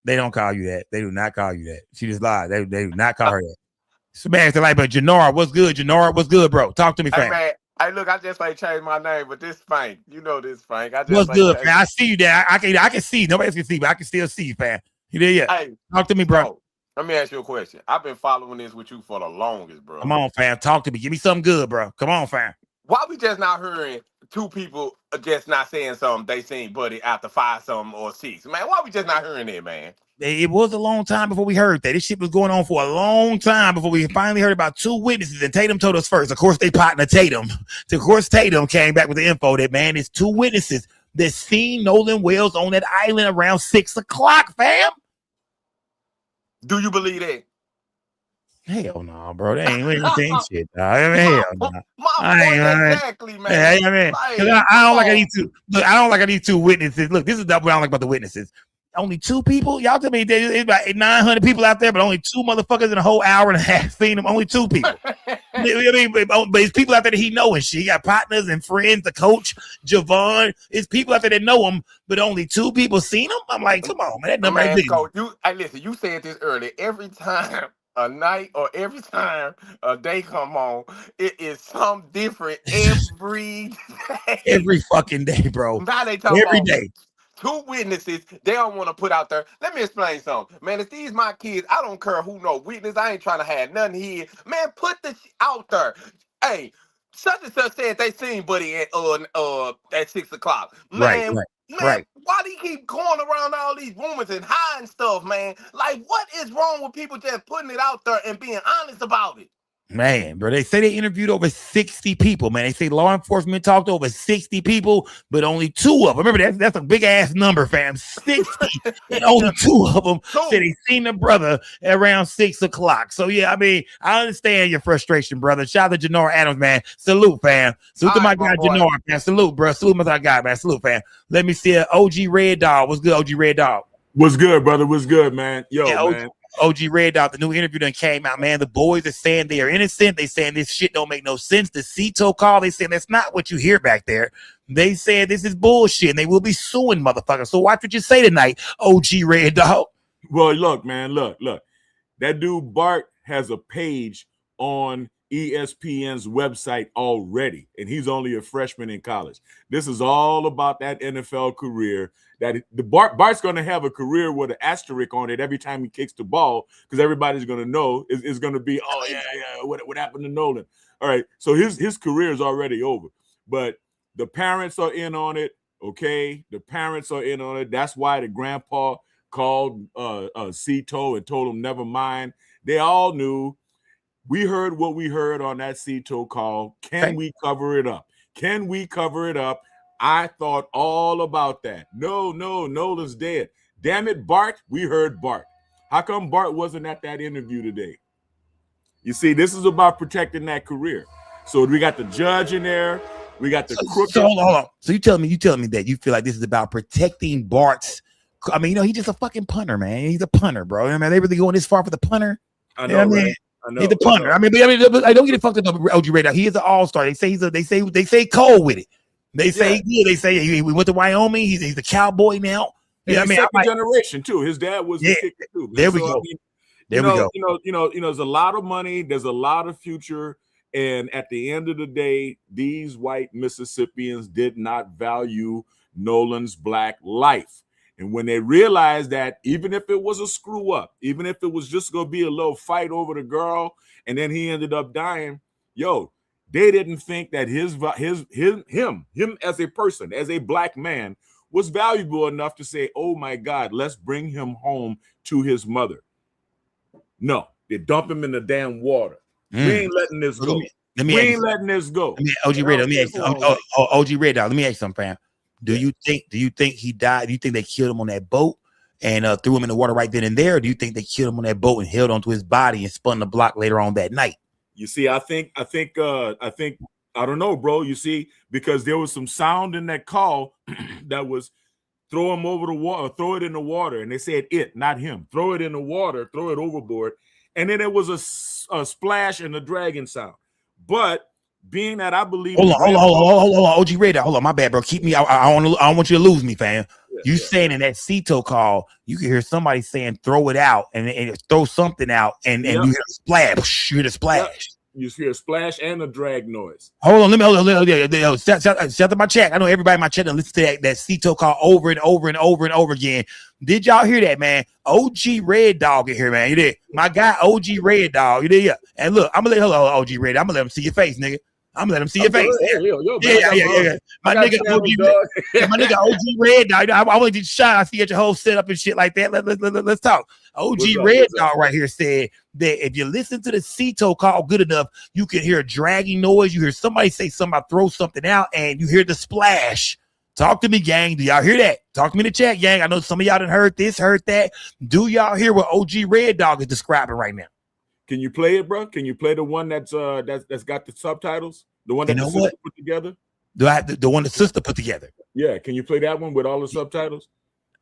They don't call you that. They do not call you that. She just lied. They do not call her that. Smash the light, but Janora, what's good? Janora, what's good, bro? Talk to me, fam. Hey, man. Hey, look, I just ain't changed my name, but this Frank. You know this Frank. I just What's good, man? I see you there. I can see. Nobody else can see, but I can still see you, fam. You there yet? Hey, talk to me, bro. Let me ask you a question. I've been following this with you for the longest, bro. Come on, fam. Talk to me. Give me something good, bro. Come on, fam. Why we just not hearing two people just not saying something they seen Buddy after 5 something or 6? Man, why we just not hearing it, man? It was a long time before we heard that. This shit was going on for a long time before we finally heard about 2 witnesses. And Tatum told us first. Of course, they partner Tatum. Of course, Tatum came back with the info that, man, it's 2 witnesses that seen Nolan Wells on that island around 6 o'clock, fam. Do you believe that? Hell no, bro. They ain't saying shit, dog. I mean, hell no. My point exactly, man. I mean, Like, 'cause I don't like I need to look. I don't like I need two witnesses. Look, this is what I don't like about the witnesses. Only two people. Y'all tell me there's about 900 people out there, but only two motherfuckers in a whole hour and a half seen them. Only two people. I mean, but it's people out there that he know and shit. He got partners and friends. The coach, Javon. It's people out there that know him, but only two people seen him. I'm like, come on, man. That number ain't big. Coach, listen. You said this earlier. Every time a night or every time a day come on, it is something different every day. Every fucking day, bro. Now they talk Every about day. two witnesses they don't want to put out there. Let me explain something. Man, if these my kids, I don't care who no witness. I ain't trying to have nothing here. Man, put this out there. Hey, such and such said they seen Buddy at 6:00. Man, Right. why do you keep going around all these rumors and hiding stuff, man? Like, what is wrong with people just putting it out there and being honest about it? Man, bro, they say they interviewed over 60 people, man. They say law enforcement talked to over 60 people, but only two of them. Remember, that's a big ass number, fam. 60, and only two of them said they seen the brother around 6:00. So, yeah, I mean, I understand your frustration, brother. Shout out to Janora Adams, man. Salute, fam. Salute to my guy, Janora, man. Salute, bro. Salute my guy, man. Salute, fam. Let me see OG Red Dog. What's good, OG Red Dog? What's good, brother? What's good, man? Yo, yeah, man. OG Red Dot, the new interview done came out, man. The boys are saying they are innocent. They saying this shit don't make no sense. The CETO call, they saying that's not what you hear back there. They said this is bullshit, and they will be suing motherfuckers. So watch what you say tonight, OG Red Dot. Well, look, man, look. That dude Bart has a page on ESPN's website already, and he's only a freshman in college. This is all about that NFL career. That the Bart's going to have a career with an asterisk on it every time he kicks the ball, because everybody's going to know it's going to be, oh yeah, what happened to Nolan? All right, so his career is already over, but the parents are in on it. Okay, the parents are in on it. That's why the grandpa called CETO and told him never mind. They all knew. We heard what we heard on that CETO call. Can we cover it up? Can we cover it up? I thought all about that. No, Nolan's dead. Damn it, Bart. We heard Bart. How come Bart wasn't at that interview today? You see, this is about protecting that career. So we got the judge in there. We got the crooked. So hold on. So you telling me that you feel like this is about protecting Bart's. I mean, he's just a fucking punter, man. He's a punter, bro. I mean, are they really going this far for the punter? I know, right? He's the punter. I mean, I don't get it fucked up. OG Radar. He is an all-star. They say they say cold with it. They say we went to Wyoming. He's a cowboy now. Yeah, I mean, second generation too. His dad was a kicker too. There we go. There we go. You know, there's a lot of money. There's a lot of future. And at the end of the day, these white Mississippians did not value Nolan's black life. And when they realized that even if it was a screw up, even if it was just going to be a little fight over the girl, and then he ended up dying, they didn't think that him as a person, as a black man, was valuable enough to say, oh my God, let's bring him home to his mother. No, they dump him in the damn water. We ain't letting this go. We ain't letting this go. OG Red, let me ask you. OG Red, let me ask you something, fam. Do you think he died? Do you think they killed him on that boat and threw him in the water right then and there? Or do you think they killed him on that boat and held onto his body and spun the block later on that night? You see, I think I don't know, bro. You see, because there was some sound in that call that was throw him over the water, throw it in the water, and they said it, not him. Throw it in the water, throw it overboard, and then there was a splash and a dragging sound. But being that I believe, hold on, OG Radar, hold on, my bad, bro. Keep me. I don't want you to lose me, fam. You saying in that CETO call, you can hear somebody saying throw it out and throw something out, and you hear a splash. You hear the splash. You hear a splash and a drag noise. Hold on, let me shout out my chat. I know everybody in my chat listen to that CETO call over and over and over and over again. Did y'all hear that, man? OG Red Dog in here, man. You did. My guy, OG Red Dog. You did, yeah. And look, I'm gonna let OG Red. I'm gonna let him see your face, nigga. I'm gonna let him see your face. Yeah. My nigga OG Red Dog. I want to get shot. I see you at your whole setup and shit like that. Let's talk. OG Red Dog right here said that if you listen to the CETO call good enough, you can hear a dragging noise. You hear somebody say something about throw something out, and you hear the splash. Talk to me, gang. Do y'all hear that? Talk to me in the chat, gang. I know some of y'all done heard this, heard that. Do y'all hear what OG Red Dog is describing right now? Can you play it, bro? Can you play the one that's got the subtitles? The one that the sister put together? Do I have the one the sister put together? Yeah, can you play that one with all the subtitles?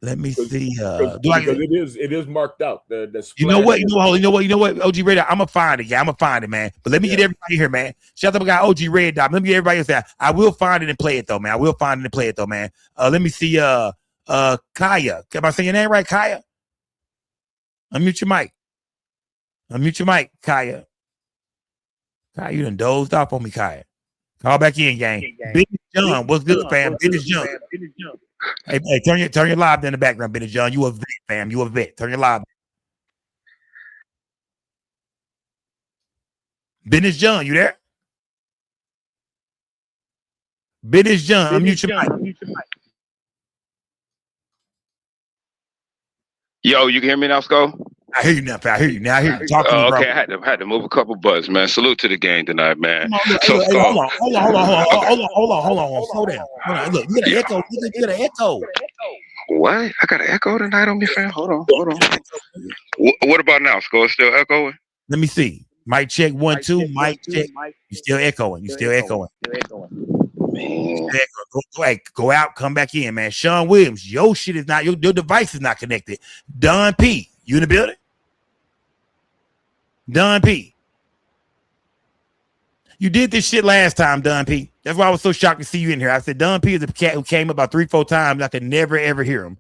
Let me see. Because it is marked out. You know what? OG Red Dot, I'm gonna find it. Yeah, I'm gonna find it, man. But let me get everybody here, man. Shout out to my guy OG Red Dot. Let me get everybody else there. I will find it and play it though, man. I will find it and play it though, man. Let me see. Kaya. Am I saying your name right, Kaya? Unmute your mic. Unmute your mic, Kaya. Kaya, you done dozed off on me, Kaya. Call back in, gang. Business John, what's good, fam? Business John. Hey, turn your live in the background, Business John. You a vet, fam. You a vet. Turn your live. Business John, you there? Business John, unmute your mic. Yo, you can hear me now, Skull? I hear you now, pal. I hear you now. I hear you. Talk to me, bro. Okay, I had to move a couple buttons, man. Salute to the game tonight, man. Hold on. Slow down. Hold on. Look, you got an echo. You got an echo. What? I got an echo tonight on me, fam. Hold on. What about now, Skull? Still echoing? Let me see. Mic check 1 2. Mic check. You still echoing. Man. Go out, come back in, man. Sean Williams, your shit is not your device is not connected. Don P, you in the building? Don P. You did this shit last time, Don P. That's why I was so shocked to see you in here. I said Don P is a cat who came up about 3-4 times. I could never ever hear him.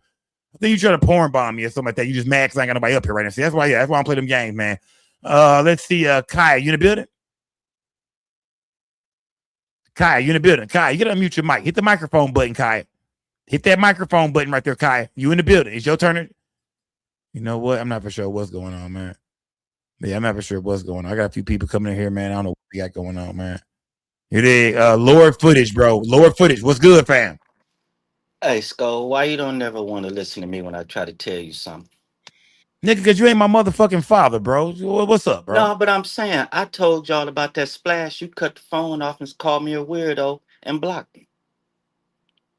I think you trying to porn bomb me or something like that. You just mad because I ain't got nobody up here right now. See, that's why I'm playing them games, man. Let's see. Kaya, you in the building? Kaya, you in the building? Kaya, you gotta unmute your mic. Hit the microphone button, Kaya. Hit that microphone button right there, Kaya. You in the building? It's your turn. You know what? I'm not for sure what's going on, man. Yeah, I'm not for sure what's going on. I got a few people coming in here, man. I don't know what we got going on, man. It is Lord Footage, bro. Lord Footage. What's good, fam? Hey, Skull, why you don't never want to listen to me when I try to tell you something? Nigga, because you ain't my motherfucking father, bro. What's up, bro? No, but I'm saying, I told y'all about that splash. You cut the phone off and called me a weirdo and blocked me.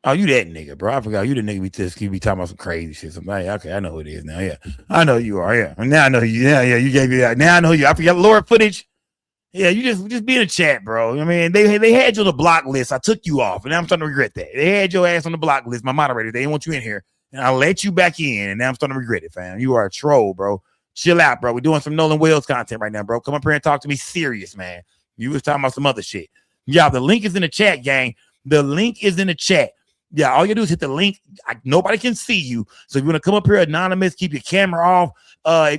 Oh, you that nigga, bro. I forgot you the nigga you be talking about some crazy shit. Something. Okay, I know who it is now. Yeah, I know you are. Yeah, now I know you. Yeah, you gave me that. Now I know you. I forgot Lord Footage. Yeah, you just be in a chat, bro. I mean, they had you on the block list. I took you off, and now I'm starting to regret that. They had your ass on the block list. My moderator, they didn't want you in here, and I let you back in, and now I'm starting to regret it, fam. You are a troll, bro. Chill out, bro. We're doing some Nolan Wells content right now, bro. Come up here and talk to me serious, man. You was talking about some other shit. Yeah, the link is in the chat, gang. The link is in the chat. Yeah, all you do is hit the link. Nobody can see you. So if you want to come up here anonymous, keep your camera off.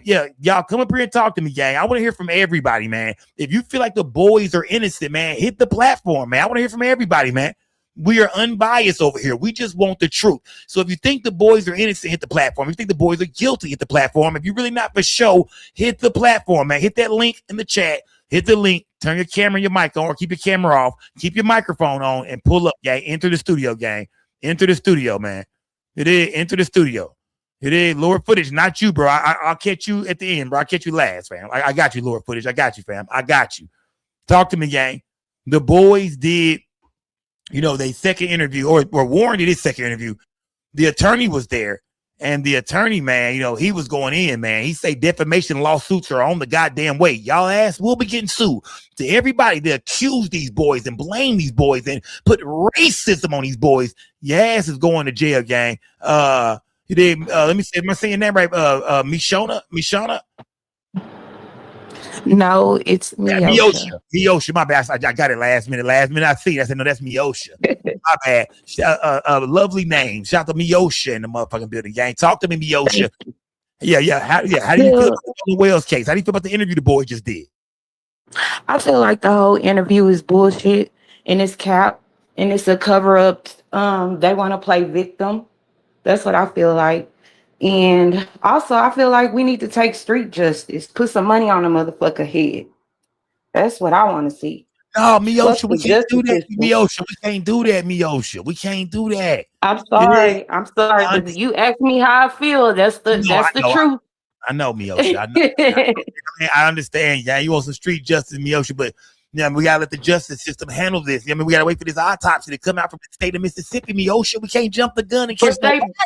Yeah, y'all come up here and talk to me, gang. I want to hear from everybody, man. If you feel like the boys are innocent, man, hit the platform, man. I want to hear from everybody, man. We are unbiased over here. We just want the truth. So if you think the boys are innocent, hit the platform. If you think the boys are guilty, hit the platform. If you're really not for show, hit the platform, man. Hit that link in the chat. Hit the link. Turn your camera and your mic on, or keep your camera off. Keep your microphone on and pull up, gang. Enter the studio, gang. Enter the studio, man. It is. Enter the studio. It is Lord Footage, not you, bro. I'll catch you at the end, bro. I'll catch you last, fam. I got you, Lord Footage. I got you, fam. I got you. Talk to me, gang. The boys did, they second interview, or Warren did his second interview. The attorney was there, and the attorney, man, he was going in, man. He say defamation lawsuits are on the goddamn way. Y'all ass will be getting sued. To everybody that accuse these boys and blame these boys and put racism on these boys, your ass is going to jail, gang. You did. Let me see. Am I saying that right? Mishona. No, it's Miosha. Miosha. My bad. I got it last minute. I see it. I said, no, that's Miosha. My bad. Lovely name. Shout out to Miosha in the motherfucking building, gang. Talk to me, Miosha. Yeah. How do you feel about the Wells case? How do you feel about the interview the boy just did? I feel like the whole interview is bullshit and it's cap and it's a cover up. They want to play victim. That's what I feel like. And also, I feel like we need to take street justice, put some money on a motherfucker head. That's what I want to see. No, Miosha, we can't do that. Miosha, we can't do that. Miosha, we can't do that. I'm sorry. But you asked me how I feel. That's the truth. I know, Miosha. I understand. Yeah, you want some street justice, Miosha, but we gotta let the justice system handle this. We gotta wait for this autopsy to come out from the state of Mississippi, Miosha. We can't jump the gun and catch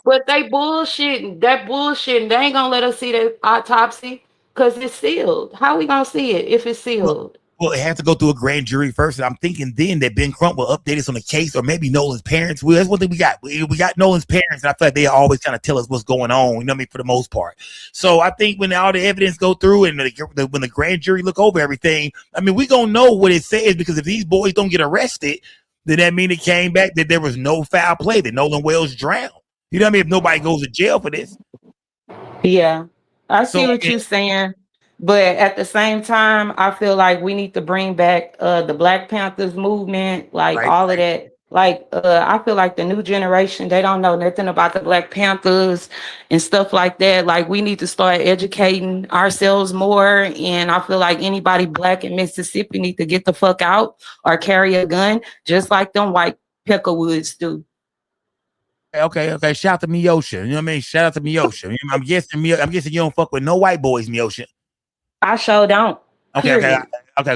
But they bullshitting. That bullshitting. They ain't gonna let us see that autopsy. Because it's sealed. How we gonna see it if it's sealed? Well, it has to go through a grand jury first. And I'm thinking then that Ben Crump will update us on the case, or maybe Nolan's parents will. That's one thing we got. We got Nolan's parents, and I feel like they always kind of tell us what's going on, you know what I mean, for the most part. So I think when all the evidence go through and when the grand jury look over everything, I mean, we gonna know what it says, because if these boys don't get arrested, then that mean it came back that there was no foul play, that Nolan Wells drowned. You know what I mean? If nobody goes to jail for this. Yeah, I see So what you're saying. But at the same time, I feel like we need to bring back the Black Panthers movement, like right, all of that. Like I feel like the new generation, they don't know nothing about the Black Panthers and stuff like that. Like we need to start educating ourselves more. And I feel like anybody black in Mississippi need to get the fuck out or carry a gun, just like them white Peckerwoods do. okay. Shout out to Miosha. You know what I mean? Shout out to Miosha. I'm guessing you don't fuck with no white boys, Miosha. I sure don't. Okay.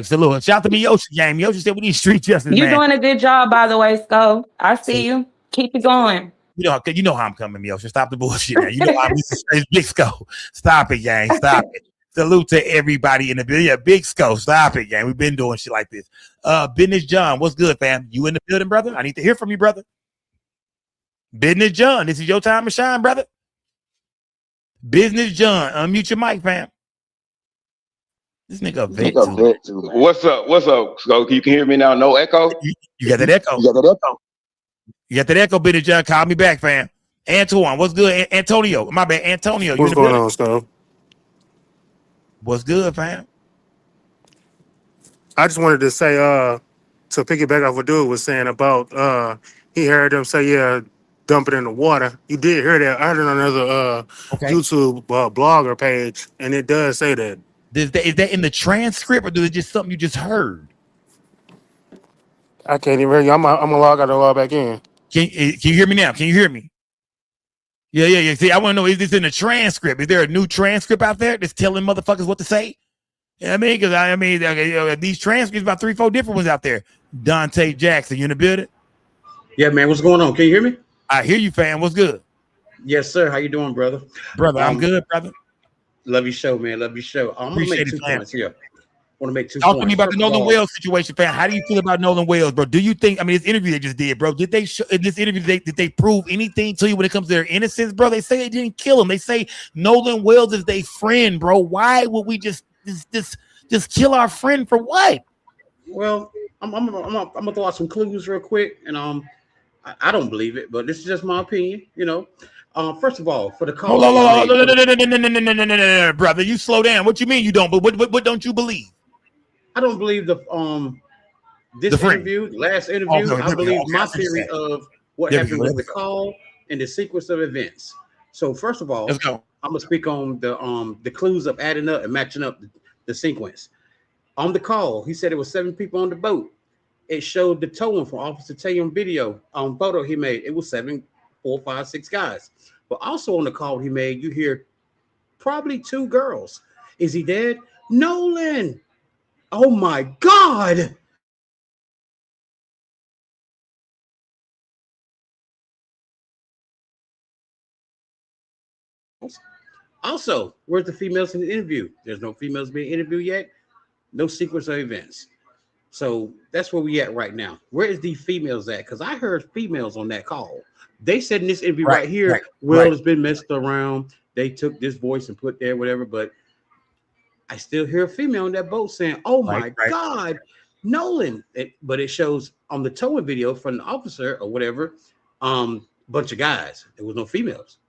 Salute. Shout out to Miosha, gang. Miosha said we need street justice, You're man. doing a good job, by the way, Sco. I see you. Keep it going. You know how I'm coming, Miosha. Stop the bullshit now. You know I'm Big Sco. Stop it, gang. Stop it. Salute to everybody in the building. Yeah, Big Sco. Stop it, gang. We've been doing shit like this. Business John, what's good, fam? You in the building, brother? I need to hear from you, brother. Business John, this is your time to shine, brother. Business John, unmute your mic, fam. This nigga vet too. What's up? What's up, Sco? You can hear me now? No echo? You got that echo. You got that echo, Business John. Call me back, fam. Antoine, what's good? Antonio, my bad. Antonio, What's going on, Sco? What's good, fam? I just wanted to say, to piggyback off what dude was saying about he heard them say, yeah, dump it in the water. You did hear that. I heard it on another YouTube blogger page, and it does say that. Is that in the transcript, or is it just something you just heard? I can't even hear you. I'm gonna log out and log back in. Can you hear me now? Can you hear me? Yeah. See, I want to know, is this in the transcript? Is there a new transcript out there that's telling motherfuckers what to say? You know what I mean? Because these transcripts, about 3-4 different ones out there. Dante Jackson, you in the building? Yeah, man. What's going on? Can you hear me? I hear you, fam. What's good? Yes, sir. How you doing, brother? Brother, I'm good, brother. Love your show, man. Love your show. I'm gonna make 2 points here. Want to make 2 Talk points. to me about the Nolan Wells situation, fam. How do you feel about Nolan Wells, bro? Do you think, this interview they just did, bro, did they in this interview, did they prove anything to you when it comes to their innocence, bro? They say they didn't kill him. They say Nolan Wells is their friend, bro. Why would we just kill our friend for what? Well, I'm gonna throw out some clues real quick, and I don't believe it, but this is just my opinion, you know. First of all, for the call, no, brother, you slow down. What you mean you don't? But what don't you believe? I don't believe the last interview. I believe my theory of what happened with the call and the sequence of events. So first of all, I'm gonna speak on the clues of adding up and matching up the sequence. On the call, he said it was 7 people on the boat. It showed the towing from Officer Tatum video photo he made. It was 7, 4, 5, 6 guys. But also on the call he made, you hear probably 2 girls. Is he dead? Nolan. Oh my God. Also, where's the females in the interview? There's no females being interviewed yet. No sequence of events. So that's where we at right now. Where is the females at? Because I heard females on that call. They said in this interview right here, Will has been messed around. They took this voice and put there, whatever. But I still hear a female on that boat saying, "Oh my God, Nolan!" But it shows on the towing video from the officer or whatever, bunch of guys. There was no females.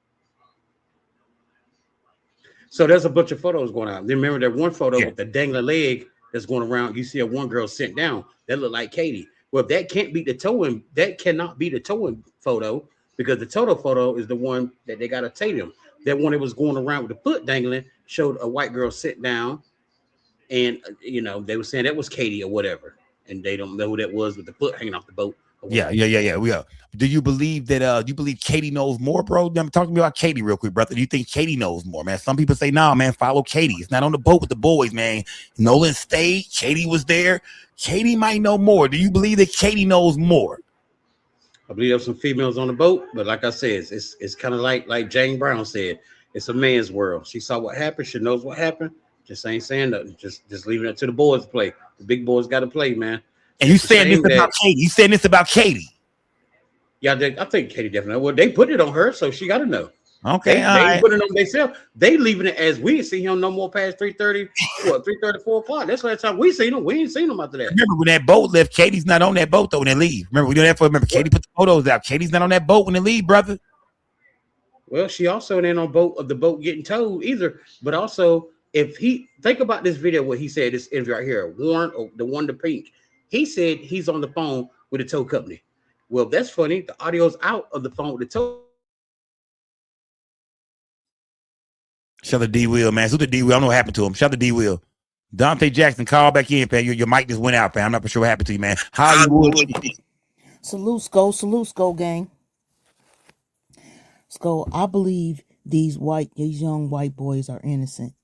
So there's a bunch of photos going out. Then remember that one photo with the dangling leg that's going around. You see a one girl sent down that looked like Katie. Well, if that can't be the towing, that cannot be the towing photo, because the total photo is the one that they got to Tatum. That one that was going around with the foot dangling showed a white girl sit down, and they were saying that was Katie or whatever, and they don't know who that was with the foot hanging off the boat. Yeah. We are. Do you believe that? You believe Katie knows more, bro? I'm talking to me about Katie real quick, brother. Do you think Katie knows more, man? Some people say, nah, man, follow Katie. It's not on the boat with the boys, man. Nolan stayed. Katie was there. Katie might know more. Do you believe that Katie knows more? I believe there's some females on the boat, but like I said, it's kind of like Jane Brown said, it's a man's world. She saw what happened. She knows what happened. Just ain't saying nothing. Just leaving it to the boys to play. The big boys got to play, man. And you saying this about Katie? You saying this about Katie? Yeah, I think Katie definitely. Well, they put it on her, so she got to know. Okay, they ain't putting it on themselves. They leaving it as we ain't see him no more past 3:30. What 3:30, 4 o'clock? That's the last time we seen him. We ain't seen him after that. Remember when that boat left? Katie's not on that boat though when they leave. Remember we do that for. Remember Katie put the photos out. Katie's not on that boat when they leave, brother. Well, she also ain't on the boat getting towed either. But also, if he think about this video, what he said, this interview right here, Warren, the one to pink, he said he's on the phone with the tow company. Well, that's funny. The audio's out of the phone with the tow. Shout out to D Will, man. Who's the D Will? I don't know what happened to him. Shout out to D Will. Dante Jackson, call back in, fam. Your mic just went out, fam. I'm not sure what happened to you, man. Hollywood. Salute, Sko gang. Sko, I believe these young white boys are innocent.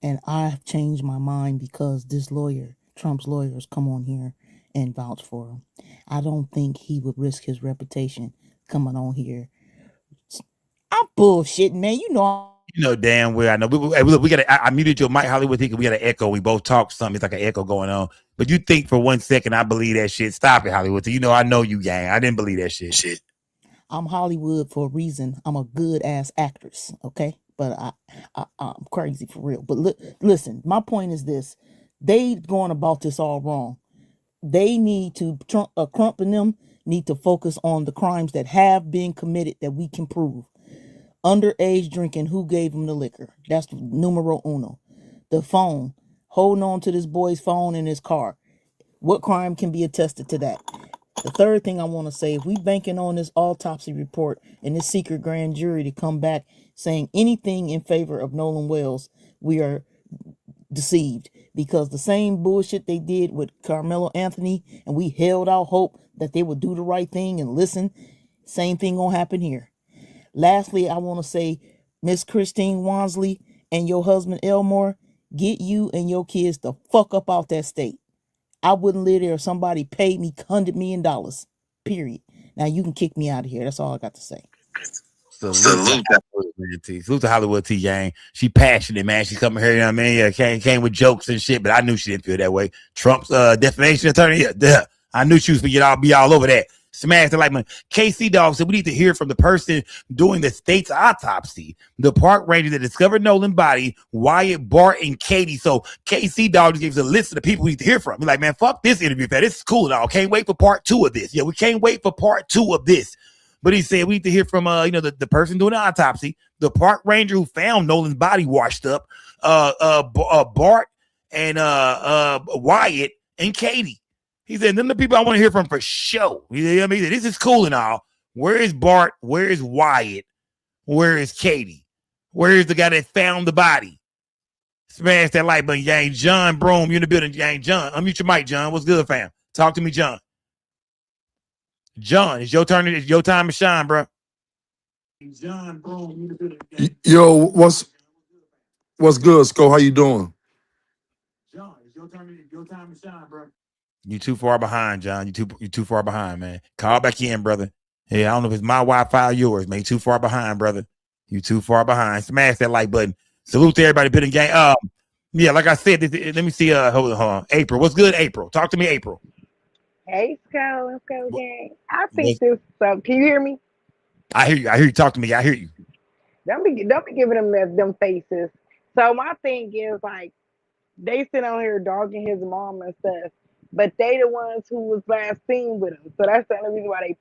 And I've changed my mind because this lawyer, Trump's lawyers, come on here and vouch for him. I don't think he would risk his reputation coming on here. I'm bullshitting, man. You know damn well I know. We got. I muted your mic, Hollywood. Because we got an echo. We both talk something. It's like an echo going on. But you think for 1 second I believe that shit? Stop it, Hollywood. So I know you, gang. I didn't believe that shit. I'm Hollywood for a reason. I'm a good ass actress, okay? But I'm crazy for real. But listen, my point is this: they going about this all wrong. They need to Crump and them need to focus on the crimes that have been committed that we can prove. Underage drinking, who gave him the liquor? That's numero uno. The phone, holding on to this boy's phone in his car. What crime can be attested to that? The third thing I want to say, if we banking on this autopsy report and this secret grand jury to come back saying anything in favor of Nolan Wells, we are deceived, because the same bullshit they did with Carmelo Anthony and we held out hope that they would do the right thing and listen, same thing gonna happen here. Lastly, I want to say, Miss Christine Wansley and your husband Elmore, get you and your kids the fuck up out that state. I wouldn't live there if somebody paid me $100 million, period. Now you can kick me out of here. That's all I got to say. Salute to Hollywood T, gang. She passionate, man. She coming here, you know what I mean? Yeah, came with jokes and shit, but I knew she didn't feel that way. Trump's defamation attorney, yeah, I knew she was be all over that. Smash the like man. KC Dog said we need to hear from the person doing the state's autopsy, the park ranger that discovered Nolan's body, Wyatt, Bart, and Katie. So KC Dog just gives a list of the people we need to hear from. We're like, man, fuck this interview, man. This is cool and all. Can't wait for part 2 of this. Yeah, we can't wait for part 2 of this. But he said we need to hear from the person doing the autopsy, the park ranger who found Nolan's body washed up, Bart and Wyatt and Katie. He said, them the people I want to hear from for sure. You know what I mean? This is cool and all. Where is Bart? Where is Wyatt? Where is Katie? Where is the guy that found the body? Smash that like button, gang. John Broom, you in the building, gang. John, unmute your mic, John. What's good, fam? Talk to me, John. John, it's your turn. It's your time to shine, bro. John Broom, you in the building. Yo, what's good, Sko? How you doing? John, it's your time to shine, bro. You too far behind, John. You too far behind, man. Call back in, brother. Hey, I don't know if it's my Wi-Fi or yours, man. You too far behind, brother. You too far behind. Smash that like button. Salute to everybody putting game. Yeah, like I said, let me see. Hold on. April, what's good, April? Talk to me, April. Hey, Sko gang. I think this. Can you hear me? I hear you. Talk to me. I hear you. Don't be giving them faces. So my thing is like, they sit on here dogging his mom and stuff, but they the ones who was last seen with him. So that's the only reason why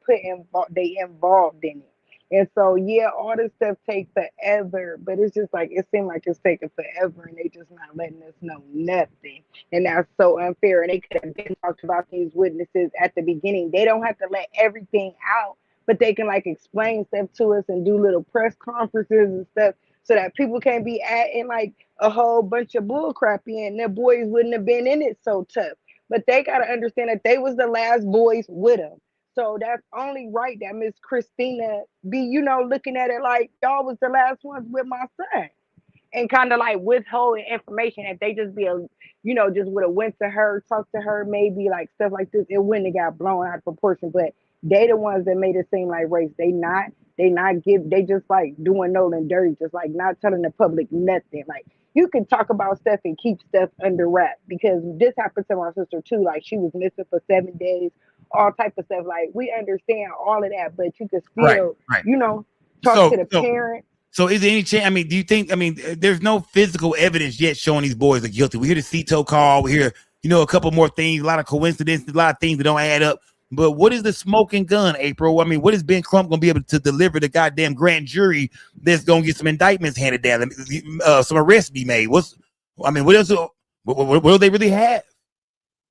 they involved in it. And so yeah, all this stuff takes forever, but it's just like it seems like it's taking forever, and they just not letting us know nothing. And that's so unfair. And they could have been talked about these witnesses at the beginning. They don't have to let everything out, but they can like explain stuff to us and do little press conferences and stuff so that people can't be adding like a whole bunch of bull crap in. Their boys wouldn't have been in it so tough. But they gotta understand that they was the last boys with him. So that's only right that Miss Christina be, looking at it like y'all was the last ones with my son. And kind of like withholding information. If they just just would have went to her, talked to her, maybe like stuff like this, it wouldn't have got blown out of proportion. But they the ones that made it seem like race. They just like doing Nolan dirty, just like not telling the public nothing. Like, you can talk about stuff and keep stuff under wrap because this happened to my sister too. Like she was missing for 7 days, all type of stuff. Like we understand all of that, but you can Right, still, right. talk to So, the parents. so is there any chance? I mean, do you think? I mean, there's no physical evidence yet showing these boys are guilty. We hear the CETO call. We hear, a couple more things, a lot of coincidences, a lot of things that don't add up. But what is the smoking gun, April? I mean, what is Ben Crump going to be able to deliver the goddamn grand jury that's going to get some indictments handed down, some arrests be made? What else? What do they really have?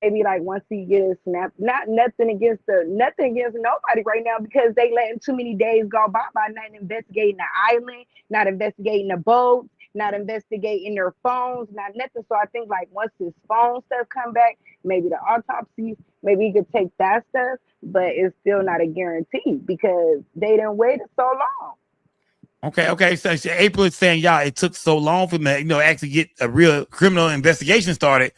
Maybe like once he gets snapped, nothing against nobody right now because they letting too many days go by not investigating the island, not investigating the boats, not investigating their phones, not nothing. So I think like once his phone stuff come back, maybe the autopsy, maybe he could take that stuff, but it's still not a guarantee because they didn't wait so long. Okay. So April is saying, y'all, it took so long for them to, actually get a real criminal investigation started.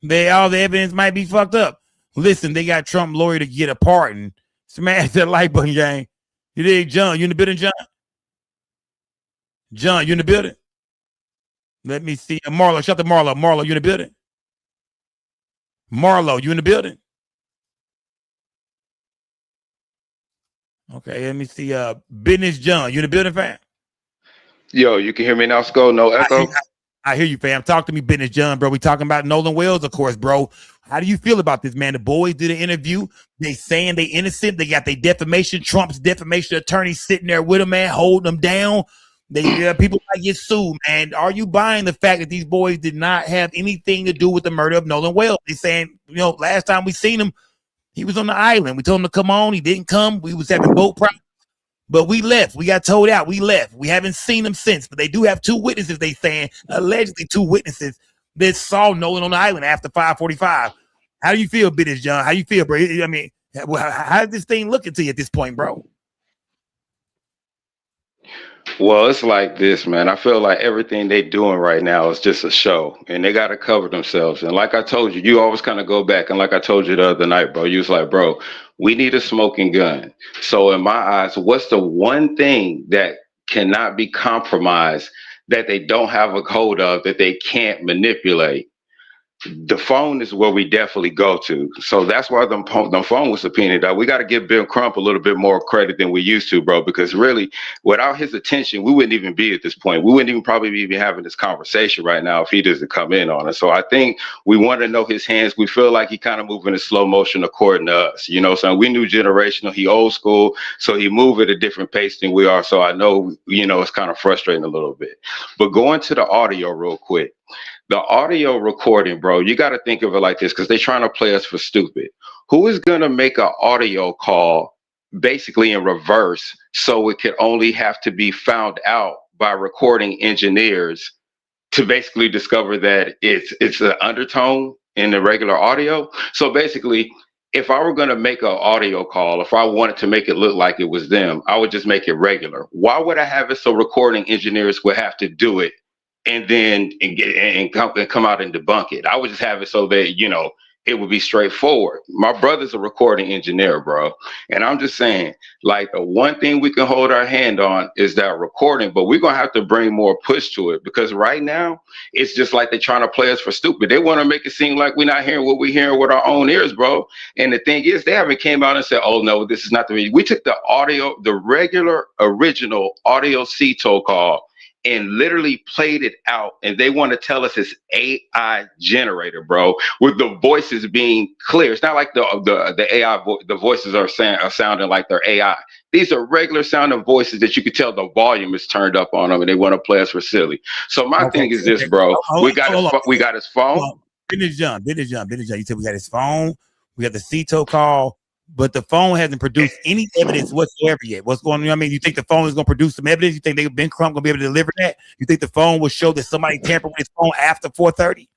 All the evidence might be fucked up. Listen, they got Trump lawyer to get a pardon. Smash that like button, gang. You dig, John? You in the building, John? John, you in the building? Let me see. Marlo, shout out to Marlo. Marlo, you in the building? Marlo, you in the building? Okay, let me see. Business John, you in the building, fam? Yo, you can hear me now, Skull? No echo? I hear you, fam. Talk to me, Business John, bro. We talking about Nolan Wells, of course, bro. How do you feel about this, man? The boys did an interview. They saying they innocent. They got their defamation, Trump's defamation attorney sitting there with them, man, holding them down. People might get sued, man. Are you buying the fact that these boys did not have anything to do with the murder of Nolan Wells? They saying, last time we seen him, he was on the island. We told him to come on. He didn't come. We was having boat problems. But we left. We got told out. We left. We haven't seen them since. But they do have two witnesses, they saying, allegedly two witnesses that saw Nolan on the island after 5:45. How do you feel, Business John? How you feel, bro? I mean, how's this thing looking to you at this point, bro? Well, it's like this, man. I feel like everything they doing right now is just a show, and they got to cover themselves. And like I told you, you always kind of go back. And like I told you the other night, bro, you was like, bro, we need a smoking gun. So in my eyes, what's the one thing that cannot be compromised, that they don't have a hold of, that they can't manipulate? The phone is where we definitely go to. So that's why the phone was subpoenaed. We got to give Bill Crump a little bit more credit than we used to, bro, because really, without his attention, we wouldn't even be at this point. We wouldn't even probably be having this conversation right now if he doesn't come in on it. So I think we want to know his hands. We feel like he kind of moving in slow motion according to us. So we new generational, he old school, so he move at a different pace than we are. So I know, it's kind of frustrating a little bit. But going to the audio real quick. The audio recording, bro, you got to think of it like this because they're trying to play us for stupid. Who is going to make an audio call basically in reverse so it could only have to be found out by recording engineers to basically discover that it's an undertone in the regular audio? So basically, if I were going to make an audio call, if I wanted to make it look like it was them, I would just make it regular. Why would I have it so recording engineers would have to do it and then come out and debunk it? I would just have it so that, it would be straightforward. My brother's a recording engineer, bro. And I'm just saying, like, the one thing we can hold our hand on is that recording, but we're going to have to bring more push to it because right now it's just like they're trying to play us for stupid. They want to make it seem like we're not hearing what we're hearing with our own ears, bro. And the thing is, they haven't came out and said, oh, no, this is not the reason. We took the audio, the regular original audio CETO call, and literally played it out, and they want to tell us it's AI generator, bro, with the voices being clear. It's not like the AI the voices are sounding like they're AI. These are regular sounding voices that you could tell the volume is turned up on them, and they want to play us for silly. So my thing is this, bro. We got his phone. Business John. You said we got his phone. We got the CETO call. But the phone hasn't produced any evidence whatsoever yet. What's going on? I mean, you think the phone is going to produce some evidence? You think Ben Crump going to be able to deliver that? You think the phone will show that somebody tampered with his phone after 4:30?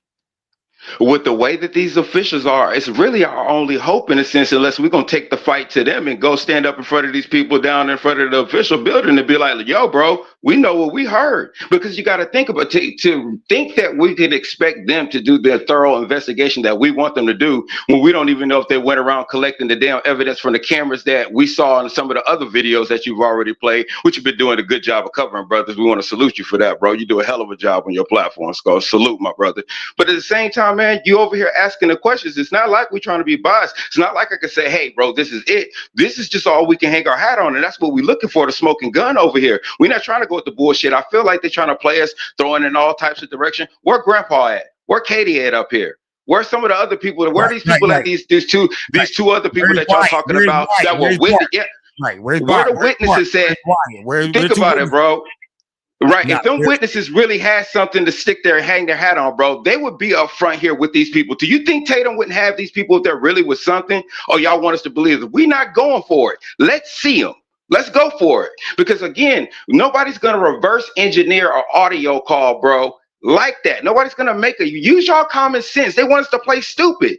With the way that these officials are, it's really our only hope in a sense, unless we're going to take the fight to them and go stand up in front of these people down in front of the official building and be like, yo, bro, We know what we heard because you got to think about to think that we could expect them to do the thorough investigation that we want them to do when we don't even know if they went around collecting the damn evidence from the cameras that we saw in some of the other videos that you've already played, which you've been doing a good job of covering, brothers. We want to salute you for that, bro. You do a hell of a job on your platform, so salute, my brother. But at the same time, man, you over here asking the questions. It's not like we're trying to be biased. It's not like I could say, hey, bro, this is it. This is just all we can hang our hat on, and that's what we're looking for, the smoking gun over here. We're not trying to go with the bullshit. I feel like they're trying to play us, throwing in all types of direction. Where Grandpa at? Where Katie at up here? Where's some of the other people? Where are these people at? These two other people that y'all talking about that were witnesses? Yeah. Right. Where the witnesses said, think about it, bro. Right. If them witnesses really had something to stick their hang their hat on, bro, they would be up front here with these people. Do you think Tatum wouldn't have these people if there really was something? Or y'all want us to believe that we're not going for it? Let's see them. Let's go for it. Because again, nobody's gonna reverse engineer an audio call, bro, like that. Nobody's gonna make a use y'all common sense. They want us to play stupid.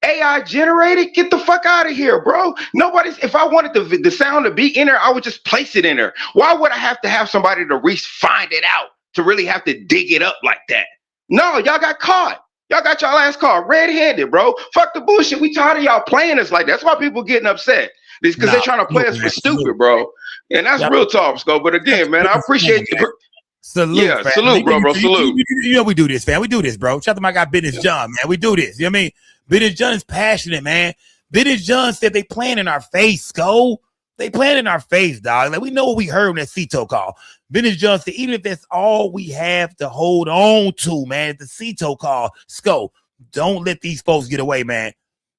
AI generated, get the fuck out of here, bro. Nobody's, if I wanted the sound to be in there, I would just place it in there. Why would I have to have somebody to find it out, to really have to dig it up like that? No, y'all got caught. Y'all got y'all ass caught red-handed, bro. Fuck the bullshit. We tired of y'all playing us like that. That's why people getting upset. It's because they're trying to play us for stupid, bro. And that's real talk, Sco. But again, man, I appreciate you. Salute, yeah, fam. salute, bro, salute. You know we do this, fam. We do this, bro. Shout out to my guy Business John, man. We do this. You know what I mean? Business John is passionate, man. Business John said they playing in our face, Sco. They playing in our face, dog. Like we know what we heard in that Cito call. Business John said, even if that's all we have to hold on to, man, the Cito call, Sco, don't let these folks get away, man.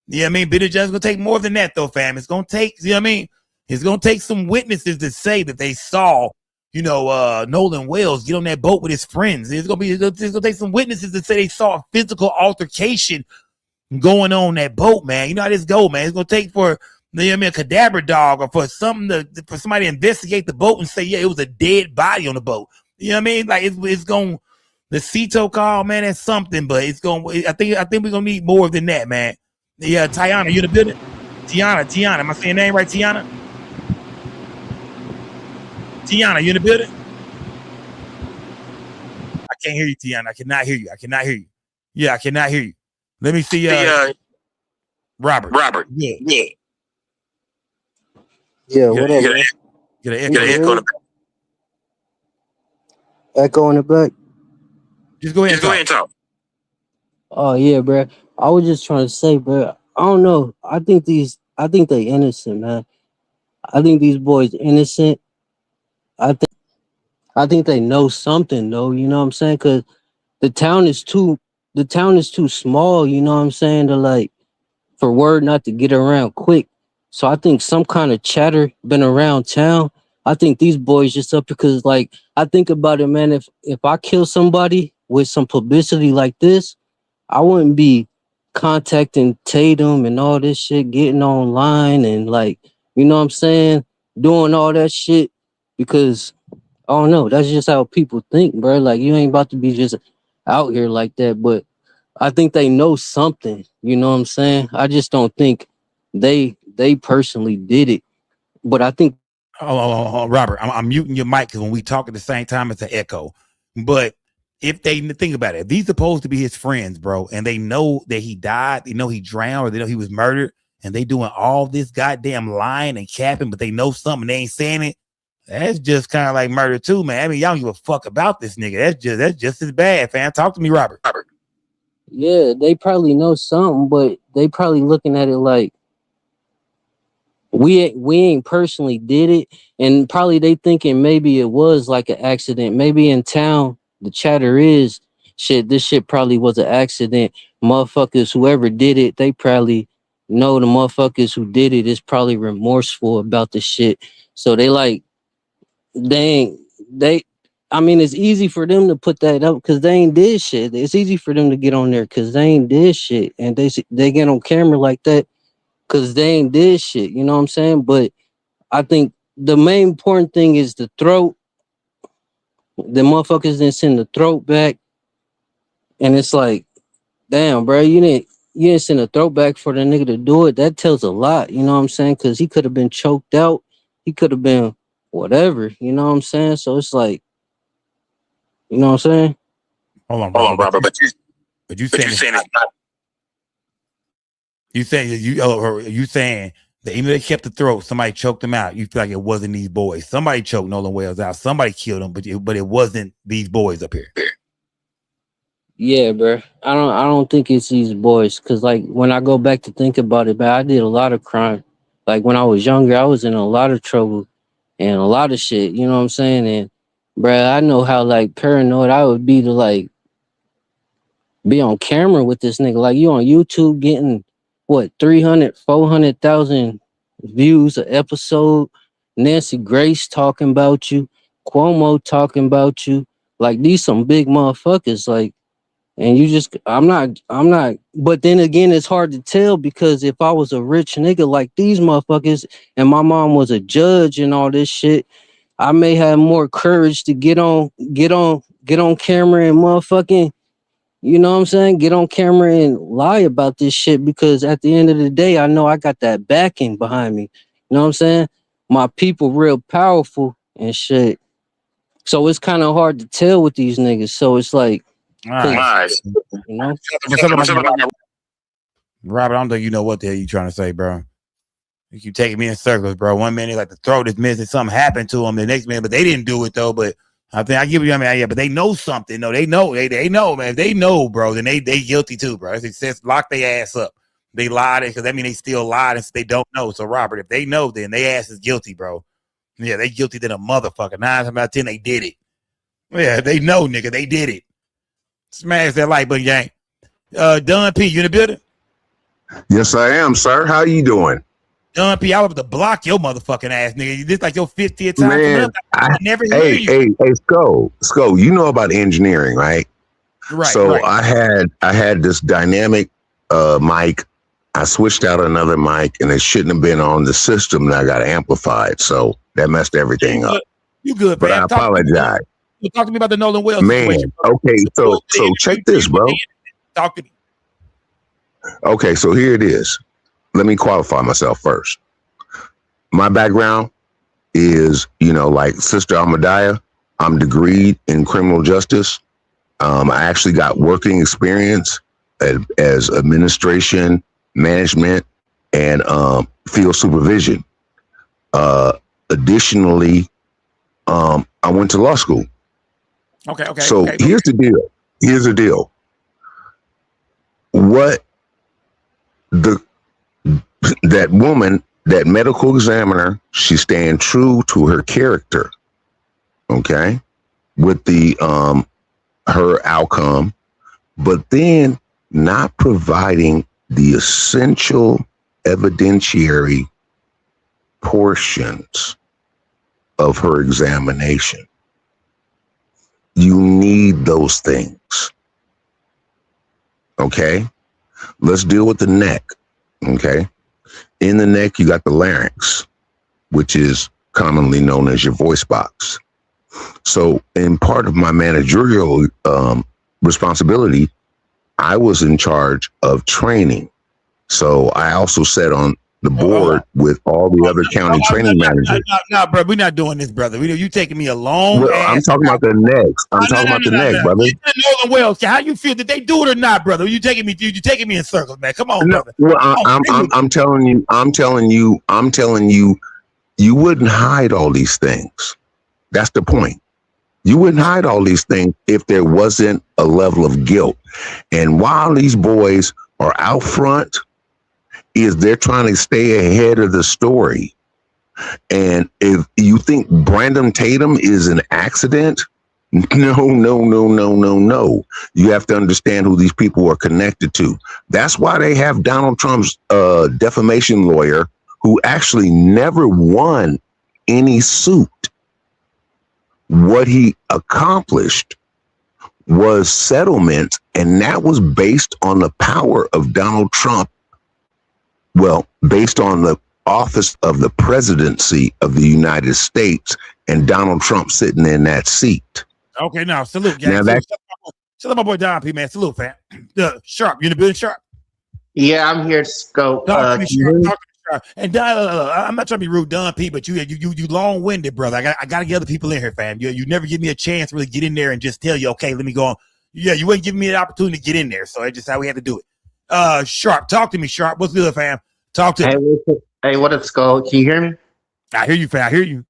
You know what I mean? Business John's gonna take more than that, though, fam. It's gonna take, you know what I mean? It's gonna take some witnesses to say that they saw, you know, Nolan Wells get on that boat with his friends. It's gonna take some witnesses to say they saw a physical altercation going on that boat, man. You know how this go, man. It's gonna take for, you know what I mean, a cadaver dog, or for something for somebody to investigate the boat and say, yeah, it was a dead body on the boat. You know what I mean? Like it's going, the Cito call, man, that's something, but it's going. I think we're gonna need more than that, man. Yeah, Tiana, you in the building? Tiana, am I saying your name right, Tiana? Tiana, you in the building? I can't hear you, Tiana. I cannot hear you. Yeah, I cannot hear you. Let me see. Robert. Yeah. Yeah, what up, man? Get an echo in the back. Echo in the back? Just go ahead and talk. Oh, yeah, bro. I was just trying to say, bro, I don't know. I think they innocent, man. I think these boys innocent. I think they know something, though, you know what I'm saying? Because the town is too small, you know what I'm saying, to like, for word not to get around quick. So I think some kind of chatter been around town. I think these boys just up because, like, I think about it, man. If I kill somebody with some publicity like this, I wouldn't be contacting Tatum and all this shit, getting online and, like, you know what I'm saying, doing all that shit, because I don't know, that's just how people think, bro. Like, you ain't about to be just out here like that. But I think they know something, you know what I'm saying? I just don't think they personally did it. But I think Robert, I'm muting your mic because when we talk at the same time, it's an echo. But if they think about it, if these supposed to be his friends, bro, and they know that he died, they know he drowned, or they know he was murdered, and they doing all this goddamn lying and capping, but they know something, they ain't saying it. That's just kind of like murder too, man. I mean, y'all don't give a fuck about this nigga. That's just as bad, fam. Talk to me, Robert. yeah, they probably know something, but they probably looking at it like we ain't personally did it, and probably they thinking maybe it was like an accident. Maybe in town the chatter is shit. This shit probably was an accident. Motherfuckers, whoever did it, they probably know the motherfuckers who did it is probably remorseful about the shit. So they like they. I mean, it's easy for them to put that up because they ain't did shit. It's easy for them to get on there because they ain't did shit, and they get on camera like that because they ain't did shit, you know what I'm saying? But I think the main important thing is the throat. The motherfuckers didn't send the throat back. And it's like, damn, bro, you didn't send a throat back for the nigga to do it. That tells a lot, you know what I'm saying? Because he could have been choked out. He could have been whatever. You know what I'm saying? So it's like, you know what I'm saying? Hold on, Hold brother. on, brother. But you saying it's not. You saying you saying that even though they kept the throat, somebody choked them out. You feel like it wasn't these boys. Somebody choked Nolan Wells out. Somebody killed him, but it wasn't these boys up here. Yeah, bro. I don't think it's these boys, cause like when I go back to think about it, man, I did a lot of crime. Like when I was younger, I was in a lot of trouble and a lot of shit. You know what I'm saying? And bro, I know how like paranoid I would be to like be on camera with this nigga. Like you on YouTube getting what 300, 400,000 views an episode. Nancy Grace talking about you, Cuomo talking about you. Like these some big motherfuckers. Like. And you just, I'm not, but then again, it's hard to tell because if I was a rich nigga like these motherfuckers and my mom was a judge and all this shit, I may have more courage to get on camera and motherfucking, you know what I'm saying? Get on camera and lie about this shit because at the end of the day, I know I got that backing behind me. You know what I'm saying? My people real powerful and shit. So it's kind of hard to tell with these niggas. So it's like, All right. you know? Robert, I don't think you know what the hell you trying to say, bro. You keep taking me in circles, bro. One minute like the throat is missing, something happened to them. The next minute, but they didn't do it though. But I think I give you, yeah, but they know something. No, they know, they know, man. If they know, bro, then they guilty too, bro. It says lock their ass up. They lied because that means they still lied and they don't know. So Robert, if they know, then their ass is guilty, bro. Yeah, they guilty than a motherfucker. 9 times out of 10, they did it. Yeah, they know, nigga, they did it. Smash that like button, gang. Don P, you in the building? Yes, I am, sir. How you doing? Don P, I was to block your motherfucking ass, nigga. This like your 50th time Man, coming up. I never hear you. Hey, Sco, you know about engineering, right? Right. So right. I had this dynamic mic. I switched out another mic, and it shouldn't have been on the system that I got amplified. So that messed everything up. You good, but man. I apologize. Talk to me about the Nolan Wells Man, situation. okay, so check this, bro. Talk to me. Okay, so here it is. Let me qualify myself first. My background is, like Sister Ahmadiyah. I'm degreed in criminal justice. I actually got working experience as administration, management, and field supervision. Additionally, I went to law school. Okay. So here's the deal. What that woman, that medical examiner, she's staying true to her character. Okay, with the her outcome, but then not providing the essential evidentiary portions of her examination. You need those things. Okay, let's deal with the neck. Okay, in the neck, you got the larynx, which is commonly known as your voice box. So in part of my managerial responsibility, I was in charge of training. So I also sat on the board with all the other county training managers. No, bro, we're not doing this, brother. You taking me a long ass. I'm talking about the next. I'm talking about the next, brother. Nolan Wells, how you feel? Did they do it or not, brother? You taking me in circles, man. Come on, brother. Well, I'm telling you, you wouldn't hide all these things. That's the point. You wouldn't hide all these things if there wasn't a level of guilt. And while these boys are out front, they're trying to stay ahead of the story. And if you think Brandon Tatum is an accident, no. You have to understand who these people are connected to. That's why they have Donald Trump's defamation lawyer, who actually never won any suit. What he accomplished was settlement, and that was based on the power of Donald Trump. Well, based on the office of the presidency of the United States and Donald Trump sitting in that seat. Okay, now salute, guys. Salute my boy Don P, man. Salute, fam. Sharp, you in the building, Sharp? Yeah, I'm here to scope. Talk to me, And I'm not trying to be rude, Don P, but you long winded, brother. I got to get other people in here, fam. You never give me a chance to really get in there and just tell you, okay, let me go on. Yeah, you wouldn't give me an opportunity to get in there, so that's just how we had to do it. Sharp, talk to me, Sharp. What's good, fam? Talk to me. Hey, what up, Skull? Can you hear me? I hear you, fam. I hear you.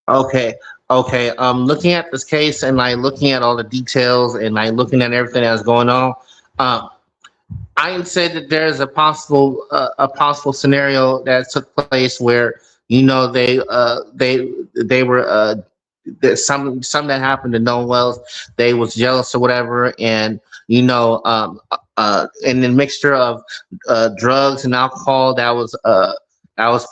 Okay, okay. Looking at this case and like looking at all the details and like looking at everything that's going on, um, I would say that there's a possible scenario that took place where they were there's some that happened to Nolan Wells. They was jealous or whatever, and and the mixture of drugs and alcohol that was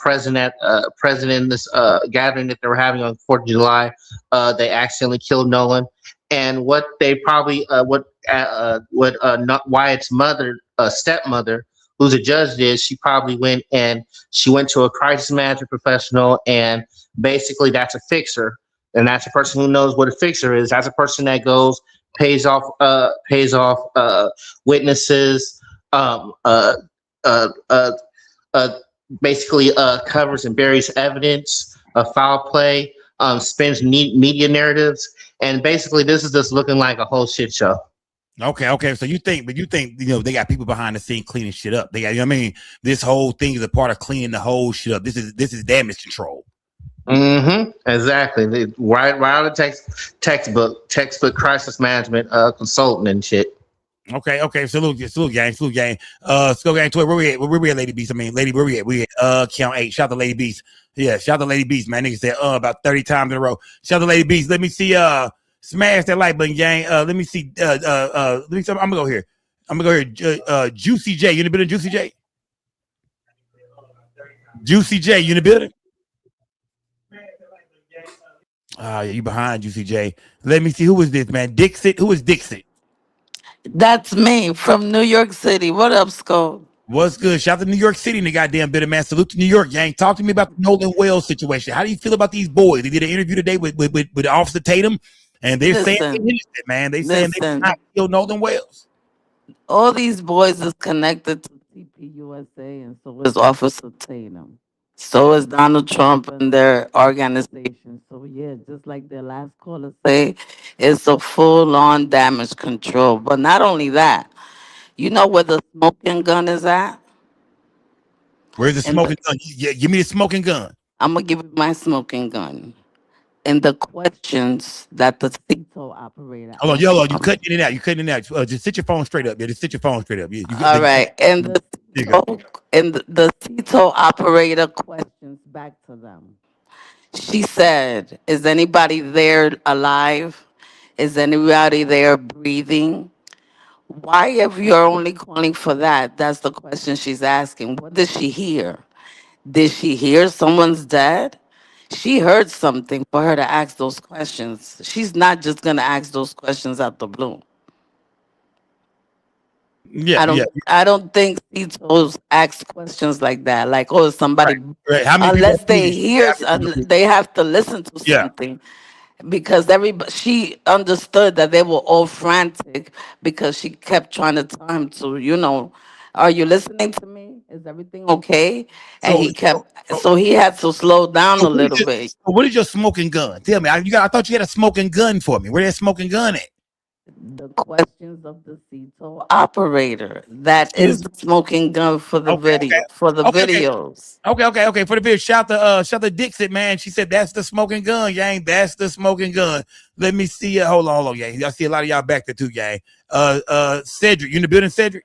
present in this gathering that they were having on 4th of July. They accidentally killed Nolan, and what they probably not Wyatt's mother, stepmother, who's a judge, did. She probably went and she went to a crisis management professional, and basically that's a fixer, and that's a person who knows what a fixer is. That's a person that goes pays off witnesses, um, uh, uh, uh, uh, basically covers and buries evidence of foul play, spins media narratives, and basically this is just looking like a whole shit show. Okay. So you think they got people behind the scene cleaning shit up. They got, I mean, this whole thing is a part of cleaning the whole shit up. This is damage control. Mm-hmm. Exactly. Right out of the textbook crisis management consultant and shit. Okay. Salute gang. Skull gang toy. Where we at, Lady Beast? I mean, Lady, where we at? We at count 8. Shout out to Lady Beast. Yeah, shout out to Lady Beast, man. Nigga said about 30 times in a row. Shout out to Lady Beast. Let me see. Smash that like button, gang. Let me see. Let me see. I'm gonna go here. Juicy J. You in the building, Juicy J? Juicy J, you in the building? Yeah, you behind Juicy J. Let me see. Who is this, man? Dixit. Who is Dixit? That's me from New York City. What up, Skull? What's good? Shout out to New York City and the goddamn bit of man. Salute to New York, gang. Talk to me about the Nolan Wells situation. How do you feel about these boys? They did an interview today with Officer Tatum, and they're saying they're innocent, man. They saying they did not kill Nolan Wells. All these boys is connected to TPUSA, and so is Officer Tatum. So is Donald Trump and their organization. So yeah, just like their last caller say, it's a full-on damage control. But not only that, you know where the smoking gun is at? Where's the smoking gun? Yeah, give me the smoking gun. I'm gonna give you my smoking gun. And the questions that the CITO operator. Hold on, you cutting in and out. You cutting in and out. Just sit your phone straight up. Yeah, just sit your phone straight up. All right, and the CITO operator questions back to them. She said, "Is anybody there alive? Is anybody there breathing? Why, if you're only calling for that?" That's the question she's asking. What did she hear? Did she hear someone's dead? She heard something for her to ask those questions. She's not just gonna ask those questions out the blue. Yeah, I don't think CITOs ask questions like that. Like, oh, somebody. Right. How many unless people they hear, they have to listen to something. Because she understood that they were all frantic because she kept trying to tell him to, are you listening to me? Is everything okay? And he had to slow down a little bit. What is your smoking gun? Tell me. I thought you had a smoking gun for me. Where that smoking gun at? The questions of the CITO operator. That is the smoking gun for the video, for the videos. Okay. For the video, shout to Dixit, man. She said that's the smoking gun, gang. That's the smoking gun. Let me see. Hold on, gang. I see a lot of y'all back there too, gang. Cedric, you in the building, Cedric?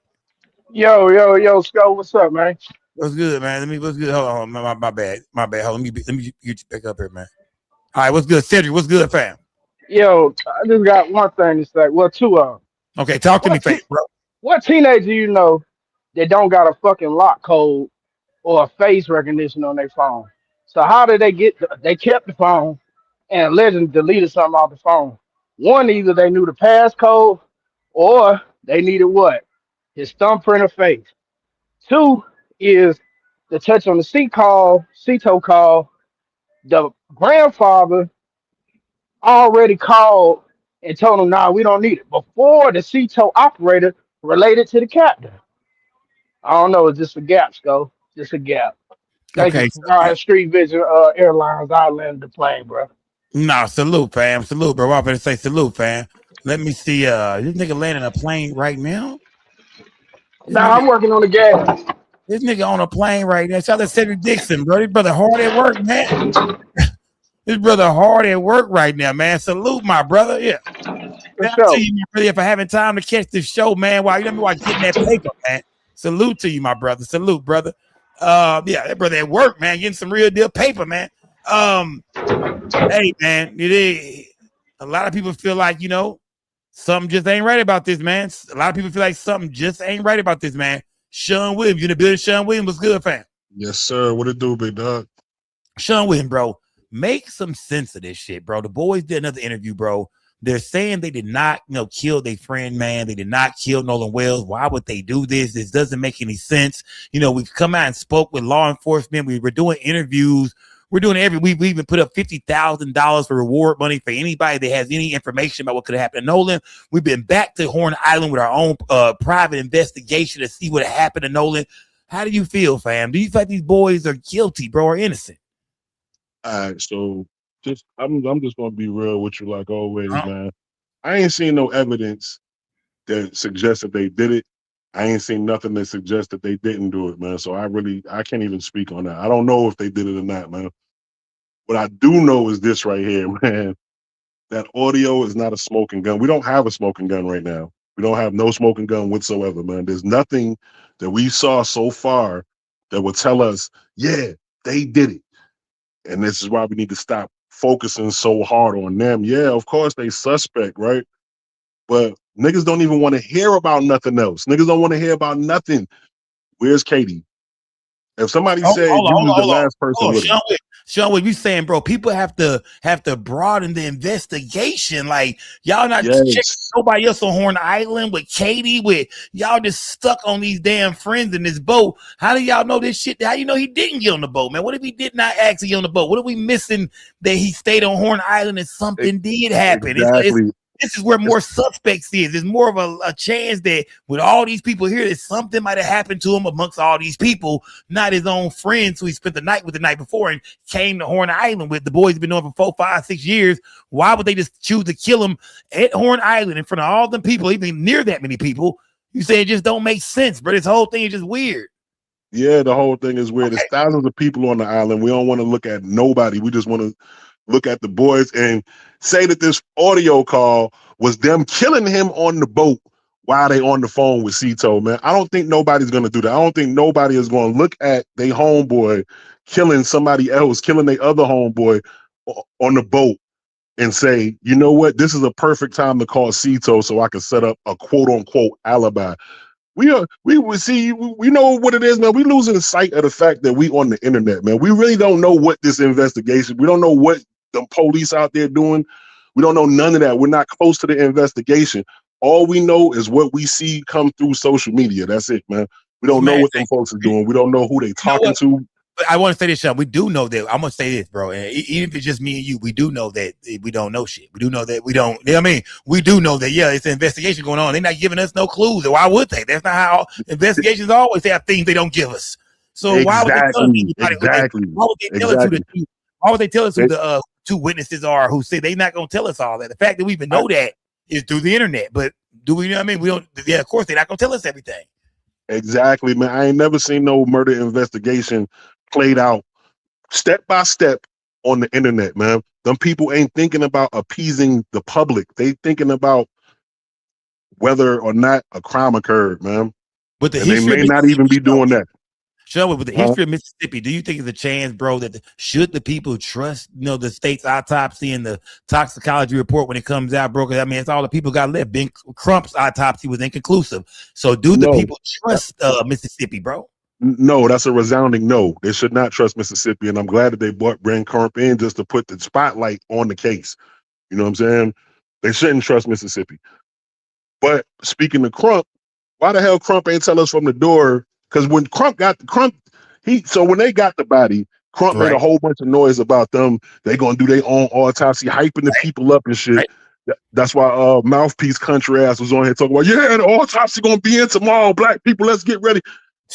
Yo, Scott, what's up, man? What's good, man? What's good? Hold on, my bad. Hold on, let me get you back up here, man. All right, what's good, Cedric? What's good, fam? Yo, I just got one thing to say. Well, two of them. Okay, talk to me, fam, bro. What teenager you know that don't got a fucking lock code or a face recognition on their phone? So how did they kept the phone and allegedly deleted something off the phone? One, either they knew the passcode or they needed what? His thumbprint or face. Two is the touch on the CTO call. The grandfather already called and told him, "Nah, we don't need it." Before the CTO operator related to the captain. I don't know. It's just a gap, Sco. Just a gap. They Okay. can provide Street Vision Airlines. I land the plane, bro. No, salute, fam. Salute, bro. I'm gonna say salute, fam. Let me see. This nigga landing a plane right now. This Now nigga, I'm working on the gas. this nigga on a plane right now. Shout out to Cedric Dixon, bro. This brother hard at work, man. This brother hard at work right now, man. Salute, my brother. Yeah. For Shout out to sure. you, man, brother, for having time to catch this show, man. While you know me while getting that paper, man. Salute to you, my brother. Salute, brother. Yeah, that brother at work, man, getting some real deal paper, man. Hey, man, it is a lot of people feel like, something just ain't right about this, man. A lot of people feel like something just ain't right about this, man. Sean Williams, you in the building? Sean Williams was good, fam. Yes, sir. What it do, big dog? Sean Williams, bro, make some sense of this shit, bro. The boys did another interview, bro. They're saying they did not, kill their friend, man. They did not kill Nolan Wells. Why would they do this? This doesn't make any sense. We've come out and spoke with law enforcement. We were doing interviews. We're doing we even put up $50,000 for reward money for anybody that has any information about what could have happened to Nolan. We've been back to Horn Island with our own private investigation to see what happened to Nolan. How do you feel, fam? Do you feel like these boys are guilty, bro, or innocent? All right, so I'm just gonna be real with you like always, man. I ain't seen no evidence that suggests that they did it. I ain't seen nothing that suggests that they didn't do it, man. So I can't even speak on that. I don't know if they did it or not, man. What I do know is this right here, man. That audio is not a smoking gun. We don't have a smoking gun right now. We don't have no smoking gun whatsoever, man. There's nothing that we saw so far that would tell us, yeah, they did it. And this is why we need to stop focusing so hard on them. Yeah, of course they suspect, right? But niggas don't even want to hear about nothing else. Niggas don't want to hear about nothing. Where's Katie? If somebody said you was the last person with her. Sean, what you saying, bro? People have to broaden the investigation. Like y'all not checking nobody else on Horn Island with Katie. With y'all just stuck on these damn friends in this boat. How do y'all know this shit? How you know he didn't get on the boat, man? What if he did not actually get on the boat? What are we missing that he stayed on Horn Island and something did happen? Exactly. This is where more suspects is. There's more of a chance that with all these people here, that something might have happened to him amongst all these people, not his own friends who he spent the night with the night before and came to Horn Island with. The boys have been doing for 4, 5, 6 years. Why would they just choose to kill him at Horn Island in front of all them people, even near that many people? You say it just don't make sense, but this whole thing is just weird. Yeah, the whole thing is weird. There's thousands of people on the island. We don't want to look at nobody. We just want to look at the boys and say that this audio call was them killing him on the boat while they on the phone with Cito, man. I don't think nobody's going to do that. I don't think nobody is going to look at their homeboy killing somebody else, killing their other homeboy on the boat and say, you know what, this is a perfect time to call Cito so I can set up a quote unquote alibi. We know what it is, man. We losing sight of the fact that we on the internet, man. We really don't know what this investigation. We don't know what the police out there doing. We don't know none of that. We're not close to the investigation. All we know is what we see come through social media. That's it, man. We don't know what them folks are doing. We don't know who they talking to. But I want to say this, Sean. We do know that. I'm gonna say this, bro. And even if it's just me and you, we do know that we don't know shit. We do know that we don't. You know what I mean? We do know that. Yeah, it's an investigation going on. They're not giving us no clues. Why would they? That's not how investigations always have things they don't give us. So why would they tell us anybody? Why would they tell us who the two? Why would they tell us who the two witnesses are? Who say they're not gonna tell us all that? The fact that we even know that is through the internet. But do we know what I mean? We don't. Yeah, of course they're not gonna tell us everything. Exactly, man. I ain't never seen no murder investigation played out step by step on the internet, man. Them people ain't thinking about appeasing the public. They thinking about whether or not a crime occurred, man. But and they may not even be doing that. Sean, with the history of Mississippi, do you think there's a chance, bro, that should the people trust, the state's autopsy and the toxicology report when it comes out, bro? Because I mean, it's all the people got left. Ben Crump's autopsy was inconclusive. So do the people trust Mississippi, bro? No, that's a resounding no. They should not trust Mississippi, and I'm glad that they brought Ben Crump in just to put the spotlight on the case. You know what I'm saying? They shouldn't trust Mississippi. But speaking of Crump, why the hell Crump ain't tell us from the door? Because when Crump got when they got the body, Crump made a whole bunch of noise about them. They gonna do their own autopsy, hyping the people up and shit. That's why Mouthpiece country ass was on here talking about, yeah, the autopsy gonna be in tomorrow. Black people, let's get ready.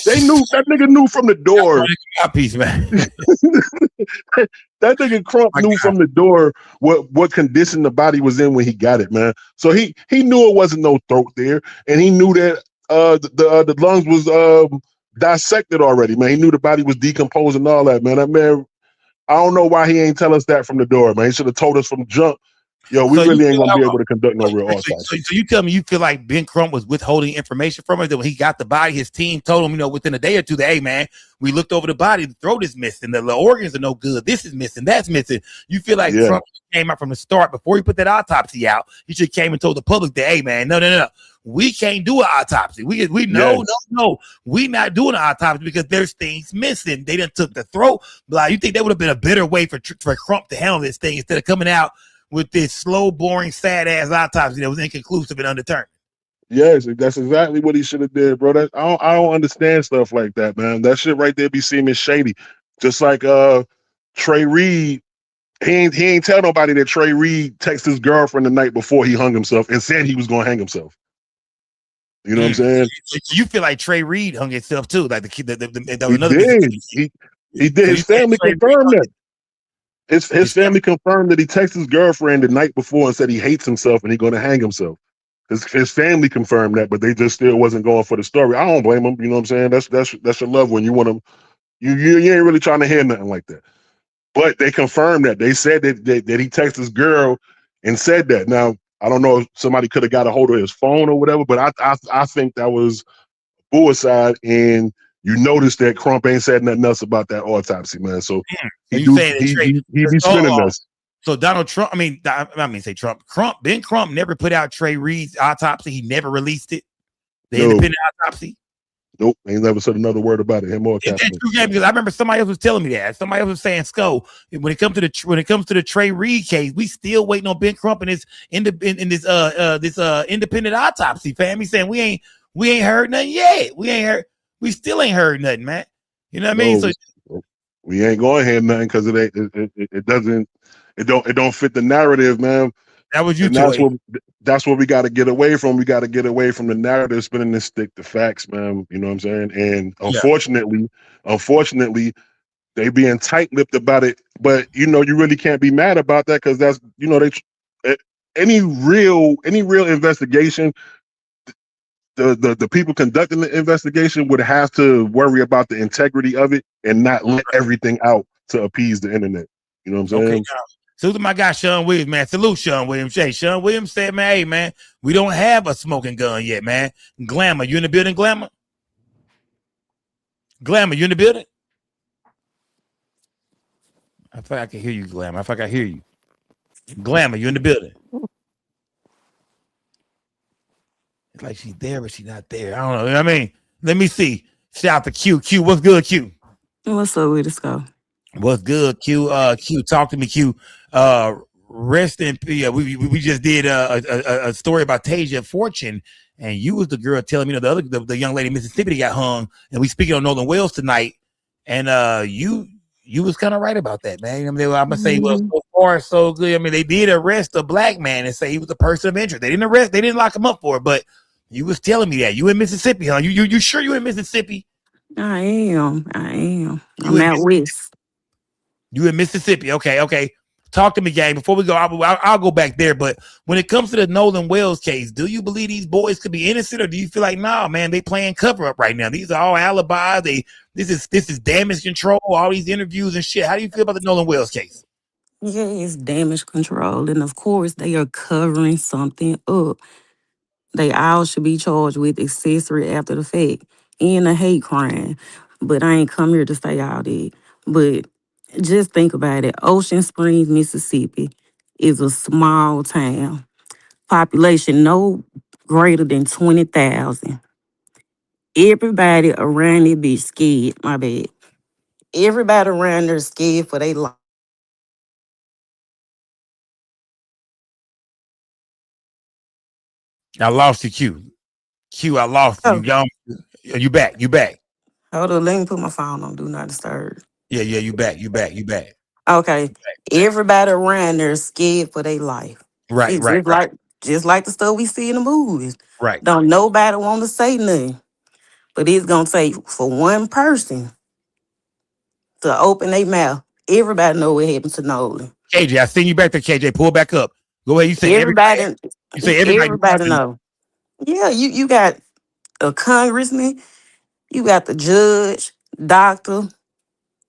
They knew that nigga knew from the door. Piece, man. That nigga Crump My knew God. from the door what condition the body was in when he got it, man. So he knew it wasn't no throat there, and he knew that the lungs was dissected already, man. He knew the body was decomposed and all that, man. That man, I don't know why he ain't tell us that from the door, man. He should have told us from jump. Yo, we So you really ain't feel gonna be able to conduct no real autopsy. so you tell me you feel like Ben Crump was withholding information from us that when he got the body, his team told him, within a day or two that, hey man, we looked over the body, the throat is missing, the organs are no good, this is missing, that's missing. You feel like Crump came out from the start before he put that autopsy out. He should came and told the public that, hey man, no. We can't do an autopsy. We no, we not doing an autopsy because there's things missing. They done took the throat. Like, you think that would have been a better way for Crump to handle this thing instead of coming out with this slow, boring, sad ass autopsy that was inconclusive and undetermined? Yes, that's exactly what he should have did, bro. I don't understand stuff like that, man. That shit right there be seeming shady. Just like Trey Reed, he ain't tell nobody that Trey Reed texted his girlfriend the night before he hung himself and said he was gonna hang himself. You know what I'm saying? So you feel like Trey Reed hung himself too, like the kid that he another did. He did. So his family confirmed that. His family confirmed that he texted his girlfriend the night before and said he hates himself and he's gonna hang himself. His family confirmed that, but they just still wasn't going for the story. I don't blame him. You know what I'm saying? That's your loved one. You want them. You ain't really trying to hear nothing like that. But they confirmed that. They said that he texted his girl and said that. Now I don't know if somebody could have got a hold of his phone or whatever, but I think that was suicide. And you notice that Crump ain't said nothing else about that autopsy, man. So he be spinning us. So Donald Trump, Ben Crump never put out Trey Reed's autopsy. He never released it. The independent autopsy. Nope, ain't never said another word about it. Him or Kaepernick. Because I remember somebody else was telling me that. Somebody else was saying, "Sco, when it comes to the Trey Reed case, we still waiting on Ben Crump and his independent autopsy." Fam, he's saying we ain't heard nothing yet. We still ain't heard nothing, man. You know what I mean? So we ain't going to hear nothing because it don't fit the narrative, man. That was you. That's what we got to get away from. We got to get away from the narrative, spinning this stick to facts, man. You know what I'm saying? And unfortunately, they being tight-lipped about it. But you really can't be mad about that because that's any real investigation. The people conducting the investigation would have to worry about the integrity of it and not let everything out to appease the internet. You know what I'm saying? Okay, salute to my guy Sean Williams, man. Salute Sean Williams. Hey, Sean Williams said, man, hey, man, we don't have a smoking gun yet, man. Glamour, you in the building, Glamour? Glamour, you in the building? I thought I could hear you, Glamour. I thought I could hear you. Glamour, you in the building? It's like she's there, but she's not there. I don't know. You know what I mean? Let me see. Shout out to Q. Q, what's good, Q? What's up with this go? What's good, Q? Q, talk to me, Q. Rest in peace. We just did a story about Tasia Fortune, and you was the girl telling me the young lady in Mississippi got hung, and we speaking on Nolan Wells tonight, and you was kind of right about that, man. I mean, I'm gonna say, well, so far so good. I mean, they did arrest a black man and say he was a person of interest. They didn't lock him up for it, but you was telling me that you in Mississippi, huh? You sure you in Mississippi? I am. I'm out west. You in Mississippi? Okay. Talk to me, gang. Before we go, I'll go back there. But when it comes to the Nolan Wells case, do you believe these boys could be innocent, or do you feel like, nah, man, they playing cover up right now? These are all alibis. This is damage control. All these interviews and shit. How do you feel about the Nolan Wells case? Yeah, it's damage control, and of course, they are covering something up. They all should be charged with accessory after the fact and a hate crime. But I ain't come here to say all that. But just think about it. Ocean Springs, Mississippi is a small town. Population no greater than 20,000. Everybody around it be scared. My bad. Everybody around there scared for their life. I lost you, Q. Q, I lost you. You back. Hold on, let me put my phone on. Do not disturb. Yeah, you back. Okay. Everybody around there scared for their life. Right. It's just like the stuff we see in the movies. Right. Don't nobody want to say nothing. But it's gonna take for one person to open their mouth. Everybody know what happened to Nolan. KJ, I seen you back there, KJ. Pull back up. Go ahead. You say everybody. Everybody, You say everybody wants everybody to know. know. Yeah, you got a congressman, you got the judge, doctor.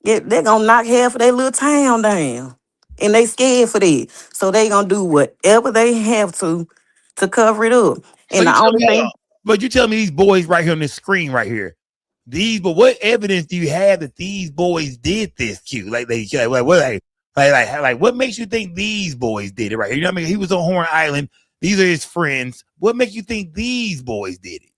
Yeah, they're gonna knock half of their little town down. And they scared for that. So they gonna do whatever they have to cover it up. So And you the tell only me, hold thing, on. But you tell me these boys right here on this screen right here. But what evidence do you have that these boys did this? Q, what makes you think these boys did it right here? You know what I mean? He was on Horn Island. These are his friends. What makes you think these boys did it?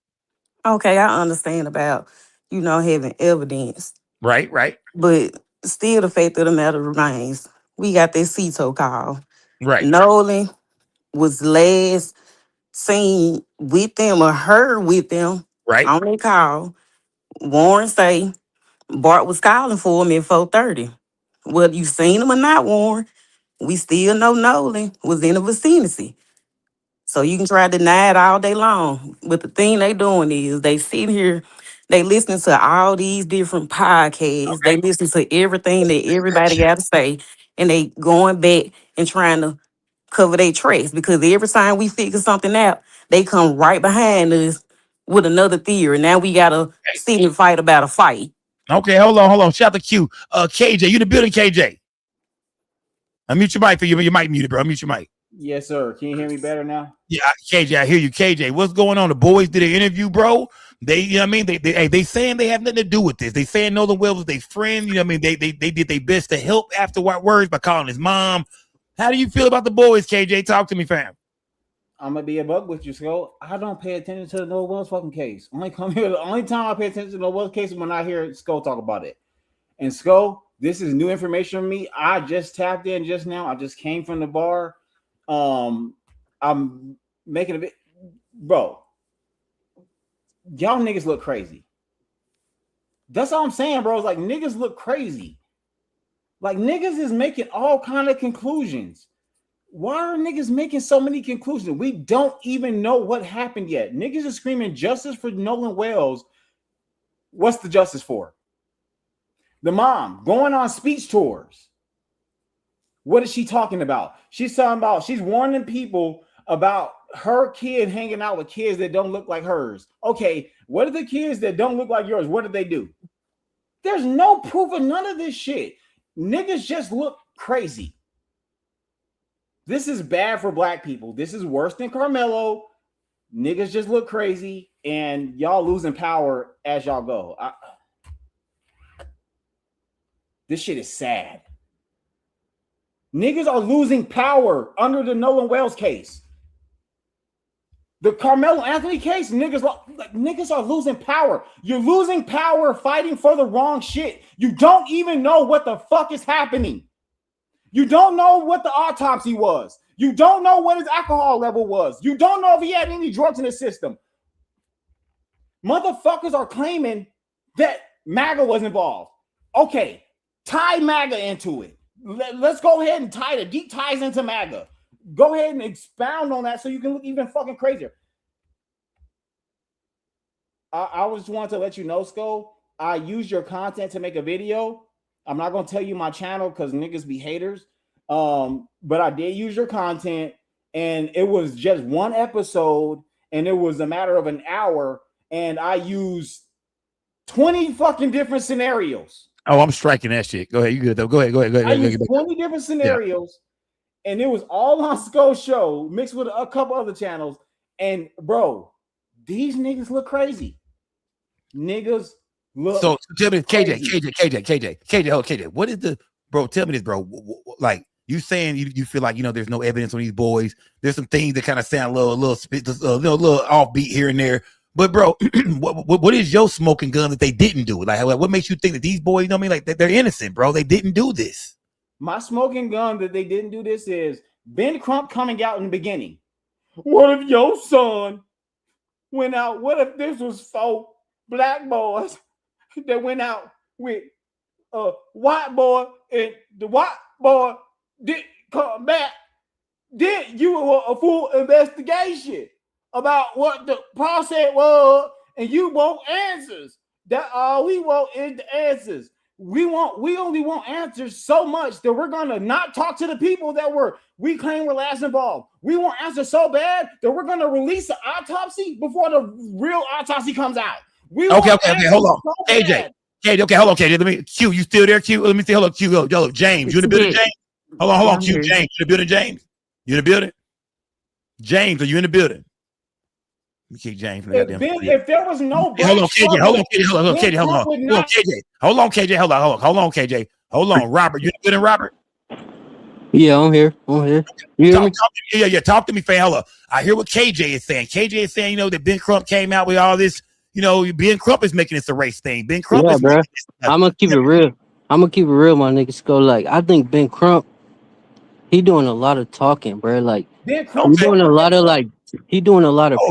okay, I understand about, having evidence. Right. But still the fact of the matter remains. We got this CETO call. Right. Nolan was last seen with them or heard with them Right. on their call. Warren say Bart was calling for him at 4:30. Whether you seen him or not, Warren, we still know Nolan was in the vicinity. So you can try to deny it all day long. But the thing they doing is they sit here, they listen to all these different podcasts, they listen to everything that everybody got to say, and they going back and trying to cover their tracks because every time we figure something out, they come right behind us with another theory. Now we gotta sit and fight about a fight. Okay, hold on. Shout out to Q. KJ, you the building, KJ. Unmute your mic for you. Your mic muted, bro. Unmute your mic. Yes, sir. Can you hear me better now? Yeah, KJ, I hear you. KJ, what's going on? The boys did an interview, bro. They, you know what I mean? They saying they have nothing to do with this. They saying Nolan Wells was their friend. You know what I mean? They did their best to help afterwards by calling his mom. How do you feel about the boys, KJ? Talk to me, fam. I'm gonna be a bug with you, Skull. I don't pay attention to the Nolan Wells fucking case. Only come here. The only time I pay attention to the Nolan Wells case is when I hear Skull talk about it. And Skull, this is new information for me. I just tapped in just now. I just came from the bar. I'm making a bit, bro. Y'all niggas look crazy. That's all I'm saying, bro. It's like niggas look crazy. Like niggas is making all kind of conclusions. Why are niggas making so many conclusions? We don't even know what happened yet. Niggas are screaming justice for Nolan Wells. What's the justice for? The mom going on speech tours. What is she talking about? She's talking about, she's warning people about her kid hanging out with kids that don't look like hers. Okay, what are the kids that don't look like yours? What did they do? There's no proof of none of this shit. Niggas just look crazy. This is bad for black people. This is worse than Carmelo. Niggas just look crazy, and y'all losing power as y'all go. This shit is sad. Niggas are losing power under the Nolan Wells case. The Carmelo Anthony case, niggas are losing power. You're losing power fighting for the wrong shit. You don't even know what the fuck is happening. You don't know what the autopsy was. You don't know what his alcohol level was. You don't know if he had any drugs in his system. Motherfuckers are claiming that MAGA was involved. Okay, tie MAGA into it. Let's go ahead and tie the deep ties into MAGA. Go ahead and expound on that so you can look even fucking crazier. I just wanted to let you know, Skull, I used your content to make a video. I'm not going to tell you my channel because niggas be haters. But I did use your content, and it was just one episode, and it was a matter of an hour, and I used 20 fucking different scenarios. Oh, I'm striking that shit. Go ahead. You good though? Go ahead. I used 20 different scenarios, and it was all on Skull's show mixed with a couple other channels. And bro, these niggas look crazy. Niggas look. So tell me, crazy. KJ. What is the bro? Tell me this, bro. Like you saying you feel like there's no evidence on these boys. There's some things that kind of sound a little offbeat here and there. But bro, what is your smoking gun that they didn't do? Like, what makes you think that these boys, like they're innocent, bro? They didn't do this. My smoking gun that they didn't do this is Ben Crump coming out in the beginning. What if your son went out? What if this was 4 black boys that went out with a white boy, and the white boy didn't come back? Did you a full investigation about what the process was and you want answers. That all we want is the answers. We only want answers so much that we're gonna not talk to the people that we claim were last involved. We want answers so bad that we're gonna release the autopsy before the real autopsy comes out. We Okay, want hold on. so KJ. bad. Okay, hold on, KJ. Let me Q, you still there, Q? Let me see. Hold on, Q. Yo, James, you in the building, James? Hold on, Q. James, you in the building, James? You in the building? James, are you in the building? Let me kick James from the goddamn. If there was no hold on, KJ. Hold on, KJ. Hold on, KJ. Hold on, KJ. Hold on, KJ. Hold on, KJ. Hold on, Robert. You in the building, Robert? Yeah, I'm here. You hear me? Talk to me, fam. Hold on. I hear what KJ is saying. KJ is saying, that Ben Crump came out with all this. Ben Crump is making this a race thing. Ben Crump is bro. I'm gonna keep it real. My niggas go. Like, I think Ben Crump, he doing a lot of talking, bro. Like, Ben Crump doing a lot of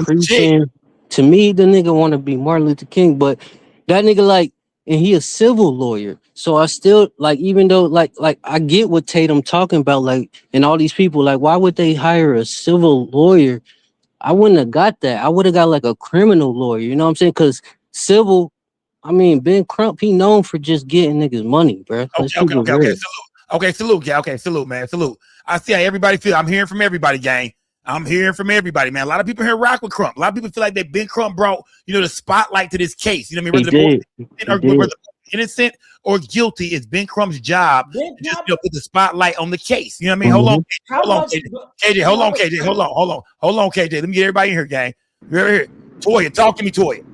preaching. To me, the nigga want to be Martin Luther King, but that nigga and he a civil lawyer. So I still even though like I get what Tatum talking about, and all these people, why would they hire a civil lawyer? I wouldn't have got that. I would have got a criminal lawyer. You know what I'm saying? Because civil, Ben Crump, he known for just getting niggas money, bro. Salute, salute, man, salute. I see how everybody feel. I'm hearing from everybody, gang. I'm hearing from everybody, man. A lot of people here rock with Crump. A lot of people feel like that Ben Crump brought, the spotlight to this case. You know what I mean? Whether innocent or guilty, it's Ben Crump's job to just put the spotlight on the case. You know what I mean? Hold on, KJ. Hold on, KJ. Hold on, KJ. Let me get everybody in here, gang. You're here. Toya, talk to me, Toya.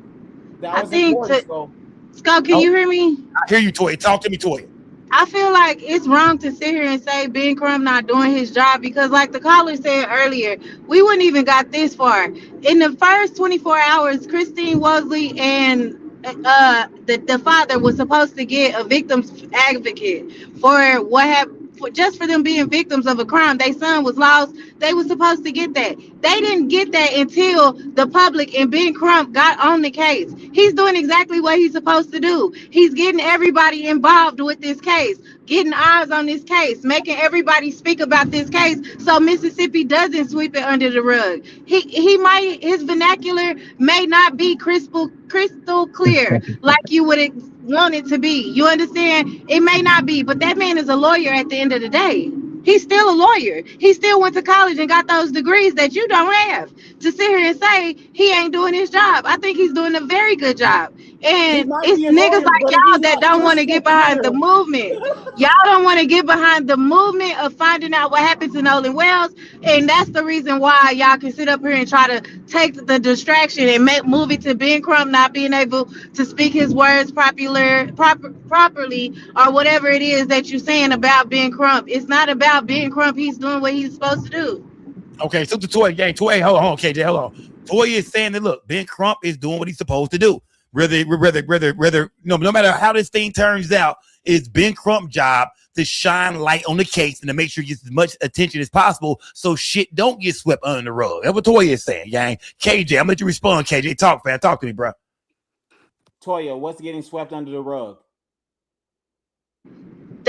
I think, Scott, can you hear me? I hear you, Toya. Talk to me, Toya. I feel like it's wrong to sit here and say Ben Crump not doing his job because, like the caller said earlier, we wouldn't even got this far. In the first 24 hours, Christine Wosley and the father was supposed to get a victim's advocate for what happened. Just for them being victims of a crime, their son was lost. They were supposed to get that. They didn't get that until the public and Ben Crump got on the case. He's doing exactly what he's supposed to do. He's getting everybody involved with this case, getting eyes on this case, making everybody speak about this case, so Mississippi doesn't sweep it under the rug. His vernacular may not be crystal clear like you would want it to be. You understand? It may not be, but that man is a lawyer at the end of the day. He's still a lawyer. He still went to college and got those degrees that you don't have. To sit here and say he ain't doing his job, I think he's doing a very good job. And it's niggas like y'all that don't want to get behind the movement. Y'all don't want to get behind the movement of finding out what happened to Nolan Wells. And that's the reason why y'all can sit up here and try to take the distraction and move it to Ben Crump not being able to speak his words properly or whatever it is that you're saying about Ben Crump. It's not about Ben Crump. He's doing what he's supposed to do. Okay, so the Toy gang, Toy, hold on, KJ, hold on. Toy is saying that look, Ben Crump is doing what he's supposed to do. No matter how this thing turns out, it's Ben Crump's job to shine light on the case and to make sure he gets as much attention as possible so shit don't get swept under the rug. That's what Toy is saying, gang. KJ, I'm gonna let you respond, KJ. Talk, fam. Talk to me, bro. Toya, what's getting swept under the rug?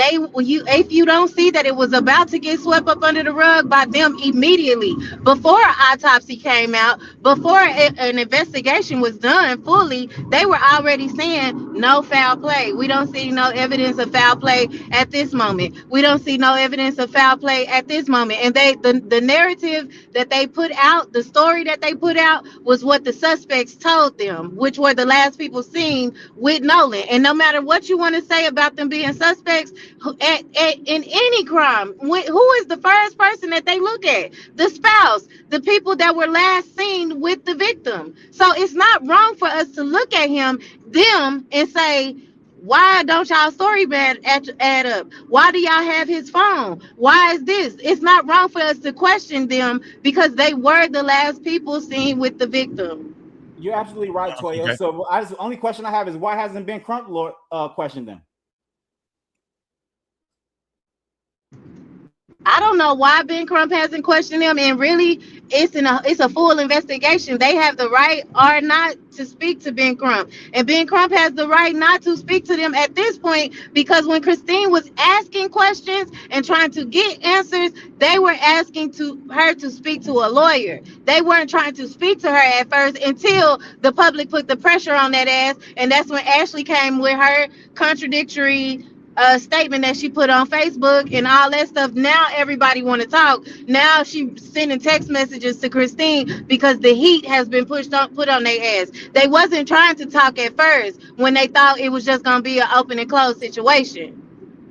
If you don't see that it was about to get swept up under the rug by them immediately before an autopsy came out, before an investigation was done fully, they were already saying no foul play. We don't see no evidence of foul play at this moment. We don't see no evidence of foul play at this moment. And the narrative that they put out, the story that they put out was what the suspects told them, which were the last people seen with Nolan. And no matter what you want to say about them being suspects, in any crime, who is the first person that they look at? The spouse, the people that were last seen with the victim. So it's not wrong for us to look at them and say, why don't y'all story add up? Why do y'all have his phone? Why is this? It's not wrong for us to question them because they were the last people seen with the victim. You're absolutely right, Toya. Okay. So the only question I have is why hasn't Ben Crump questioned them? I don't know why Ben Crump hasn't questioned him, and really, it's a full investigation. They have the right or not to speak to Ben Crump, and Ben Crump has the right not to speak to them at this point, because when Christine was asking questions and trying to get answers, they were asking to her to speak to a lawyer. They weren't trying to speak to her at first until the public put the pressure on that ass, and that's when Ashley came with her contradictory statement that she put on Facebook and all that stuff. Now everybody want to talk. Now she sending text messages to Christine because the heat has been put on their ass. They wasn't trying to talk at first when they thought it was just gonna be an open and closed situation.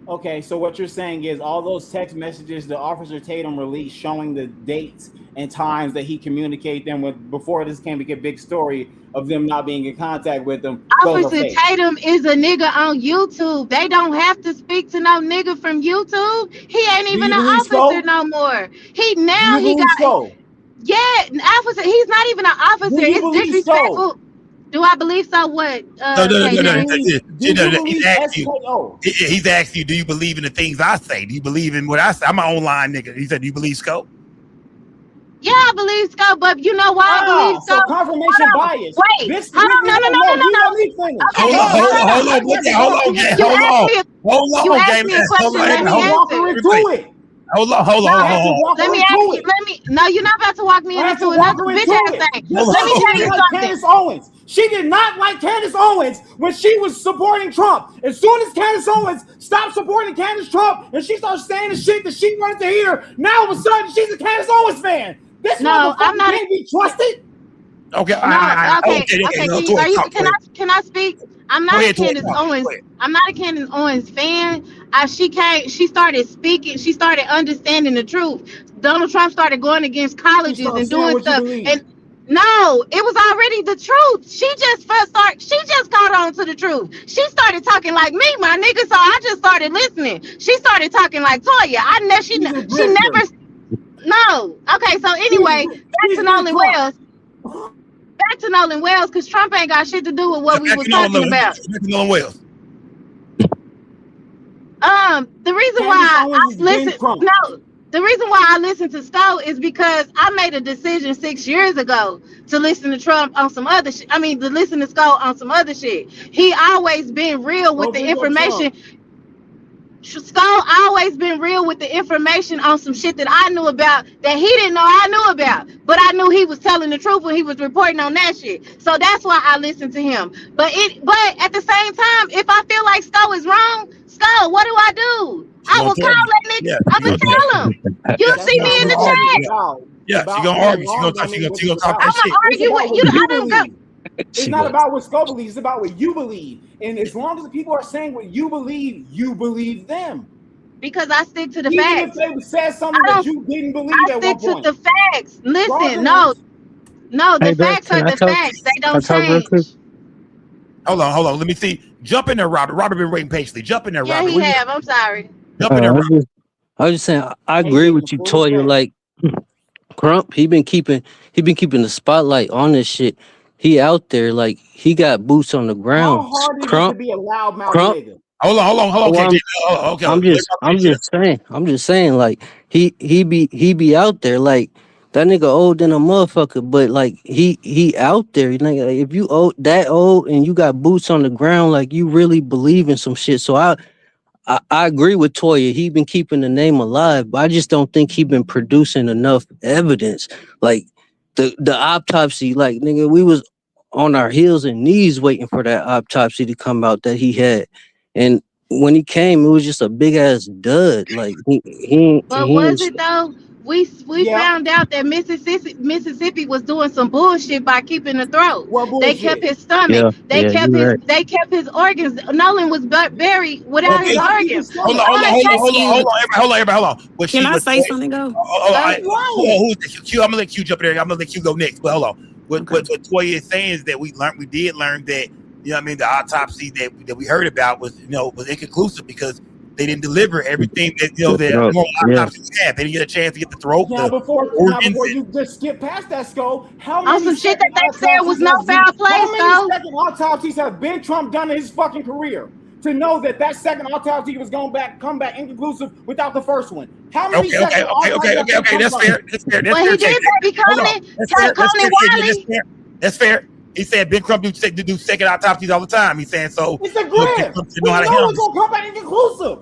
Okay, so what you're saying is all those text messages the Officer Tatum released showing the dates and times that he communicated them with before this became a big story of them not being in contact with them. Officer Tatum is a nigga on YouTube. They don't have to speak to no nigga from YouTube. He ain't even an officer no more. He got so? Yeah, officer. He's not even an officer. It's disrespectful. So? Do I believe so? What? No. He's asked you, do you believe in the things I say? Do you believe in what I say? I'm my own line nigga. He said, do you believe Scope? Yeah, I believe Scope, but you know why I believe Scope? So confirmation bias. Wait, hold on, no. Hold on, you asked me a question. Let me answer. Hold on. Let me ask you. No, you're not about to walk me into another bitch ass thing. Let me tell you something. Candace Owens. She did not like Candace Owens when she was supporting Trump. As soon as Candace Owens stopped supporting Candace Trump and she started saying the shit that she wanted to hear, now all of a sudden she's a Candace Owens fan. This motherfucker can't be trusted. Okay. Can I speak? I'm not a Candace Owens. I'm not a Candace Owens fan. She started speaking. She started understanding the truth. Donald Trump started going against colleges and doing stuff. And no, it was already the truth. She just caught on to the truth. She started talking like me, my nigga. So I just started listening. She started talking like Toya. She never. No. Okay. So anyway, back to Nolan Wells. Back to Nolan Wells, because Trump ain't got shit to do with what we were talking about. Nolan Wells. The reason why I listen to Stowe is because I made a decision 6 years ago to listen to Trump on some other shit. I mean, to listen to Stowe on some other shit. He always been real with the information. Skull always been real with the information on some shit that I knew about that he didn't know I knew about. But I knew he was telling the truth when he was reporting on that shit. So that's why I listened to him. But at the same time, if I feel like Skull is wrong, Skull, what do? I will call that nigga. I will tell him. You'll see me in the chat. Yeah, she gonna argue. She gonna talk that shit. I'm gonna argue with you. I don't go. It's not about what Scope believes, it's about what you believe. And as long as the people are saying what you believe them. Because I stick to the facts. Even if they said something that you didn't believe at one point. I stick to the facts. Listen, no, the facts are the facts. They don't change. Hold on. Let me see. Jump in there, Robert. Robert been waiting patiently. Jump in there, Robert. Yeah, he have. I'm sorry. Jump in there, Robert. I was just saying, I agree with you, Toya. Like Crump, he been keeping the spotlight on this shit. He out there, like he got boots on the ground. How hard is it to be a loudmouth nigga? Hold on. Okay, I'm just saying, like he be out there, like that nigga old than a motherfucker, but like he out there. Like, if you that old and you got boots on the ground, like you really believe in some shit. So I agree with Toya. He been keeping the name alive, but I just don't think he been producing enough evidence. Like the autopsy, like nigga, we was on our heels and knees waiting for that autopsy to come out that he had, and when he came, it was just a big ass dud. Like was it though? We found out that Mississippi was doing some bullshit by keeping the throat. They kept his stomach. They kept his organs. Nolan was buried without his organs. Hold on, everybody. Can I say something, though? I'm gonna let Q jump in there. I'm gonna let Q go next. But hold on. What Toya is saying is that we did learn that, you know what I mean, the autopsy that we heard about was inconclusive because they didn't deliver everything that autopsies have. They didn't get a chance to get the throat. Now before you just skip past that, Skull, how many some shit that they said was no foul play, how many second autopsies have Ben Trump done in his fucking career? to know that second autopsy was come back inconclusive without the first one? How many Okay. That's fair. That's fair. That's Well, fair, he did KJ. say Hold on. Coney, That's fair. That's Coney fair, KJ. That's Wiley. fair. That's fair. He said Ben Crump do second autopsies all the time. He's saying so. It's a Ben glib. Crump should We know how to know handle it's this. gonna come back inconclusive.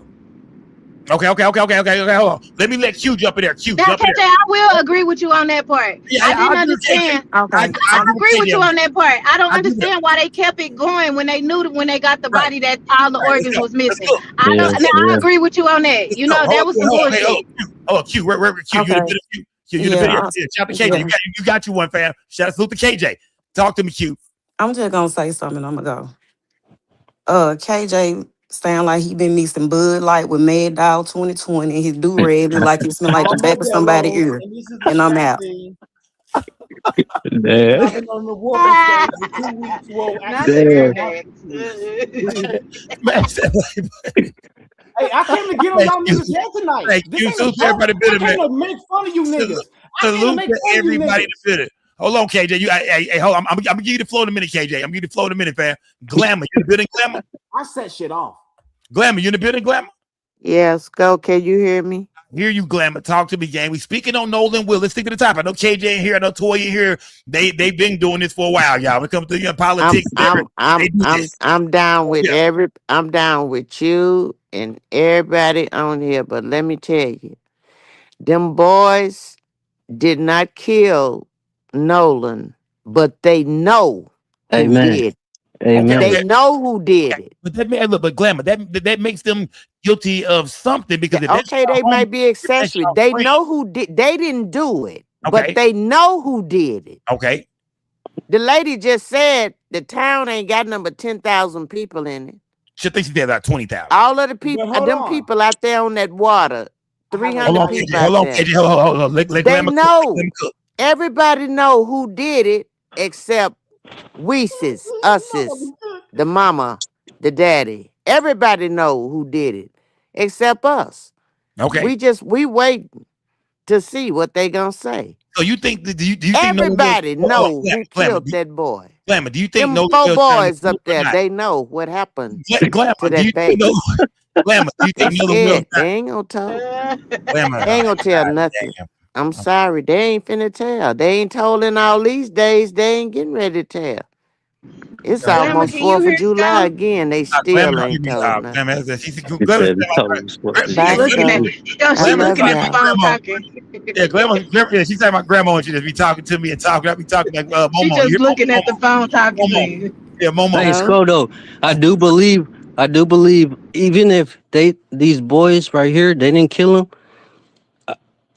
Okay. Hold on. Let me let Q jump in there. Q, Now, jump in KJ, there. I will agree with you on that part. Yeah, I I didn't agree with KJ. understand. I Okay. agree with Agree with KJ. you on that part. I don't I agree with that. understand why they kept it going when they knew that when they got the Right. body that all the Right. Let's organs go. was Let's missing. go. I Yeah, don't. Let's Now go. I yeah. agree with you on that. Let's You go. know Hold that on. was some Hold on. Hey, hold bullshit. on. Q. Hold on. Q. Q. You in the Okay. video? Q. You in the video? Yeah. Yeah. Shout out to KJ. Yeah. You got you one, fam. Shout out to KJ. Talk to me, Q. I'm just gonna say something. I'm gonna KJ sound like he been mixing Bud Light with Mad Dog 2020. His do rag look like it smell like the back Almost of there, somebody's Rose. ear. And this is the And I'm sad out. thing. Damn. I've been on the warping stage for 2 weeks. Well, Not actually, the a ear Damn. month, bags. 2 weeks. Man, Hey, I came to get on thank y'all you. niggas' head tonight. Thank This you. ain't a Salute to joke. everybody in the I building, man. came to make fun of you Salute, niggas. I came to salute make to fun of you everybody in niggas. the building. Hold on, KJ. Hey, hold on. I'm gonna give you the floor in a minute, KJ. I'm gonna give you the floor in a minute, fam. Glamour, you in the building, Glamour? I set shit off. Glamour, you in the building, Glamour? Yes, go. Can you hear me? Hear you, Glamour. Talk to me, gang. We speaking on Nolan Will. Let's stick to the top. I know KJ in here. I know Toya in here. They've been doing this for a while, y'all. When it comes to I'm politics, I'm they I'm do I'm this. I'm down with Yeah. I'm down with you and everybody on here, but let me tell you, them boys did not kill Nolan, but they know who Amen. did. Okay, They Amen. know who did it. But but Glamour, that makes them guilty of something because if that's Okay, your they home, might be if that's accessory. your They friend, know who did. They didn't do it, but okay, they know who did it. okay. The lady just said the town ain't got number 10,000 people in it. She thinks she did about 20,000. All of the people, But hold them on. people out there on that water, I have a 300 Hold on, light. people KJ. Hold out on, there. KJ. Hold on. Let They Glamour cook. Let know. Glamour cook. Everybody know who did it except Weeses, us's, the mama, the daddy. Everybody know who did it except us. Okay. We wait to see what they gonna say. So you think do you think Nolan Will? Everybody Hold on, know who Glamour, killed that boy. Glamour. Do you think Them Nolan four Will trying to boys cook up or there, not? they know what happened to Glamour. Do you that think baby. Glamour? Do you They think Nolan Will scared. not? They ain't gonna talk. Glamour. They ain't gonna tell nothing. Damn. I'm sorry. They ain't finna tell. They ain't told in all these days. They ain't getting ready to tell. It's Okay. Glamour, almost can you 4th of hear July Scout? again. They Glamour still don't hear ain't me told talk. nothing. Glamour, He Glamour, said the total was supposed to She's Bye, July. looking at Scout. she I looking love at the y'all. phone talking. Glamour, yeah, she's talking about grandma and she just be talking to me and talking. I be talking like She Momo. You just hear looking at the Momo? phone talking to Momo. you. Yeah, Momo. Hey, Huh? Scoto, I do believe, even if these boys right here, they didn't kill him.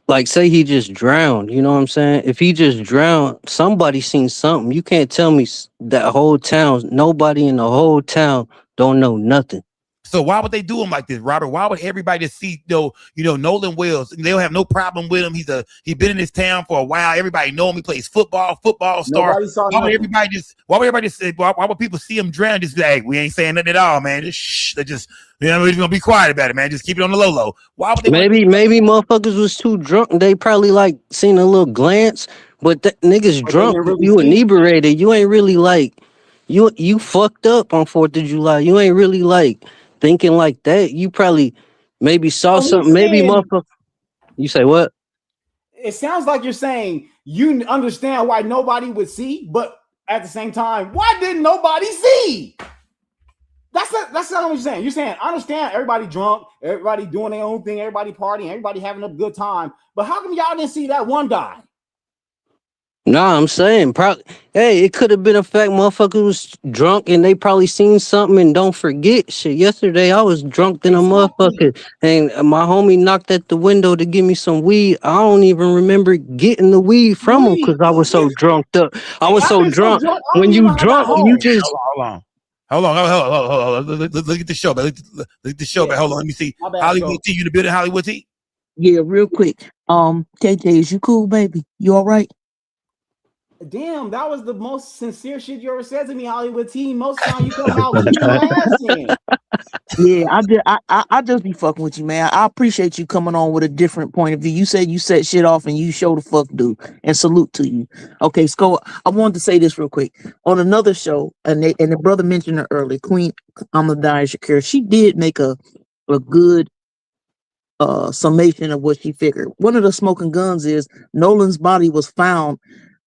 Like, say he just drowned. You know what I'm saying? If he just drowned, somebody seen something. You can't tell me that whole town, nobody in the whole town don't know nothing. So why would they do him like this, Robert? Why would everybody just see Nolan Wells? They'll have no problem with him. He's been in this town for a while. Everybody know him. He plays football star. Nobody saw Why would nothing. everybody say why would people see him drown? Just be like, we ain't saying nothing at all, man. Just shh. They just we're just gonna be quiet about it, man. Just keep it on the low. Why would they want to? Maybe motherfuckers was too drunk. They probably like seen a little glance, but niggas But they drunk. didn't really You see it. inebriated. You ain't really like you fucked up on 4th of July. You ain't really like thinking like that. You probably maybe saw So he's something. Maybe saying motherfucker. You say what? it sounds like you're saying you understand why nobody would see, but at the same time, why didn't nobody see? That's not what you're saying. You're saying I understand everybody drunk, everybody doing their own thing, everybody partying, everybody having a good time. But how come y'all didn't see that one guy? Nah, I'm saying probably. Hey, it could have been a fact motherfucker was drunk and they probably seen something and don't forget shit. Yesterday I was drunk than a Exactly. motherfucker and my homie knocked at the window to give me some weed. I don't even remember getting the weed from him because I was so drunk up. I was I've so been so drunk. drunk, I don't When even you know how I got drunk, you home. just Hold on. Look at the show, man. Look at the show, Yeah, man. Hold on, let me see. my bad, Hollywood Scope. T, you in the building? Hollywood T. Yeah, real quick. KJ, is you cool, baby? You all right? Damn, that was the most sincere shit you ever said to me, Hollywood T. Most time you come out leaving your ass in. Yeah, I just be fucking with you, man. I appreciate you coming on with a different point of view. You said you set shit off and you show the fuck do, and salute to you. Okay, Sko, I wanted to say this real quick. On another show, and the brother mentioned her earlier, Queen Amadai Shakir, she did make a good summation of what she figured. One of the smoking guns is Nolan's body was found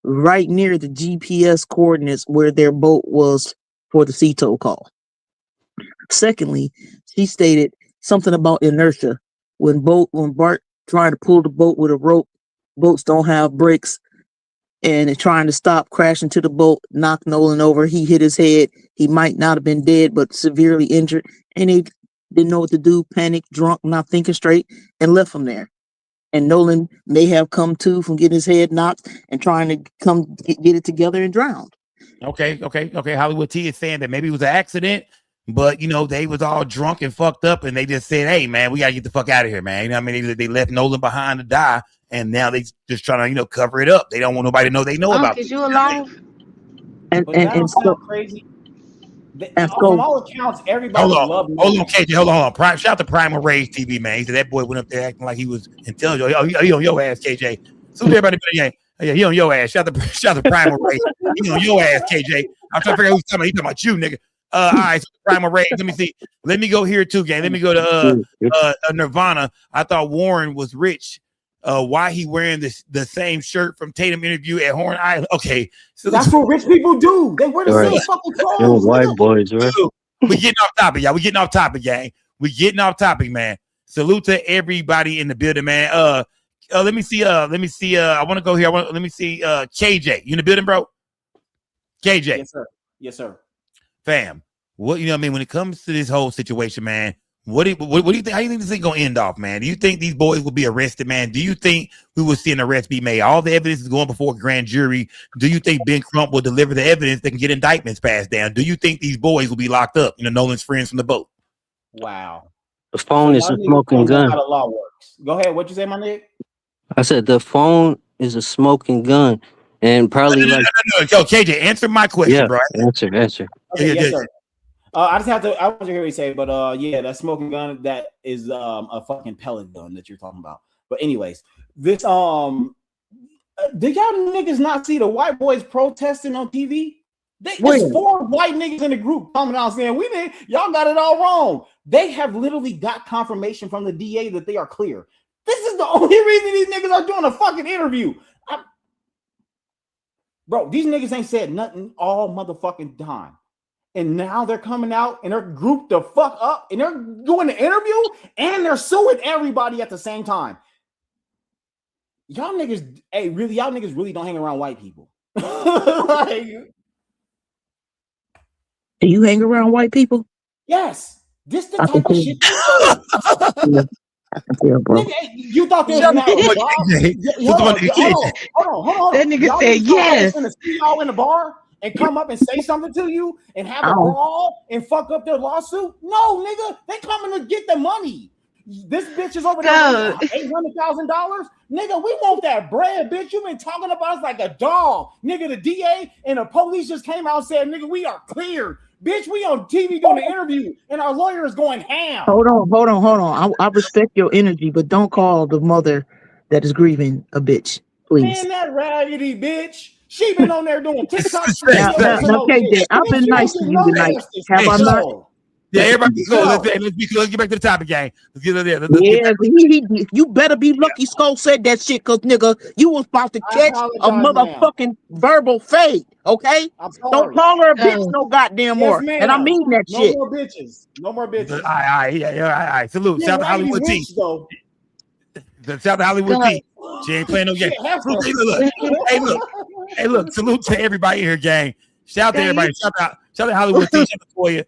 right near the GPS coordinates where their boat was for the sea tow call. Secondly, she stated something about inertia. When Bart tried to pull the boat with a rope, boats don't have brakes, and it trying to stop, crashing to the boat, knocked Nolan over. He hit his head. He might not have been dead, but severely injured, and they didn't know what to do, panicked, drunk, not thinking straight, and left him there. And Nolan may have come to from getting his head knocked and trying to get it together and drowned. Okay. Hollywood T is saying that maybe it was an accident, but they was all drunk and fucked up, and they just said, "Hey, man, we gotta get the fuck out of here, man." You know what I mean? They left Nolan behind to die, and now they just trying to cover it up. They don't want nobody to know they know about Is it. you alive? And But that don't sound crazy. From all accounts, everybody loved Hold on, KJ. Hold on. Shout out to Primal Rage TV, man. He said that boy went up there acting like he was intelligent. He on your ass, KJ. So everybody, yeah, he on your ass. Shout out to Primal Rage. He on your ass, KJ. I'm trying to figure out who's talking about. He talking about you, nigga. All right, so Primal Rage. Let me see. Let me go here too, gang. Let me go to Nirvana. I thought Warren was rich. Why he wearing the same shirt from Tatum interview at Horn Island? Okay, so that's what rich people do. They wear the same fucking clothes. White boys, right? We getting off topic, y'all. We getting off topic, gang. We getting off topic, man. Salute to everybody in the building, man. Let me see. I want to go here. Let me see. KJ, you in the building, bro? KJ. Yes, sir. Yes, sir. Fam, what I mean when it comes to this whole situation, man? What do you think? How do you think this thing gonna end off, man? Do you think these boys will be arrested, man? Do you think we will see an arrest be made? All the evidence is going before a grand jury. Do you think Ben Crump will deliver the evidence that can get indictments passed down? Do you think these boys will be locked up? Nolan's friends from the boat. Wow. The phone is a smoking gun. How the law works. Go ahead. What you say, my nigga? I said the phone is a smoking gun, and probably no. Yo, KJ, answer my question, bro. Answer. Okay, yes, sir. I just have to. I want to hear what you say, but yeah, that smoking gun that is a fucking pellet gun that you're talking about. But anyways, this did y'all niggas not see the white boys protesting on TV? There's 4 white niggas in the group coming out saying y'all got it all wrong. They have literally got confirmation from the DA that they are clear. This is the only reason these niggas are doing a fucking interview. Bro, these niggas ain't said nothing all motherfucking time. And now they're coming out and they're grouped the fuck up and they're doing the interview and they're suing everybody at the same time. Y'all niggas really don't hang around white people. Do you hang around white people? Yes. This the type of shit. Bro. Nigga, you thought there was not hold on. That nigga said yes. Gonna see y'all in the bar and come up and say something to you and have a brawl and fuck up their lawsuit? No, nigga, they coming to get the money. This bitch is over there $800,000. Nigga, we want that bread, bitch. You been talking about us like a dog. Nigga, the DA and the police just came out and said, nigga, we are cleared. Bitch, we on TV doing an interview and our lawyer is going ham. Hold on. I respect your energy, but don't call the mother that is grieving a bitch, please. Man, that raggedy bitch. She been on there doing TikTok. Now, KJ, I've been nice to you tonight. Have I not? Yeah, everybody go. Let's get back to the topic, gang. Let's get there. You better be lucky Skull said that shit, cause nigga, you was about to catch a motherfucking verbal fade, okay? Don't call her a bitch no goddamn more. And I mean that shit. No more bitches. All right. Salute. Shout out to Hollywood T. Shout out to Hollywood T. She ain't playing no game. Hey, look. Salute to everybody here, gang. Shout out to everybody. Shout out to Hollywood T. Shout out for you.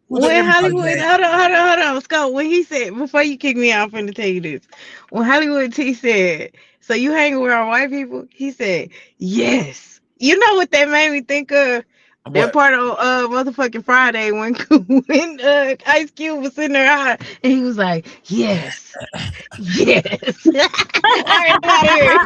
When Hollywood, hold on, Scott. When he said, before you kick me out, I'm finna tell you this. When Hollywood T said, so you hang around white people? He said, yes. You know what that made me think of? That What? part of motherfucking Friday when when Ice Cube was sitting there high and he was like, "Yes, yes." I heard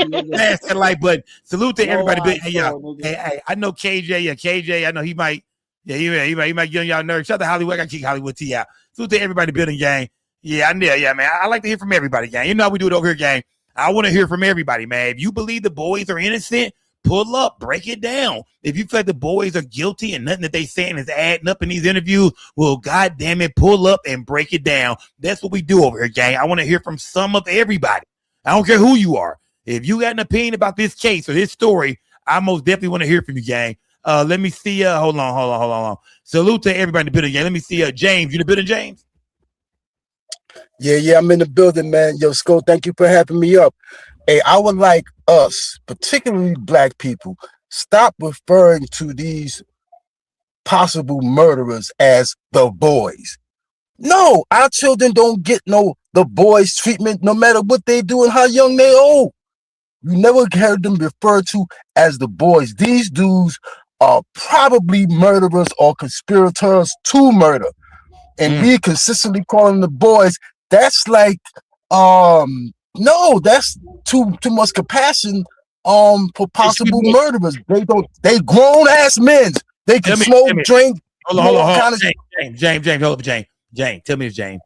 that. Fast and light, but salute to Low everybody. life Hey, yeah, store, nigga. hey, I know KJ. Yeah, KJ. I know he might. Yeah, he might get on y'all nerves. Shout out to Hollywood. I got to kick Hollywood T out. Salute to everybody building gang. Yeah, I know. Yeah, man. I like to hear from everybody, gang. You know how we do it over here, gang. I want to hear from everybody, man. If you believe the boys are innocent, pull up, break it down. If you feel like the boys are guilty and nothing that they saying is adding up in these interviews, well, God damn it, pull up and break it down. That's what we do over here, gang. I want to hear from some of everybody. I don't care who you are. If you got an opinion about this case or this story, I most definitely want to hear from you, gang. Let me see. Hold on. Salute to everybody in the building, gang. Let me see. James, you in the building, James? Yeah, I'm in the building, man. Yo, Sko, thank you for having me up. Hey, I would like us, particularly black people, stop referring to these possible murderers as the boys. No, our children don't get the boys treatment no matter what they do and how young they old. You never heard them referred to as the boys. These dudes are probably murderers or conspirators to murder. And we consistently calling the boys, that's like no, that's too much compassion for possible murderers. They grown ass men. They can smoke, drink, hold on. James, hold up, James, tell me, James,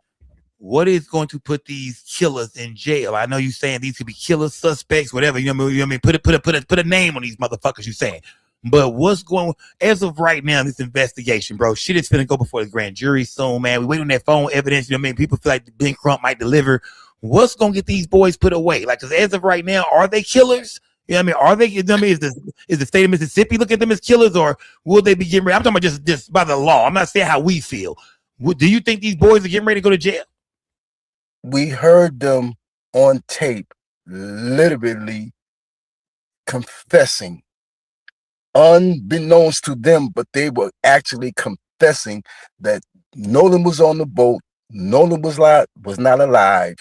what is going to put these killers in jail? I know you saying these could be killer suspects, whatever. You know what I mean? Put a name on these motherfuckers. You saying, but what's going as of right now? This investigation, bro. Shit is finna go before the grand jury soon, man. We wait on that phone evidence. You know what I mean? People feel like Ben Crump might deliver. What's gonna get these boys put away? Like, cause as of right now, are they killers? You know what I mean? Are they? You know what I mean? Is the state of Mississippi looking at them as killers, or will they be getting ready? I'm talking about just by the law. I'm not saying how we feel. Do you think these boys are getting ready to go to jail? We heard them on tape literally confessing, unbeknownst to them, but they were actually confessing that Nolan was on the boat. Nolan was not alive.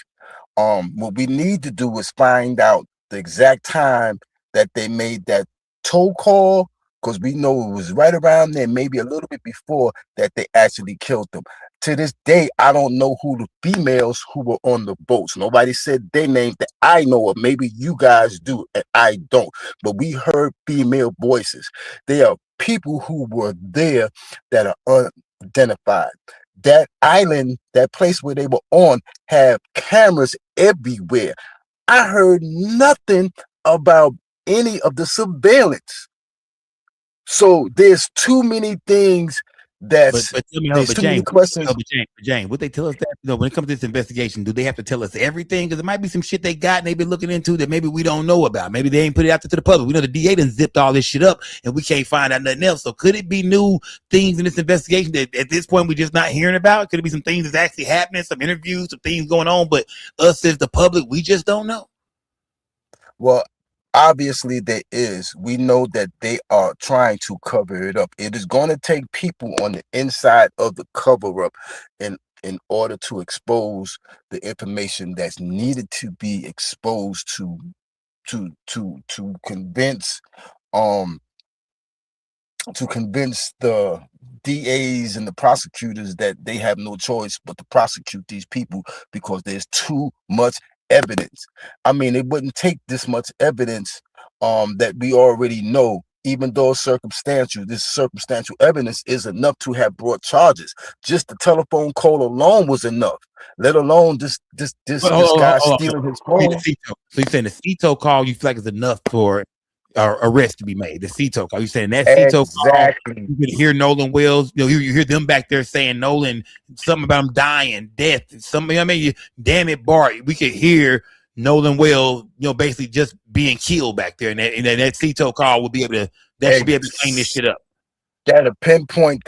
What we need to do is find out the exact time that they made that tow call, because we know it was right around there, maybe a little bit before that they actually killed them. To this day, I don't know who the females who were on the boats. Nobody said their name that I know of. Maybe you guys do, and I don't. But we heard female voices. There are people who were there that are unidentified. That island, that place where they were on, have cameras everywhere. I heard nothing about any of the surveillance. So there's too many things But there's too many questions. James, what they tell us that when it comes to this investigation, do they have to tell us everything? Because it might be some shit they got and they've been looking into that maybe we don't know about. Maybe they ain't put it out to the public. We know the DA done zipped all this shit up and we can't find out nothing else. So could it be new things in this investigation that at this point we're just not hearing about? Could it be some things that's actually happening, some interviews, some things going on, but us as the public, we just don't know? Well, obviously there is. We know that they are trying to cover it up. It is going to take people on the inside of the cover up in order to expose the information that's needed to be exposed to convince the DAs and the prosecutors that they have no choice but to prosecute these people because there's too much evidence. I mean, it wouldn't take this much evidence that we already know, even though this circumstantial evidence is enough to have brought charges. Just the telephone call alone was enough, let alone this guy stealing his phone. So you're saying the CETO call you feel like is enough for arrest to be made? The CETO call. You saying that CETO call? You can hear Nolan Wells. You hear them back there saying Nolan something about him dying, death. Something. I mean, damn it, Bart. We could hear Nolan Wells, basically just being killed back there, and that CETO call would be able to. That should be able to clean this shit up. That'll pinpoint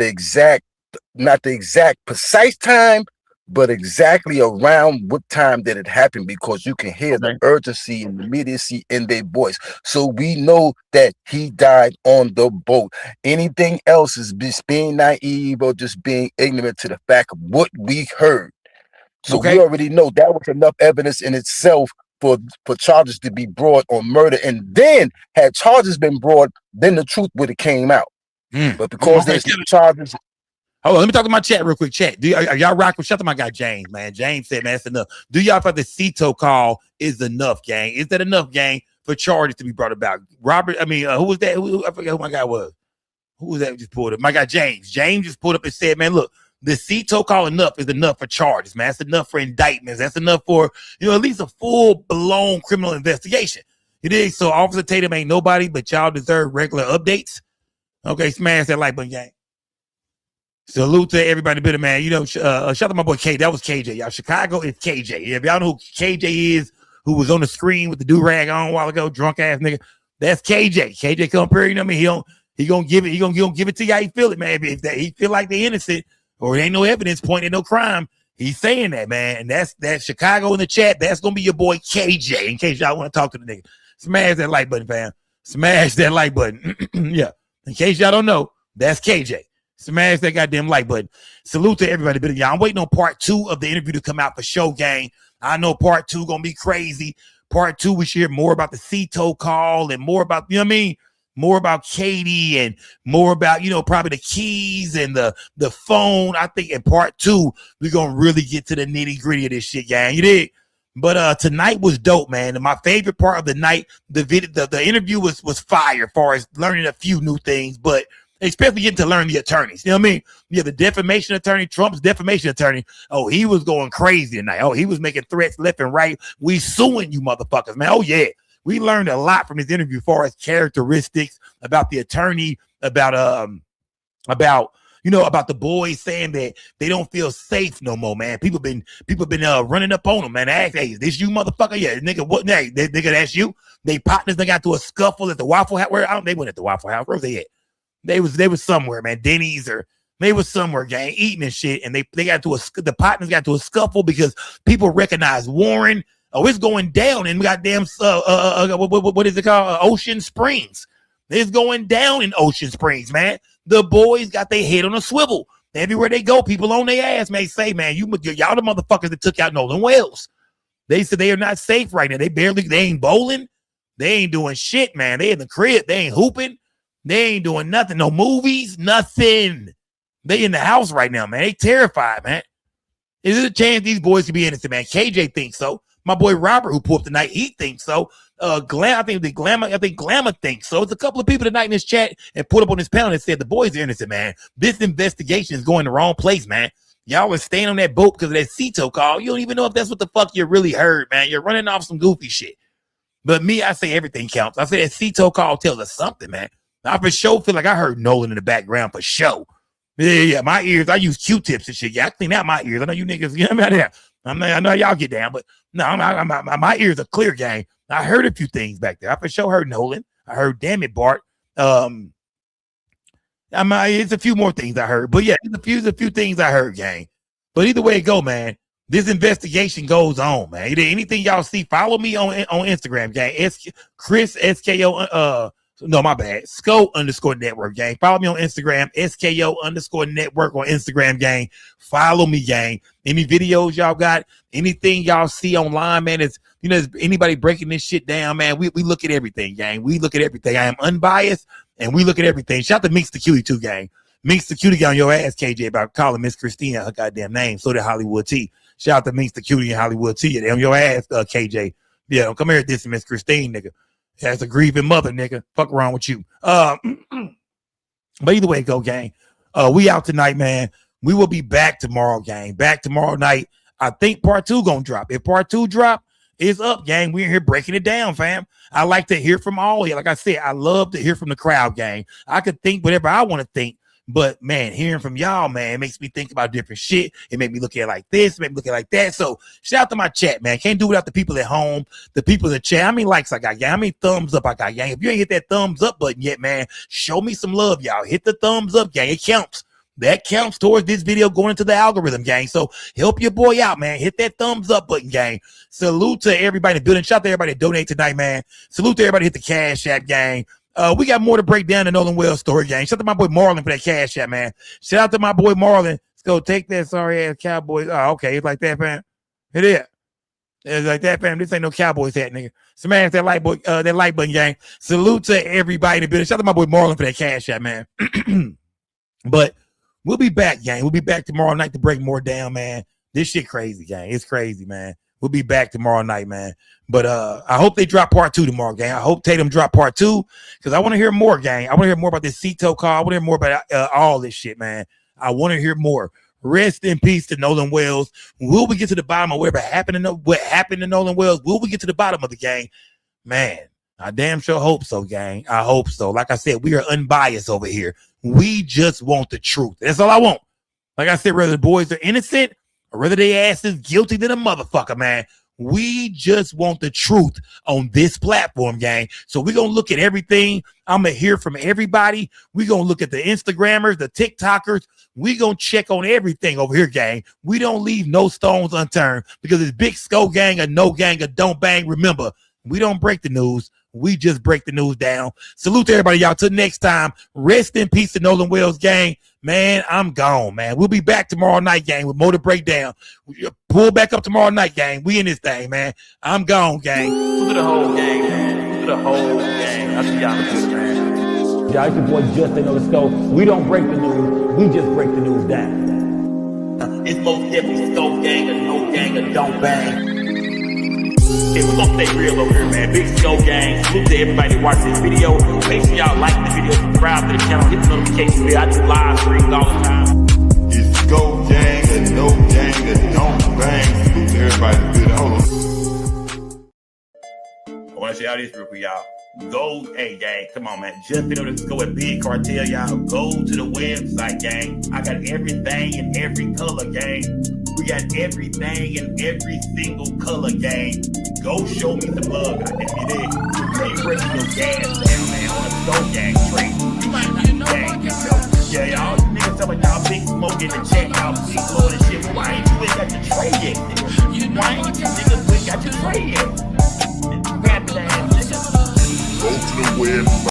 not the exact precise time, but exactly around what time that it happened, because you can hear the urgency and immediacy in their voice. So we know that he died on the boat. Anything else is just being naive or just being ignorant to the fact of what we heard. So we already know that was enough evidence in itself for charges to be brought on murder. And then had charges been brought, then the truth would have came out. But because Okay, there's charges. hold on, let me talk to my chat real quick. Chat, are y'all rocking? Shout out to my guy James, man. James said, man, that's enough. Do y'all feel the Cito call is enough, gang? Is that enough, gang, for charges to be brought about? Robert, who was that? I forget who my guy was. Who was that who just pulled up? My guy James. James just pulled up and said, man, look, the Cito call enough is enough for charges, man. That's enough for indictments. That's enough for, at least a full-blown criminal investigation. It is. So Officer Tatum ain't nobody, but y'all deserve regular updates. Okay, smash that like button, gang. Salute to everybody, bitter man. Shout out to my boy K. That was KJ. Y'all, Chicago is KJ. If y'all know who KJ is, who was on the screen with the do rag on a while ago, drunk ass nigga, that's KJ. KJ come here, you know what I mean? He gonna give it. He gonna give it to you how he feel it, man. If he feel like they innocent or there ain't no evidence pointing no crime, he's saying that, man. And that's Chicago in the chat. That's gonna be your boy KJ. In case y'all want to talk to the nigga, smash that like button, fam. Smash that like button. Yeah. In case y'all don't know, that's KJ. Smash that goddamn like button. Salute to everybody. But y'all, I'm waiting on part 2 of the interview to come out for show, gang. I know part 2 gonna be crazy. Part 2, we should hear more about the Cito call and more about, you know what I mean? More about Katie and more about, probably the keys and the phone. I think in part 2, we're gonna really get to the nitty-gritty of this shit, gang. You dig? But tonight was dope, man. And my favorite part of the night, the interview was fire as far as learning a few new things, but especially getting to learn the attorneys. You know what I mean? Yeah, the defamation attorney, Trump's defamation attorney. Oh, he was going crazy tonight. Oh, he was making threats left and right. We suing you motherfuckers, man. Oh, yeah. We learned a lot from his interview as far as characteristics about the attorney, about the boys saying that they don't feel safe no more, man. People been running up on them, man. Ask, hey, is this you, motherfucker? Yeah, nigga, what? Hey, nigga, that's you. They partners, they got to a scuffle at the Waffle House. They went at the Waffle House. Where was they at? They was somewhere, man. Denny's or they was somewhere, gang, eating and shit. And they got to the partners got to a scuffle because people recognize Warren. Oh, it's going down in goddamn what is it called? Ocean Springs. It's going down in Ocean Springs, man. The boys got their head on a swivel. Everywhere they go, people on their ass may say, man, y'all the motherfuckers that took out Nolan Wells. They said they are not safe right now. They ain't bowling. They ain't doing shit, man. They in the crib. They ain't hooping. They ain't doing nothing. No movies, nothing. They in the house right now, man. They terrified, man. Is there a chance these boys could be innocent, man? KJ thinks so. My boy Robert, who pulled up tonight, he thinks so. I think Glamour thinks so. It's a couple of people tonight in this chat and put up on this panel and said the boys are innocent, man. This investigation is going the wrong place, man. Y'all are staying on that boat because of that Cito call. You don't even know if that's what the fuck you really heard, man. You're running off some goofy shit. But me, I say everything counts. I say that Cito call tells us something, man. I for sure feel like I heard Nolan in the background for sure. Yeah, my ears, I use Q-tips and shit. Yeah, I clean out my ears. I know you niggas, you know what I mean? I know y'all get down, but no, my ears are clear, gang. I heard a few things back there. I for sure heard Nolan. I heard, damn it, Bart. It's a few more things I heard, but yeah, there's a few things I heard, gang. But either way it go, man, this investigation goes on, man. Anything y'all see, follow me on Instagram, gang. Chris SKO. No, my bad. SKO_network, gang. Follow me on Instagram, SKO_network on Instagram, gang. Follow me, gang. Any videos y'all got, anything y'all see online, man, is anybody breaking this shit down, man. We look at everything, gang. We look at everything. I am unbiased, and we look at everything. Shout out to Minx the Cutie too, gang. Minx the Cutie got on your ass, KJ, about calling Miss Christina her goddamn name. So did Hollywood T. Shout out to Minx the Cutie and Hollywood T. They on your ass, KJ. Yeah, don't come here at this Miss Christine, nigga. That's a grieving mother, nigga. Fuck wrong with you. But either way, go, gang. We out tonight, man. We will be back tomorrow, gang. Back tomorrow night. I think part 2 gonna drop. If part 2 drop, it's up, gang. We're here breaking it down, fam. I like to hear from all of you. Like I said, I love to hear from the crowd, gang. I could think whatever I want to think. But man, hearing from y'all, man, it makes me think about different shit. It made me look at it like this, make me look at it like that. So shout out to my chat, man. Can't do without the people at home, the people in the chat. How many likes I got, gang? How many thumbs up I got, gang? If you ain't hit that thumbs up button yet, man, show me some love, y'all. Hit the thumbs up, gang. It counts. That counts towards this video going into the algorithm, gang. So help your boy out, man. Hit that thumbs up button, gang. Salute to everybody in the building. Shout out to everybody that donate tonight, man. Salute to everybody hit the Cash App, gang. We got more to break down the Nolan Wells story, gang. Shout out to my boy Marlon for that Cash App, man. Shout out to my boy Marlon. Let's go take that sorry ass Cowboys. Oh, okay. It's like that, man. It is. It's like that, fam. This ain't no Cowboys hat, nigga. Smash that like button, gang. Salute to everybody in the building. Shout out to my boy Marlon for that cash out, man. But we'll be back, gang. We'll be back tomorrow night to break more down, man. This shit crazy, gang. It's crazy, man. We'll be back tomorrow night, man. But I hope they drop part 2 tomorrow, gang. I hope Tatum drop part 2 because I want to hear more, gang. I want to hear more about this Cito call. I want to hear more about all this shit, man. I want to hear more. Rest in peace to Nolan Wells. Will we get to the bottom of what happened to Nolan Wells? Will we get to the bottom of the gang? Man, I damn sure hope so, gang. I hope so. Like I said, we are unbiased over here. We just want the truth. That's all I want. Like I said, whether the boys are innocent or whether they ass is guilty than a motherfucker, man. We just want the truth on this platform, gang. So we're going to look at everything. I'm going to hear from everybody. We're going to look at the Instagrammers, the TikTokers. We're going to check on everything over here, gang. We don't leave no stones unturned because it's Big Skull Gang or no gang or don't bang. Remember, we don't break the news. We just break the news down. Salute to everybody, y'all. Till next time, rest in peace to Nolan Wells, gang. Man, I'm gone, man. We'll be back tomorrow night, gang, with more to break down. Pull back up tomorrow night, gang. We in this thing, man. I'm gone, gang. Look at the whole gang, man. Look at the whole gang. I'll see y'all later, man. Y'all, it's your boy Justin on the scope. We don't break the news. We just break the news down. It's most definitely Scope Gang or no gang or don't bang. Hey, we're gonna stay real over here, man. Big Skull Gang. Salute to everybody watch this video. Make sure y'all like the video, subscribe to the channel, hit the notification bell. I do live streams all the time. It's Skull Gang and no gang and don't bang. Salute to everybody. Good. Hold on. I want to share all this real quick, y'all. Go, hey, gang, come on, man. Just been able to go with Big Cartel, y'all. Go to the website, gang. I got everything in every color, gang. We got everything in every single color, gang. Go show me some love. I think you did. You can't break your gas down, man, on a Skull Gang trade. You might not be gang, yeah, y'all niggas tell me y'all big smoke in the check, y'all big blow and shit. Why ain't you ain't got your trade yet, nigga? Why ain't you niggas ain't got your trade yet? Go to the web.